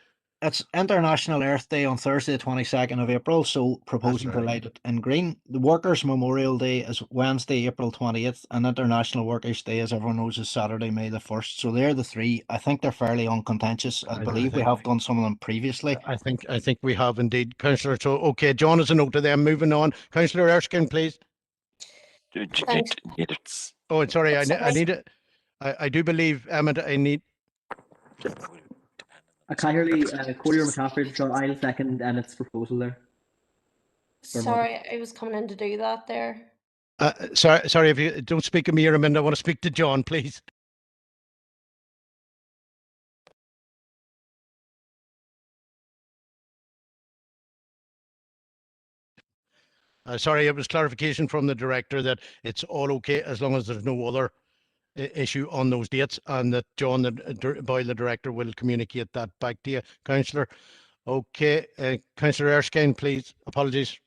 It's International Earth Day on Thursday, the 22nd of April, so proposing to light it in green. The Workers' Memorial Day is Wednesday, April 20th, and International Workers' Day, as everyone knows, is Saturday, May the 1st. So they're the three. I think they're fairly uncontentious. I believe we have done some of them previously. I think we have indeed, Councillor. So, okay, John has a note of them. Moving on. Councillor Erskine, please. Oh, sorry, I need it. I do believe, Emmett, I need... Collier McCaffrey, so I'll second Emmett's proposal there. Sorry, I was coming in to do that there. Sorry, if you don't speak to me or a minute, I want to speak to John, please. Sorry, it was clarification from the Director that it's all okay as long as there's no other issue on those dates, and that John Boyle, the Director, will communicate that back to you, Councillor. Okay, Councillor Erskine, please. Apologies.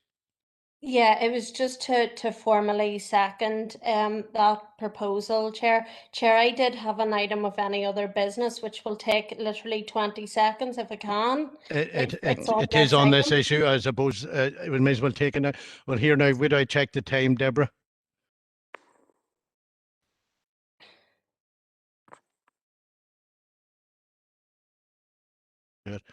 Yeah, it was just to formally second that proposal, Chair. Chair, I did have an item of any other business, which will take literally 20 seconds if I can. It is on this issue, I suppose. We may as well take it now. Well, here now, would I check the time, Deborah? do it.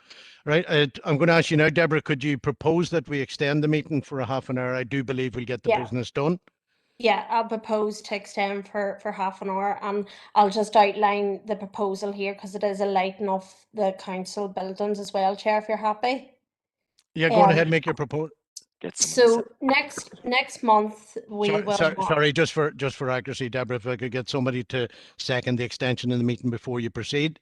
Right. I'm going to ask you now, Deborah, could you propose that we extend the meeting for a half an hour? I do believe we'll get the business done. Yeah, I'll propose to extend for half an hour, and I'll just outline the proposal here because it is a lighting of the council buildings as well, Chair, if you're happy. Yeah, go on ahead, make your proposal. So next month we will. Sorry, just for accuracy, Deborah, if I could get somebody to second the extension of the meeting before you proceed.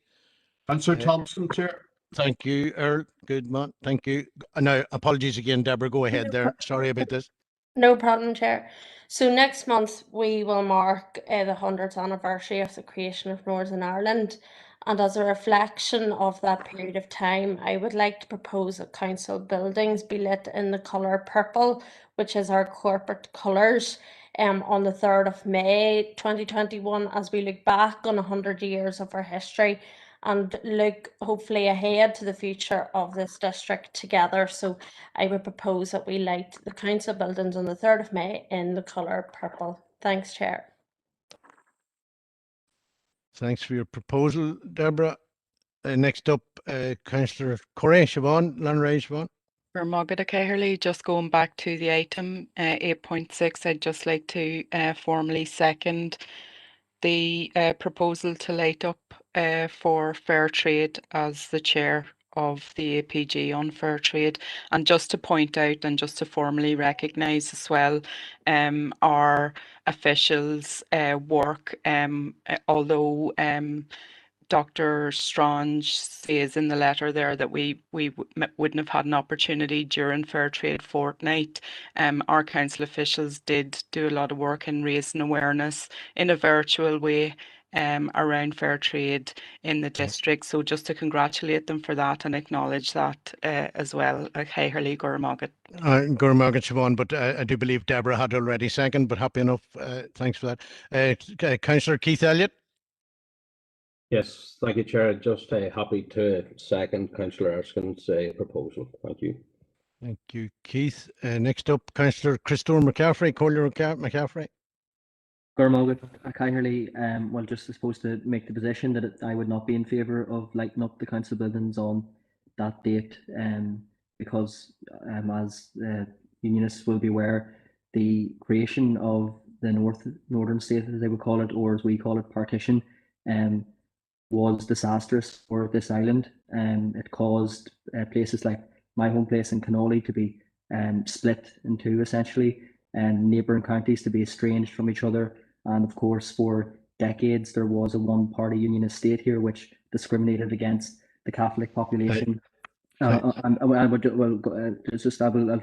Councillor Thompson, Chair. Thank you, Earl. Good man. Thank you. Now, apologies again, Deborah. Go ahead there. Sorry about this. No problem, Chair. So next month we will mark the 100th anniversary of the creation of Northern Ireland, and as a reflection of that period of time, I would like to propose that council buildings be lit in the colour purple, which is our corporate colours, on the 3rd of May 2021, as we look back on 100 years of our history and look hopefully ahead to the future of this district together. So I would propose that we light the council buildings on the 3rd of May in the colour purple. Thanks, Chair. Thanks for your proposal, Deborah. Next up, Councillor Corey, Siobhan, Lanray, Siobhan. For Margaret O'Caherly, just going back to the item 8.6, I'd just like to formally second the proposal to light up for fair trade as the chair of the APG on fair trade, and just to point out and just to formally recognise as well our officials' work, although Dr. Strange says in the letter there that we wouldn't have had an opportunity during Fair Trade Fortnight. Our council officials did do a lot of work in raising awareness in a virtual way around fair trade in the district. So just to congratulate them for that and acknowledge that as well. Caherly, Gurmagat. Gurmagat, Siobhan, but I do believe Deborah had already seconded, but happy enough. Thanks for that. Councillor Keith Elliott. Yes, thank you, Chair. Just happy to second Councillor Erskine's proposal. Thank you. Thank you, Keith. Next up, Councillor Christopher McCaffrey, Collier McCaffrey. Gurmagat, Caherly, well, just supposed to make the position that I would not be in favour of lighting up the council buildings on that date, because as unionists will be aware, the creation of the northern state, as they would call it, or as we call it, partition, was disastrous for this island. It caused places like my home place in Cannolly to be split in two, essentially, and neighbouring counties to be estranged from each other. And of course, for decades, there was a one-party unionist state here which discriminated against the Catholic population. I'll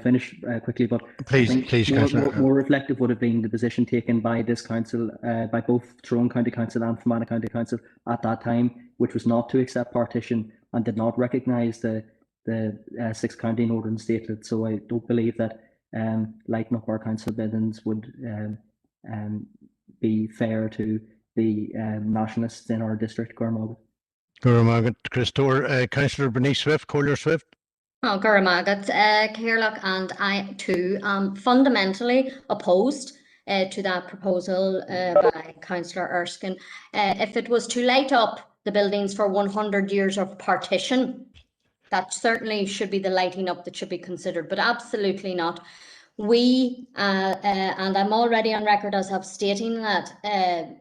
finish quickly, but please, more reflective would have been the position taken by this council, by both Tyrone County Council and Fermanagh County Council at that time, which was not to accept partition and did not recognise the six-county northern statehood. So I don't believe that lighting up our council buildings would be fair to the nationalists in our district, Gurmagat. Gurmagat, Christopher. Councillor Bernice Swift, Collier Swift. Oh, Gurmagat, Caherlock, and I too am fundamentally opposed to that proposal by Councillor Erskine. If it was to light up the buildings for 100 years of partition, that certainly should be the lighting up that should be considered, but absolutely not. We, and I'm already on record as of stating that,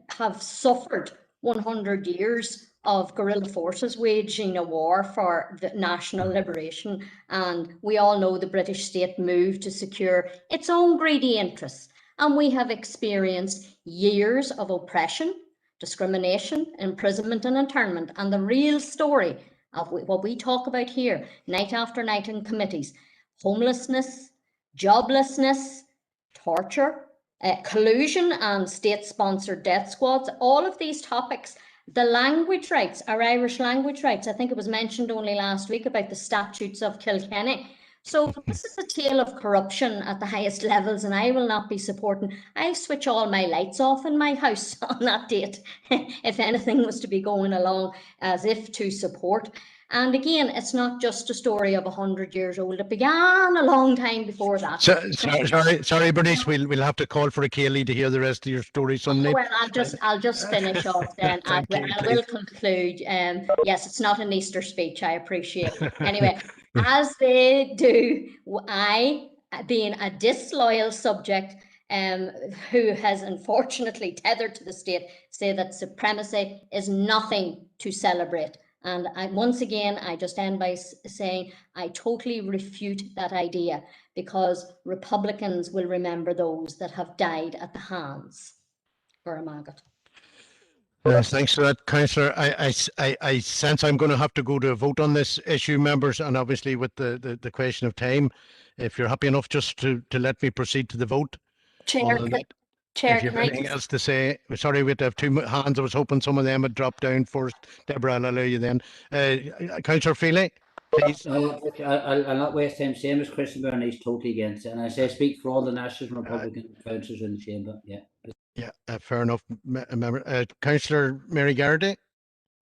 have suffered 100 years of guerrilla forces waging a war for the national liberation, and we all know the British state moved to secure its own greedy interests, and we have experienced years of oppression, discrimination, imprisonment and internment, and the real story of what we talk about here night after night in committees: homelessness, joblessness, torture, collusion and state-sponsored death squads. All of these topics, the language rights, our Irish language rights, I think it was mentioned only last week about the statutes of Kilkenny. So this is a tale of corruption at the highest levels, and I will not be supporting. I'll switch all my lights off in my house on that date if anything was to be going along as if to support. And again, it's not just a story of 100 years old. It began a long time before that. Sorry, Bernice. We'll have to call for a Kaylee to hear the rest of your story someday. Well, I'll just finish off then. I will conclude. Yes, it's not an Easter speech. I appreciate it. Anyway, as they do, I, being a disloyal subject, who has unfortunately tethered to the state, say that supremacy is nothing to celebrate. And once again, I just end by saying I totally refute that idea, because Republicans will remember those that have died at the hands for a maggot. Thanks for that, Councillor. I sense I'm going to have to go to a vote on this issue, members, and obviously with the question of time, if you're happy enough just to let me proceed to the vote. Chair, Chair, if you have anything else to say, sorry, we have to have two hands. I was hoping some of them had dropped down first. Deborah, I'll allow you then. Councillor Feely, please. No, I'll not waste time. Same as Christopher, and he's totally against it. And I say, speak for all the National and Republican councillors in the chamber. Yeah. Yeah, fair enough. Councillor Mary Garrity.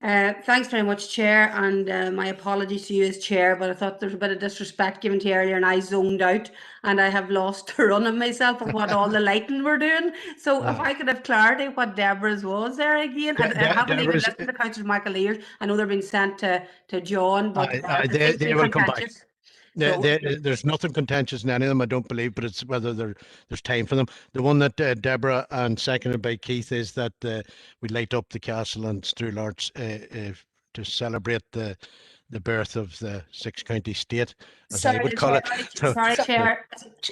Thanks very much, Chair, and my apologies to you as Chair, but I thought there was a bit of disrespect given to you earlier and I zoned out and I have lost the run of myself of what all the lighting were doing. So if I could have clarity what Deborah's was there again. I haven't even listened to Councillor Michael Ears. I know they're being sent to John, but they will come back. There's nothing contentious in any of them, I don't believe, but it's whether there's time for them. The one that Deborah and seconded by Keith is that we light up the castle and Strularts to celebrate the birth of the six-county state, as I would call it. Sorry, Chair.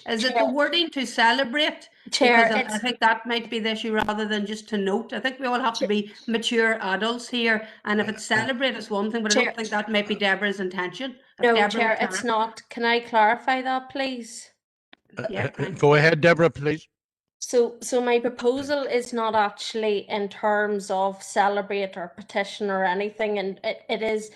Is it the wording to celebrate? Chair, because I think that might be the issue rather than just to note. I think we all have to be mature adults here, and if it's celebrate, it's one thing, but I don't think that might be Deborah's intention. No, Deborah, Chair, it's not. Can I clarify that, please? Go ahead, Deborah, please. So my proposal is not actually in terms of celebrate or petition or anything, and it is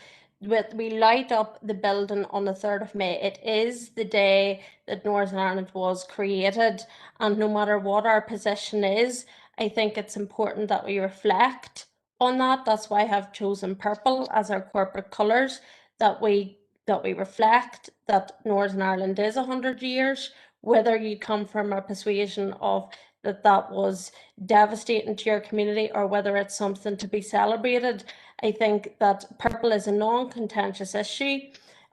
we light up the building on the 3rd of May. It is the day that Northern Ireland was created, and no matter what our position is, I think it's important that we reflect on that. That's why I have chosen purple as our corporate colours, that we reflect that Northern Ireland is 100 years, whether you come from a persuasion of that was devastating to your community or whether it's something to be celebrated. I think that purple is a non-contentious issue,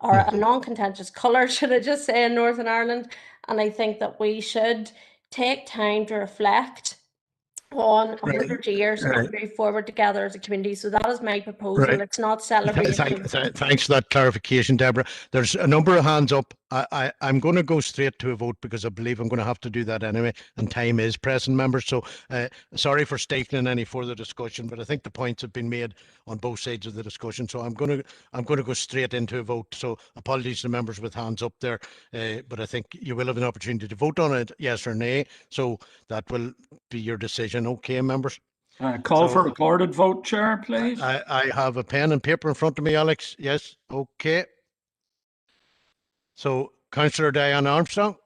or a non-contentious colour, should I just say, in Northern Ireland. And I think that we should take time to reflect on 100 years and move forward together as a community. So that is my proposal. It's not celebration. Thanks for that clarification, Deborah. There's a number of hands up. I'm going to go straight to a vote because I believe I'm going to have to do that anyway, and time is pressing, members. So sorry for stifling any further discussion, but I think the points have been made on both sides of the discussion. So I'm going to go straight into a vote. So apologies to members with hands up there, but I think you will have an opportunity to vote on it, yes or nay. So that will be your decision. Okay, members. Call for recorded vote, Chair, please. I have a pen and paper in front of me, Alex. Yes, okay. So, Councillor Diane Armstrong.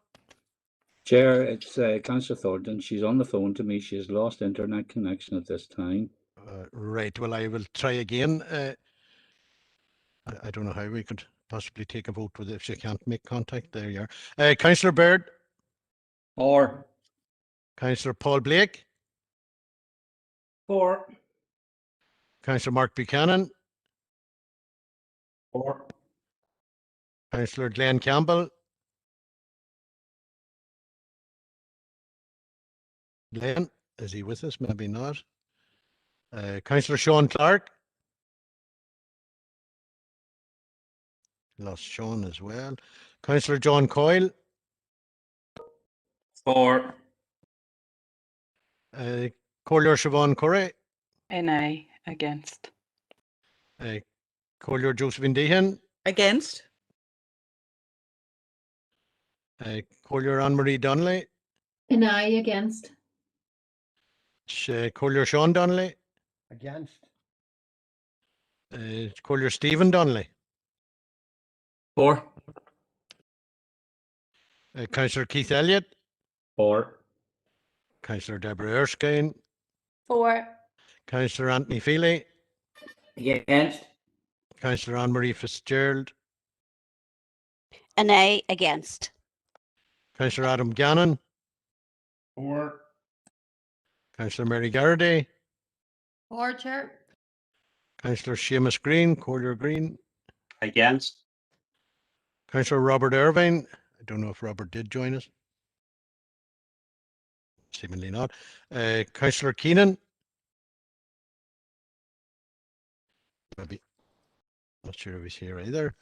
Chair, it's Councillor Thornton. She's on the phone to me. She has lost internet connection at this time. Right, well, I will try again. I don't know how we could possibly take a vote with if she can't make contact. There you are. Councillor Baird. Or. Councillor Paul Blake. For. Councillor Mark Buchanan. For. Councillor Glenn Campbell. Glenn, is he with us? Maybe not. Councillor Sean Clark. Lost Sean as well. Councillor John Coyle. For. Collier Siobhan Curry. NA, against. Collier Josephine Deehan. Against. Collier Anne-Marie Donnelly. An aye, against. Collier Sean Donnelly. Against. Collier Stephen Donnelly. For. Councillor Keith Elliott. For. Councillor Deborah Erskine. For. Councillor Anthony Feely. Against. Councillor Anne-Marie Fitzgerald. An aye against. Councillor Adam Gannon. For. Councillor Mary Garrity. For, Chair. Councillor Seamus Green, Collier Green. Against. Councillor Robert Irvine. I don't know if Robert did join us. Seemingly not. Councillor Keenan. Maybe. Not sure if he's here either.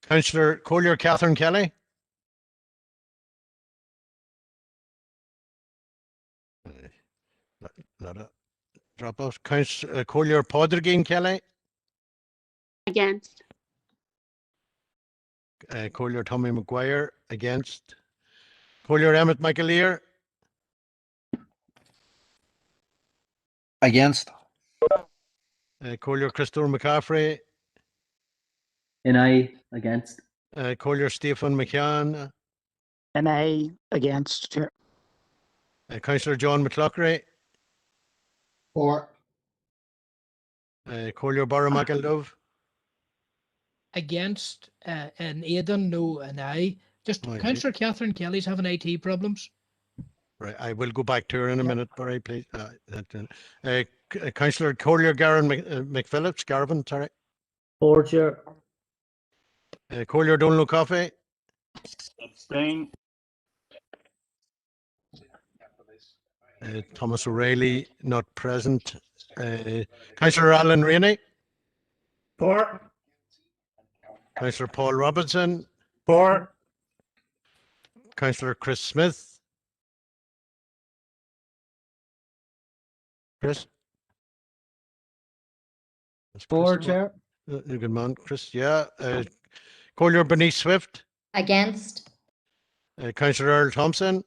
Councillor Collier Catherine Kelly. Lot of drop-offs. Councillor Collier Podrigan Kelly. Against. Collier Tommy McGuire. Against. Collier Emmett McAleer. Against. Collier Christopher McCaffrey. An aye against. Collier Stephen McCann. An aye against, Chair. Councillor John McClockery. For. Collier Barra McEldove. Against, and Aidan, no, and aye. Just Aye, Councillor Catherine Kelly's having IT problems. Right, I will go back to her in a minute, Barry, please. Councillor Collier Garvin McPhillips, Garvin, sorry. For, Chair. Collier Dunlo Coffey. Abstain. Thomas O'Reilly, not present. Councillor Alan Rainey. For. Councillor Paul Robinson. For. Councillor Chris Smith. Chris. For, Chair. Good man, Chris. Yeah. Collier Bernice Swift. Against. Councillor Earl Thompson.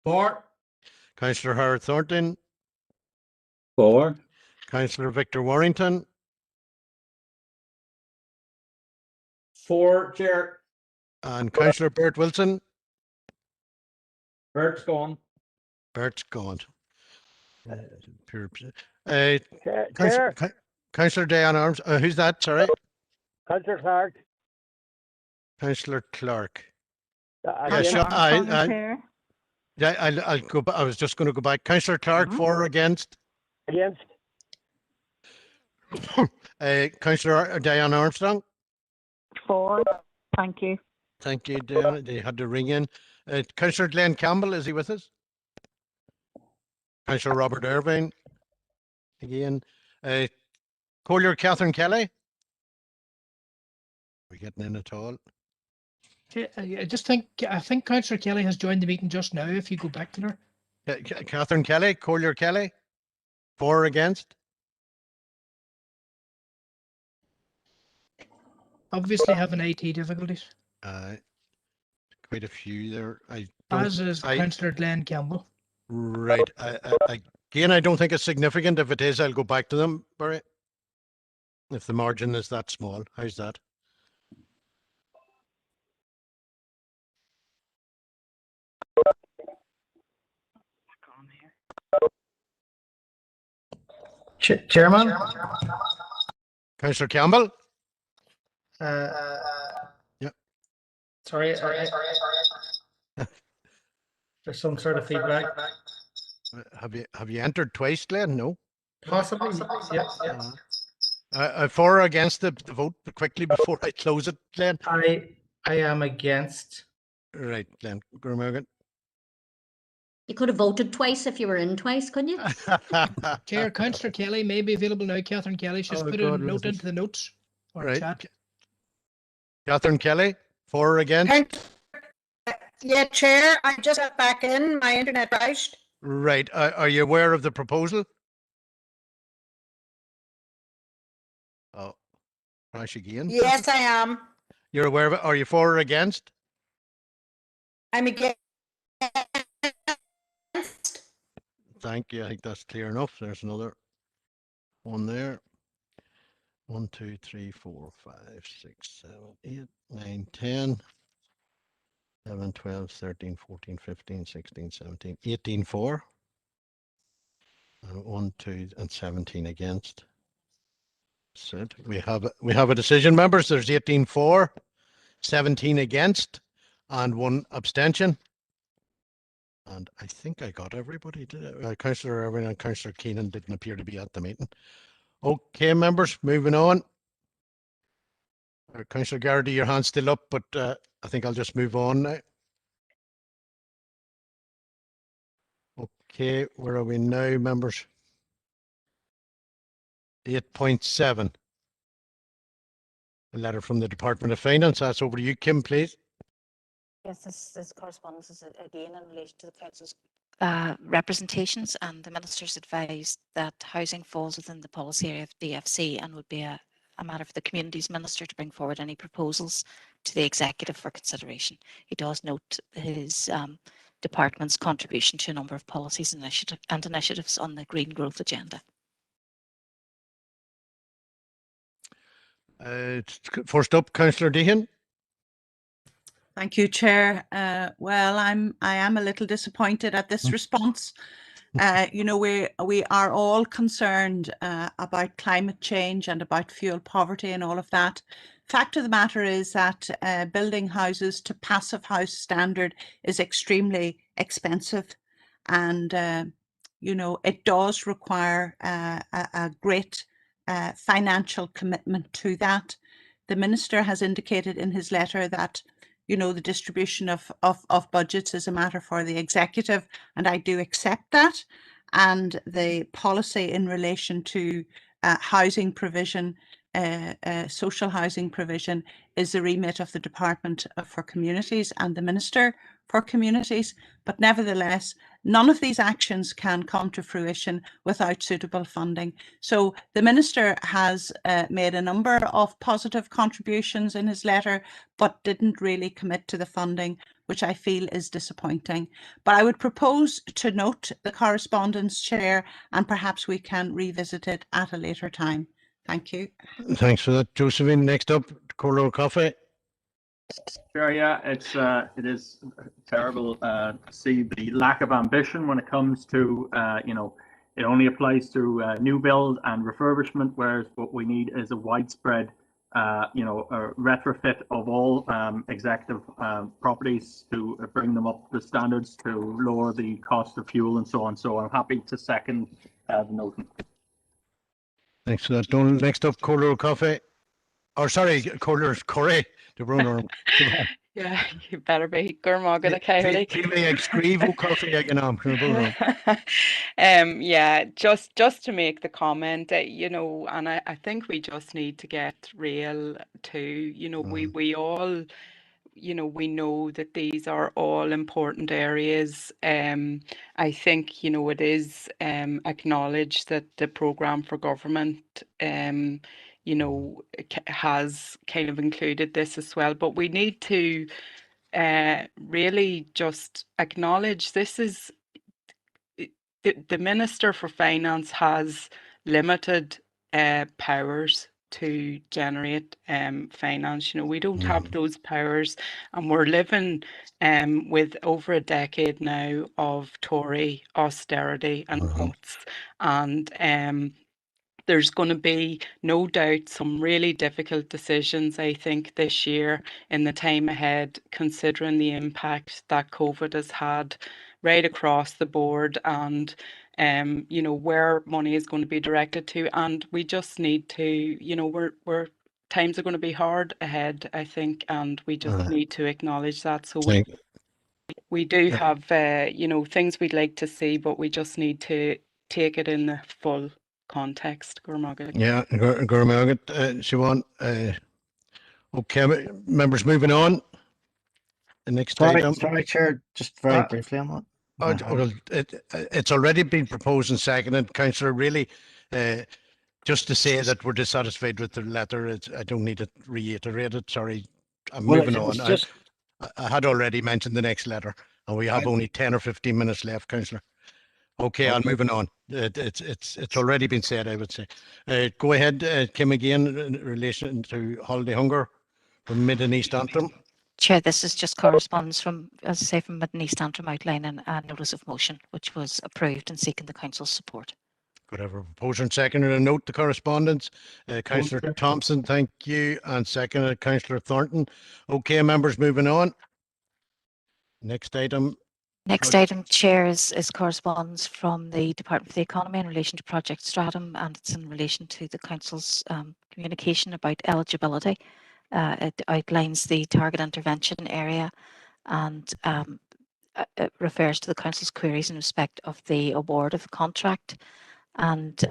For. Councillor Howard Thornton. For. Councillor Victor Warrington. For, Chair. And Councillor Bert Wilson. Bert's gone. Bert's gone. Chair. Councillor Diane Arms. Who's that? Sorry. Councillor Clark. Councillor Clark. Against. Yeah, I'll go. I was just going to go back. Councillor Clark, for or against? Against. Councillor Diane Armstrong. For. Thank you. Thank you, Diane. They had to ring in. Councillor Glenn Campbell, is he with us? Councillor Robert Irvine. Again. Collier Catherine Kelly. Are we getting in at all? I think Councillor Kelly has joined the meeting just now, if you go back to her. Catherine Kelly, Collier Kelly. For or against? Obviously having IT difficulties. Quite a few there. As is Councillor Glenn Campbell. Right. Again, I don't think it's significant. If it is, I'll go back to them, Barry. If the margin is that small. How's that? Chairman? Councillor Campbell? Yeah. Sorry. There's some sort of feedback. Have you entered twice, Glenn? No. Possibly. Yes. For or against the vote quickly before I close it, Glenn? I am against. Right, Glenn. Gurmagan. You could have voted twice if you were in twice, couldn't you? Chair, Councillor Kelly may be available now. Catherine Kelly, she's put a note into the notes or chat. Catherine Kelly, for or against? Yeah, Chair, I just got back in. My internet crashed. Right. Are you aware of the proposal? Oh, crash again? Yes, I am. You're aware of it? Are you for or against? I'm against. Thank you. I think that's clear enough. There's another one there. 1, 2, 3, 4, 5, 6, 7, 8, 9, 10, 11, 12, 13, 14, 15, 16, 17, 18 for. 1, 2, and 17 against. So we have a decision, members. There's 18 for, 17 against, and 1 abstention. And I think I got everybody. Councillor Irwin and Councillor Keenan didn't appear to be at the meeting. Okay, members, moving on. Councillor Garrity, your hand's still up, but I think I'll just move on now. Okay, where are we now, members? 8.7. A letter from the Department of Finance. That's over to you, Kim, please. Yes, this correspondence is again in relation to the council's representations, and the ministers advised that housing falls within the policy area of DFC and would be a matter for the Communities Minister to bring forward any proposals to the Executive for consideration. He does note his department's contribution to a number of policies and initiatives on the Green Growth Agenda. First up, Councillor Deehan. Thank you, Chair. Well, I am a little disappointed at this response. You know, we are all concerned about climate change and about fuel poverty and all of that. Fact of the matter is that building houses to passive house standard is extremely expensive, and you know, it does require a great financial commitment to that. The Minister has indicated in his letter that, you know, the distribution of budgets is a matter for the Executive, and I do accept that. And the policy in relation to housing provision, social housing provision, is the remit of the Department for Communities and the Minister for Communities. But nevertheless, none of these actions can come to fruition without suitable funding. So the Minister has made a number of positive contributions in his letter, but didn't really commit to the funding, which I feel is disappointing. But I would propose to note the correspondence, Chair, and perhaps we can revisit it at a later time. Thank you. Thanks for that, Josephine. Next up, Corlo Coffey. Sure, yeah, it is terrible to see the lack of ambition when it comes to you know, it only applies to new build and refurbishment, whereas what we need is a widespread you know, a retrofit of all executive properties to bring them up to standards to lower the cost of fuel and so on. So I'm happy to second the motion. Thanks for that, Donald. Next up, Corlo Coffey. Or sorry, Corlo Corey. Yeah, you better be. Gurmagad Kylie. Yeah, just to make the comment, you know, and I think we just need to get real too. You know, we all, you know, we know that these are all important areas. I think, you know, it is acknowledged that the programme for government you know, has kind of included this as well, but we need to really just acknowledge this is the Minister for Finance has limited powers to generate finance. You know, we don't have those powers, and we're living with over a decade now of Tory austerity and cuts, and there's going to be no doubt some really difficult decisions, I think, this year in the time ahead, considering the impact that COVID has had right across the board, and you know, where money is going to be directed to. And we just need to, you know, we're times are going to be hard ahead, I think, and we just need to acknowledge that. So we do have you know, things we'd like to see, but we just need to take it in the full context. Yeah, Gurmagad, Siobhan. Okay, members, moving on. The next item. Sorry, Chair, just very briefly on that. Well, it's already been proposed and seconded, Councillor. Really, just to say that we're dissatisfied with the letter, I don't need to reiterate it. Sorry, I'm moving on. I had already mentioned the next letter, and we have only 10 or 15 minutes left, Councillor. Okay, I'm moving on. It's already been said, I would say. Go ahead, Kim, again, in relation to holiday hunger from Mid and East Antrim. Chair, this is just correspondence from, as I say, from Mid and East Antrim outlining a notice of motion, which was approved and seeking the council's support. Could I have a proposer and seconder to note the correspondence? Councillor Thompson, thank you, and seconded Councillor Thornton. Okay, members, moving on. Next item. Next item, Chair, is correspondence from the Department for the Economy in relation to Project Stratum, and it's in relation to the Council's communication about eligibility. It outlines the target intervention area and it refers to the Council's queries in respect of the award of the contract, and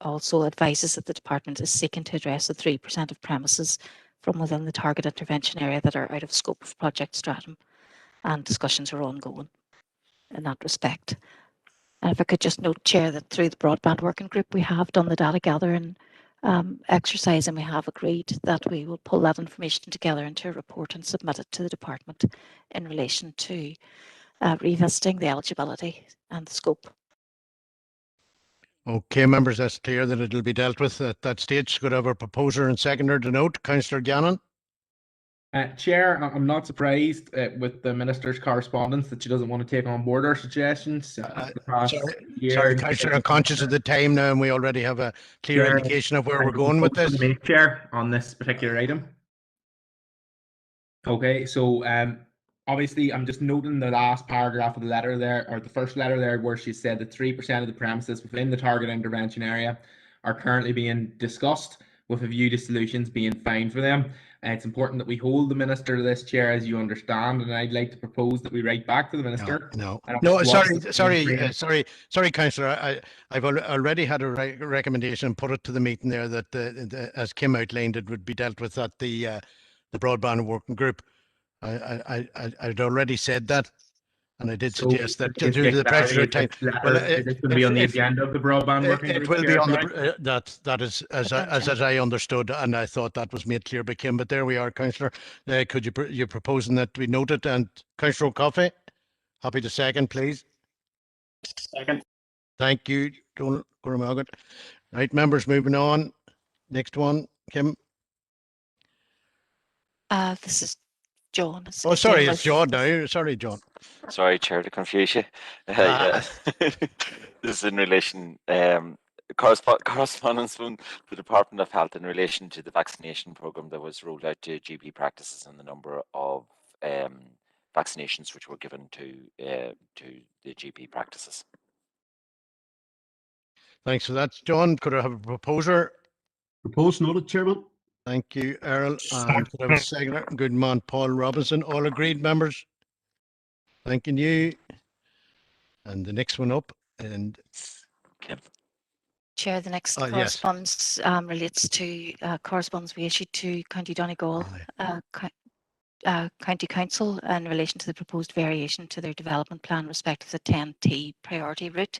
also advises that the Department is seeking to address the 3% of premises from within the target intervention area that are out of scope of Project Stratum, and discussions are ongoing in that respect. And if I could just note, Chair, that through the Broadband Working Group, we have done the data gathering exercise, and we have agreed that we will pull that information together into a report and submit it to the Department in relation to revisiting the eligibility and the scope. Okay, members, that's clear that it'll be dealt with at that stage. Could I have a proposer and seconder to note? Councillor Gannon. Chair, I'm not surprised with the Minister's correspondence that she doesn't want to take on board our suggestions. Sorry, Councillor, I'm conscious of the time now, and we already have a clear indication of where we're going with this. Chair, on this particular item. Okay, so obviously I'm just noting the last paragraph of the letter there, or the first letter there, where she said that 3% of the premises within the target intervention area are currently being discussed with a view to solutions being found for them. It's important that we hold the Minister to this, Chair, as you understand, and I'd like to propose that we write back to the Minister. No, sorry, Councillor. I've already had a recommendation and put it to the meeting there that, as Kim outlined, it would be dealt with at the Broadband Working Group. I'd already said that, and I did suggest that due to the pressure of time. Well, it is going to be on the agenda of the Broadband Working Group. It will be on the that is as I understood, and I thought that was made clear by Kim. But there we are, Councillor. Could you're proposing that we note it? And Councillor O'Coffey, happy to second, please. Second. Thank you, Donald Cormagan. Right, members, moving on. Next one, Kim. This is John. Oh, sorry, it's John now. Sorry, John. Sorry, Chair, to confuse you. Yeah. This is in relation correspondence from the Department of Health in relation to the vaccination programme that was rolled out to GP practices and the number of vaccinations which were given to the GP practices. Thanks for that, John. Could I have a proposer? Proposed, noted, Chairman. Thank you, Errol. And could I have a seconder? Good man, Paul Robinson. All agreed, members? Thanking you. And the next one up, and Kim. Chair, the next correspondence relates to correspondence we issued to County Donegal County Council in relation to the proposed variation to their development plan respective to the 10T priority route.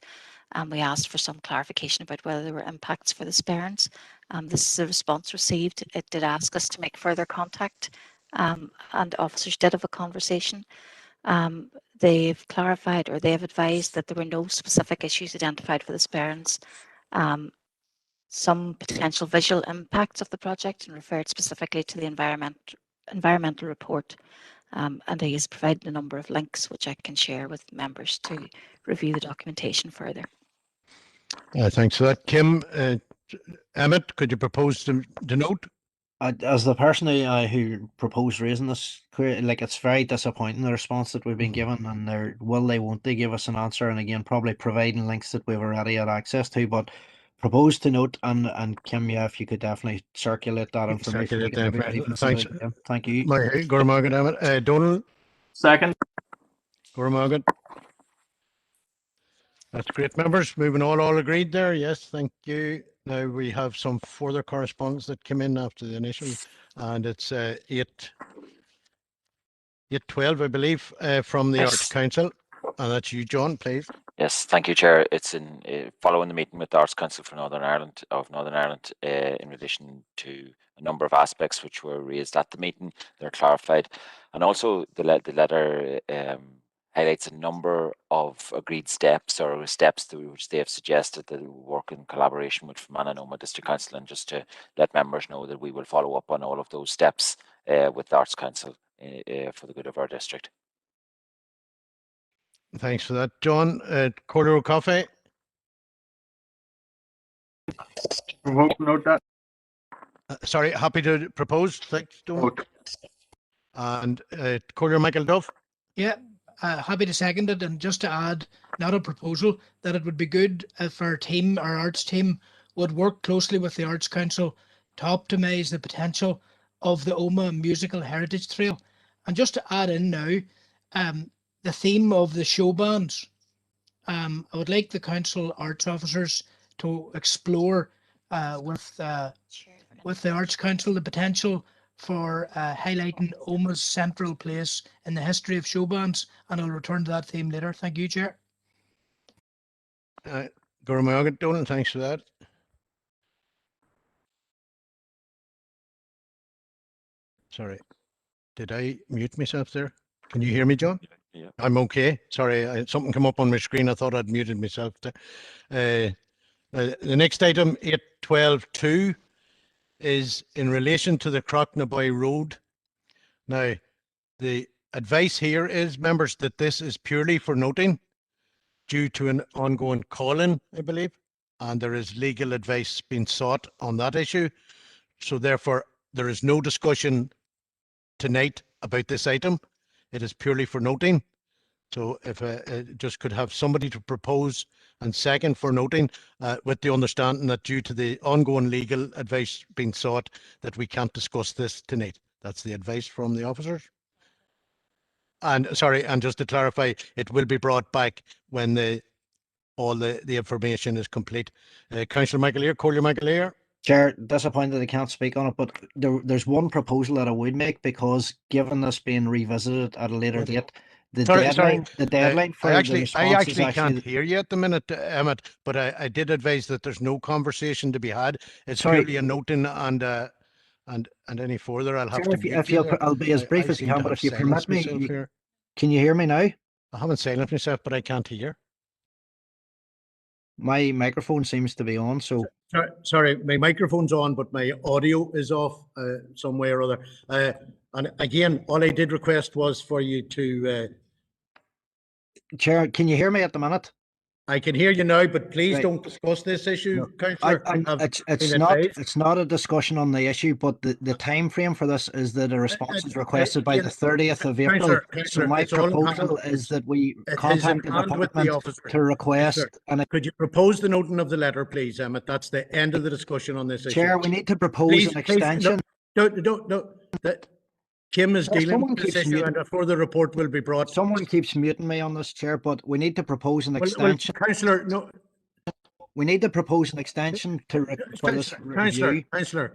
We asked for some clarification about whether there were impacts for the Sperrins. This is a response received. It did ask us to make further contact, and officers did have a conversation. They've clarified, or they have advised, that there were no specific issues identified for the Sperrins. Some potential visual impacts of the project, and referred specifically to the environmental report. And he has provided a number of links which I can share with members to review the documentation further. Thanks for that, Kim. Emmett, could you propose to note? As the person who proposed raising this query, like, it's very disappointing, the response that we've been given, and won't they give us an answer, and again probably providing links that we've already had access to, but proposed to note, and Kim, yeah, if you could definitely circulate that information. Thanks. Thank you. Gormagan, Emmett. Donald? Second. Gormagan. That's great, members. Moving all agreed there. Yes, thank you. Now we have some further correspondence that came in after the initial, and it's 8:12, I believe, from the Arts Council, and that's you, John, please. Yes, thank you, Chair. It's in following the meeting with the Arts Council for Northern Ireland in relation to a number of aspects which were raised at the meeting. They're clarified, and also the letter highlights a number of agreed steps, or steps which they have suggested that we work in collaboration with Fermanagh and Omagh District Council, and just to let members know that we will follow up on all of those steps with the Arts Council for the good of our district. Thanks for that, John. Corder O'Coffey. Vote note that. Sorry, happy to propose. Thanks, Don. And Collier Michael Dove. Yeah, happy to second it. And just to add, not a proposal, that it would be good if our arts team would work closely with the Arts Council to optimise the potential of the Oma Musical Heritage Trail. And just to add in now, the theme of the show bands, I would like the council arts officers to explore with the Arts Council the potential for highlighting Oma's central place in the history of show bands, and I'll return to that theme later. Thank you, Chair. Dolan, thanks for that. Sorry, did I mute myself there? Can you hear me, John? Yeah. I'm okay. Sorry, something came up on my screen. I thought I'd muted myself. The next item, 8.12.2, is in relation to the Crocknaboy Road. Now, the advice here is, members, that this is purely for noting due to an ongoing call-in, I believe, and there is legal advice being sought on that issue. So therefore, there is no discussion tonight about this item. It is purely for noting. So if just could have somebody to propose and second for noting, with the understanding that due to the ongoing legal advice being sought, that we can't discuss this tonight. That's the advice from the officers. And sorry, and just to clarify, it will be brought back when all the information is complete. Councillor McAleer, Collier McAleer. Chair, disappointed I can't speak on it, but there's one proposal that I would make, because given this being revisited at a later date, the deadline for the response I actually is can't hear you at the minute, Emmett, but I did advise that there's no conversation to be had. It's Sorry. purely a noting, and any further I'll have Chair, to mute you there. I'll be as brief as you can, but if you permit me, can you hear me now? I haven't silenced myself, but I can't hear. My microphone seems to be on, so. Sorry, my microphone's on, but my audio is off some way or other. And again, all I did request was for you to... Chair, can you hear me at the minute? I can hear you now, but please Right. don't discuss this issue, Councillor. It's not a discussion on the issue, but the time frame for this is that a response is requested by the 30th of April. So my proposal is that we contact the department to request. And could you propose the noting of the letter, please, Emmett? That's the end of the discussion on this issue. Chair, we need to propose an extension. No. Kim is dealing with this issue, and a further report will be brought. Someone keeps muting me on this, Chair, but we need to propose an extension. Councillor, no. We need to propose an extension for this review.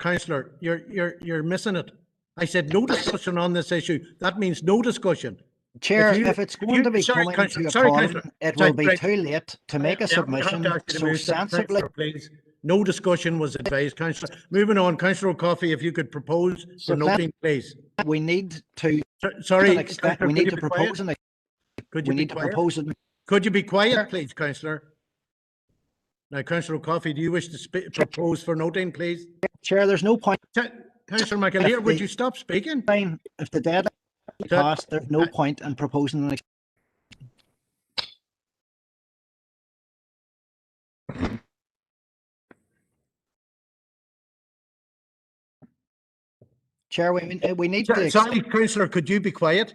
Councillor, you're missing it. I said no discussion on this issue. That means no discussion. Chair, if it's going to be coming to a call, it will be too late to make a submission. So sensibly, please. No discussion was advised, Councillor. Moving on, Councillor O'Coffey, if you could propose for noting, please. We need to. Sorry, we need to propose an. Could you be quiet? Could you be quiet, please, Councillor? Now, Councillor O'Coffey, do you wish to propose for noting, please? Chair, there's no point. Councillor McAleer, would you stop speaking? If the deadline is passed, there's no point in proposing an. Chair, we need to... Sorry, Councillor, could you be quiet?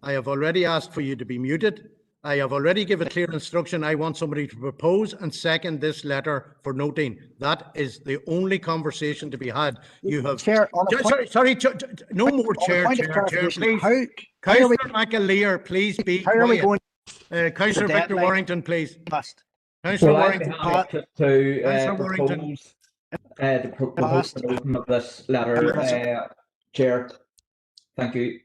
I have already asked for you to be muted. I have already given clear instruction. I want somebody to propose and second this letter for noting. That is the only conversation to be had. You have... Chair, sorry, no more chair, please. Councillor McAleer, please be quiet. Councillor Victor Warrington, please. Councillor Warrington, the proposal of this letter, Chair. Thank you.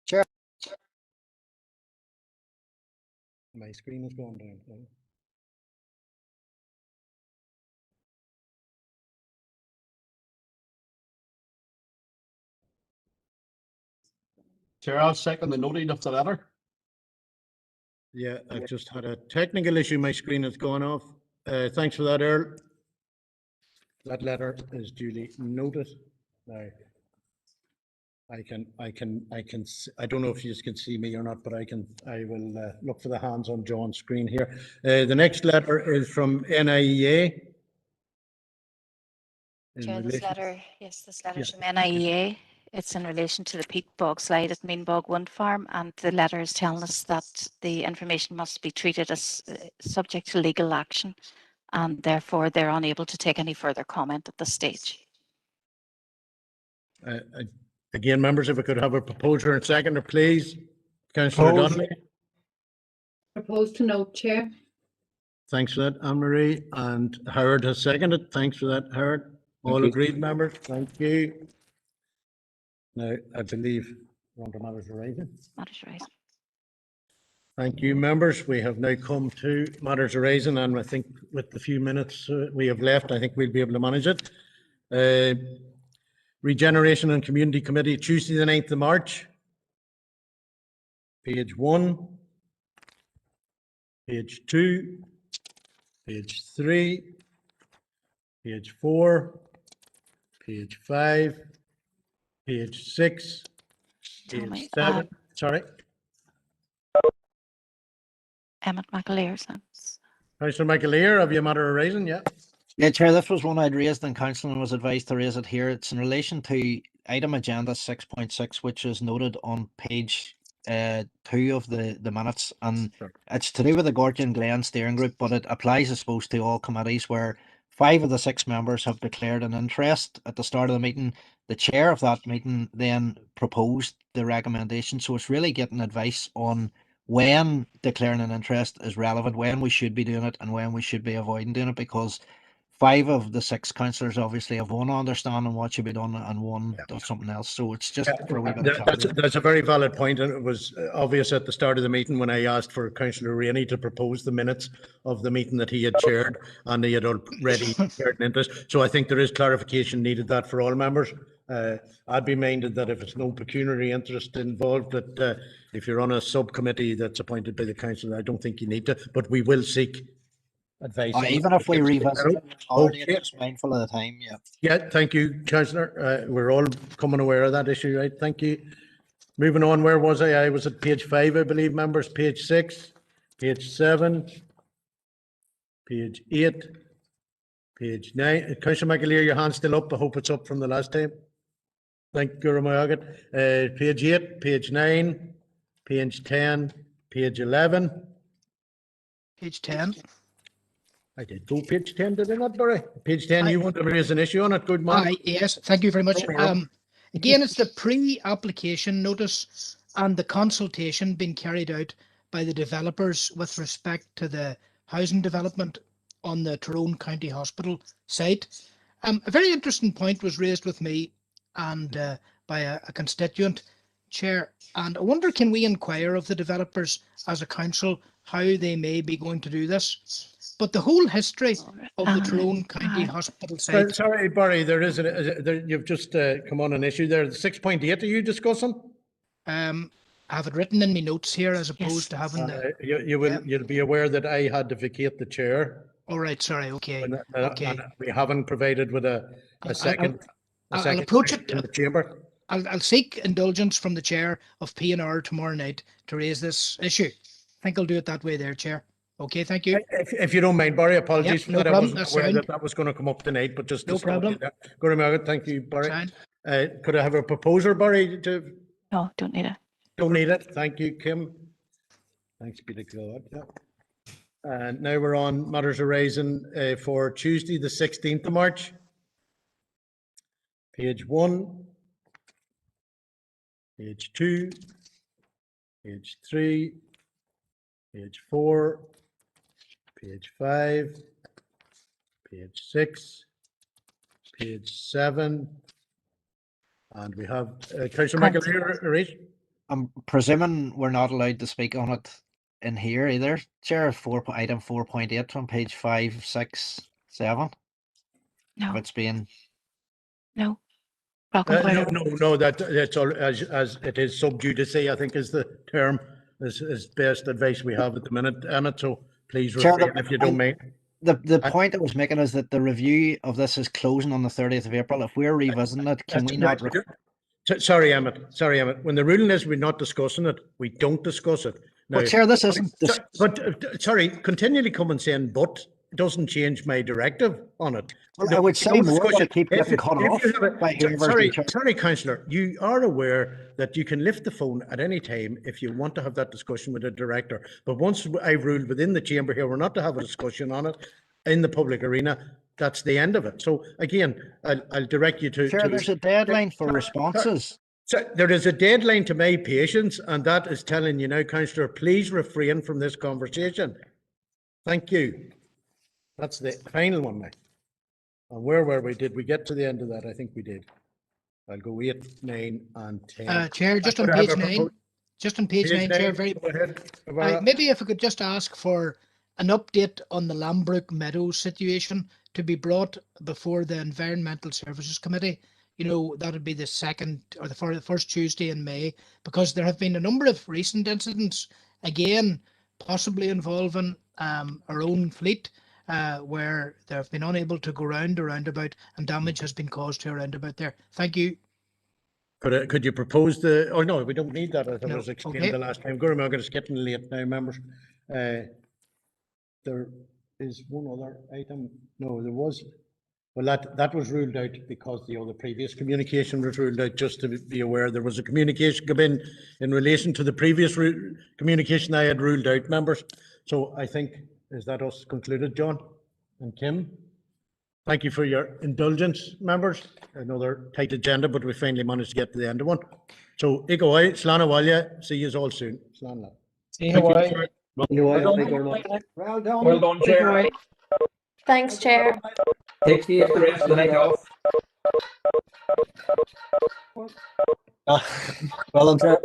Chair. My screen is going down. Chair, I'll second the noting of the letter. Yeah, I've just had a technical issue. My screen has gone off. Thanks for that, Earl. That letter is duly noted. Now, I don't know if you can see me or not, but I will look for the hands on John's screen here. The next letter is from NIEA. Chair, this letter is from NIEA. It's in relation to the peat bog slide at Mean Bog Wind Farm, and the letter is telling us that the information must be treated as subject to legal action, and therefore they're unable to take any further comment at this stage. Again, members, if I could have a proposer and seconder, please. Councillor Donnelly. Propose to note, Chair. Thanks for that, Anne-Marie. And Howard has seconded. Thanks for that, Howard. All agreed, members. Thank you. Now, I believe we're on to matters arising. Matters arising. Thank you, members. We have now come to matters arising, and I think with the few minutes we have left, I think we'll be able to manage it. Regeneration and Community Committee, Tuesday the 9th of March. Page 1. Page 2. Page 3. Page 4. Page 5. Page 6. Page 7. Sorry. Emmett McAleer. Councillor McAleer, have you a matter arising? Yeah. Yeah, Chair, this was one I'd raised in council and was advised to raise it here. It's in relation to item agenda 6.6, which is noted on page 2 of the minutes. And it's to do with the Gorgon Glen steering group, but it applies, I suppose, to all committees where 5 of the 6 members have declared an interest at the start of the meeting. The chair of that meeting then proposed the recommendation. So it's really getting advice on when declaring an interest is relevant, when we should be doing it and when we should be avoiding doing it, because 5 of the 6 councillors obviously have one understanding what should be done and one does something else. So it's just for a wee bit of clarity. That's a very valid point, and it was obvious at the start of the meeting when I asked for Councillor Rainey to propose the minutes of the meeting that he had chaired, and he had already shared an interest. So I think there is clarification needed that for all members. I'd be minded that if it's no pecuniary interest involved, that if you're on a subcommittee that's appointed by the council, I don't think you need to, but we will seek advice. Even if we revisit it, just mindful of the time. Yeah, thank you, Councillor. We're all becoming aware of that issue, right? Thank you. Moving on, where was I? I was at page 5, I believe, members. Page 6, page 7, page 8, page 9. Councillor McAleer, your hand's still up. I hope it's up from the last time. Thank you, Ramayagat. Page 8, page 9, page 10, page 11. Page 10. I did go page 10, did I not, Barry? Page 10, you want to raise an issue on it? Good man. Yes, thank you very much. Again, it's the pre-application notice and the consultation being carried out by the developers with respect to the housing development on the Tyrone County Hospital site. A very interesting point was raised with me and by a constituent, Chair, and I wonder, can we inquire of the developers as a council how they may be going to do this? But the whole history of the Tyrone County Hospital site. Sorry, Barry, you've just come on an issue there. 6.8, are you discussing? I have it written in my notes here as opposed to having the. You'll be aware that I had to vacate the chair. All right, sorry, okay. And we haven't provided with a second. I'll approach it in the chamber. I'll seek indulgence from the chair of P&R tomorrow night to raise this issue. I think I'll do it that way there, Chair. Okay, thank you. If you don't mind, Barry, apologies for that. No problem. I wasn't aware that was going to come up tonight, but just no problem. Go to thank you, Barry. Could I have a proposer, Barry? No, don't need it. Don't need it. Thank you, Kim. Thanks, Peter God. Yeah. And now we're on matters arising for Tuesday, the 16th of March. Page 1. Page 2. Page 3. Page 4. Page 5, page 6, page 7, and we have Councillor McAleer. I'm presuming we're not allowed to speak on it in here either, Chair. Item 4.8 on page 5, 6, 7. No. If it's being. No. No, that's all as it is sub judice, I think is the term, is best advice we have at the minute, Emmett. So please refrain if you don't mind. The point I was making is that the review of this is closing on the 30th of April. If we're revisiting it, can we not? Sorry, Emmett. When the ruling is we're not discussing it, we don't discuss it. But Chair, this isn't. Sorry, continually come and saying but doesn't change my directive on it. Well, I would say more, but I keep getting cut off by whoever's in charge. Sorry, Councillor, you are aware that you can lift the phone at any time if you want to have that discussion with the director. But once I've ruled within the chamber here, we're not to have a discussion on it in the public arena. That's the end of it. So again, I'll direct you to. Chair, there's a deadline for responses. So there is a deadline to my patience, and that is telling you now, Councillor, please refrain from this conversation. Thank you. That's the final one now. And where were we? Did we get to the end of that? I think we did. I'll go 8, 9, and 10. Chair, just on page 9. Just on page 9, Chair, very. Maybe if I could just ask for an update on the Lambrook Meadows situation to be brought before the Environmental Services Committee. You know, that would be the second or the first Tuesday in May, because there have been a number of recent incidents, again, possibly involving our own fleet, where they have been unable to go round a roundabout and damage has been caused to a roundabout there. Thank you. Could you propose the? Oh no, we don't need that. As I was explaining the last time. Gurma, I'm getting late now, members. There is one other item. No, there was. Well, that was ruled out because the previous communication was ruled out. Just to be aware, there was a communication come in relation to the previous communication I had ruled out, members. So I think, is that us concluded, John and Kim? Thank you for your indulgence, members. Another tight agenda, but we finally managed to get to the end of one. So, Igawai, Slana Walya, see you all soon. Slana. See you. Well done, Chair. Thanks, Chair. Take the rest of the night off. Well done, Chair.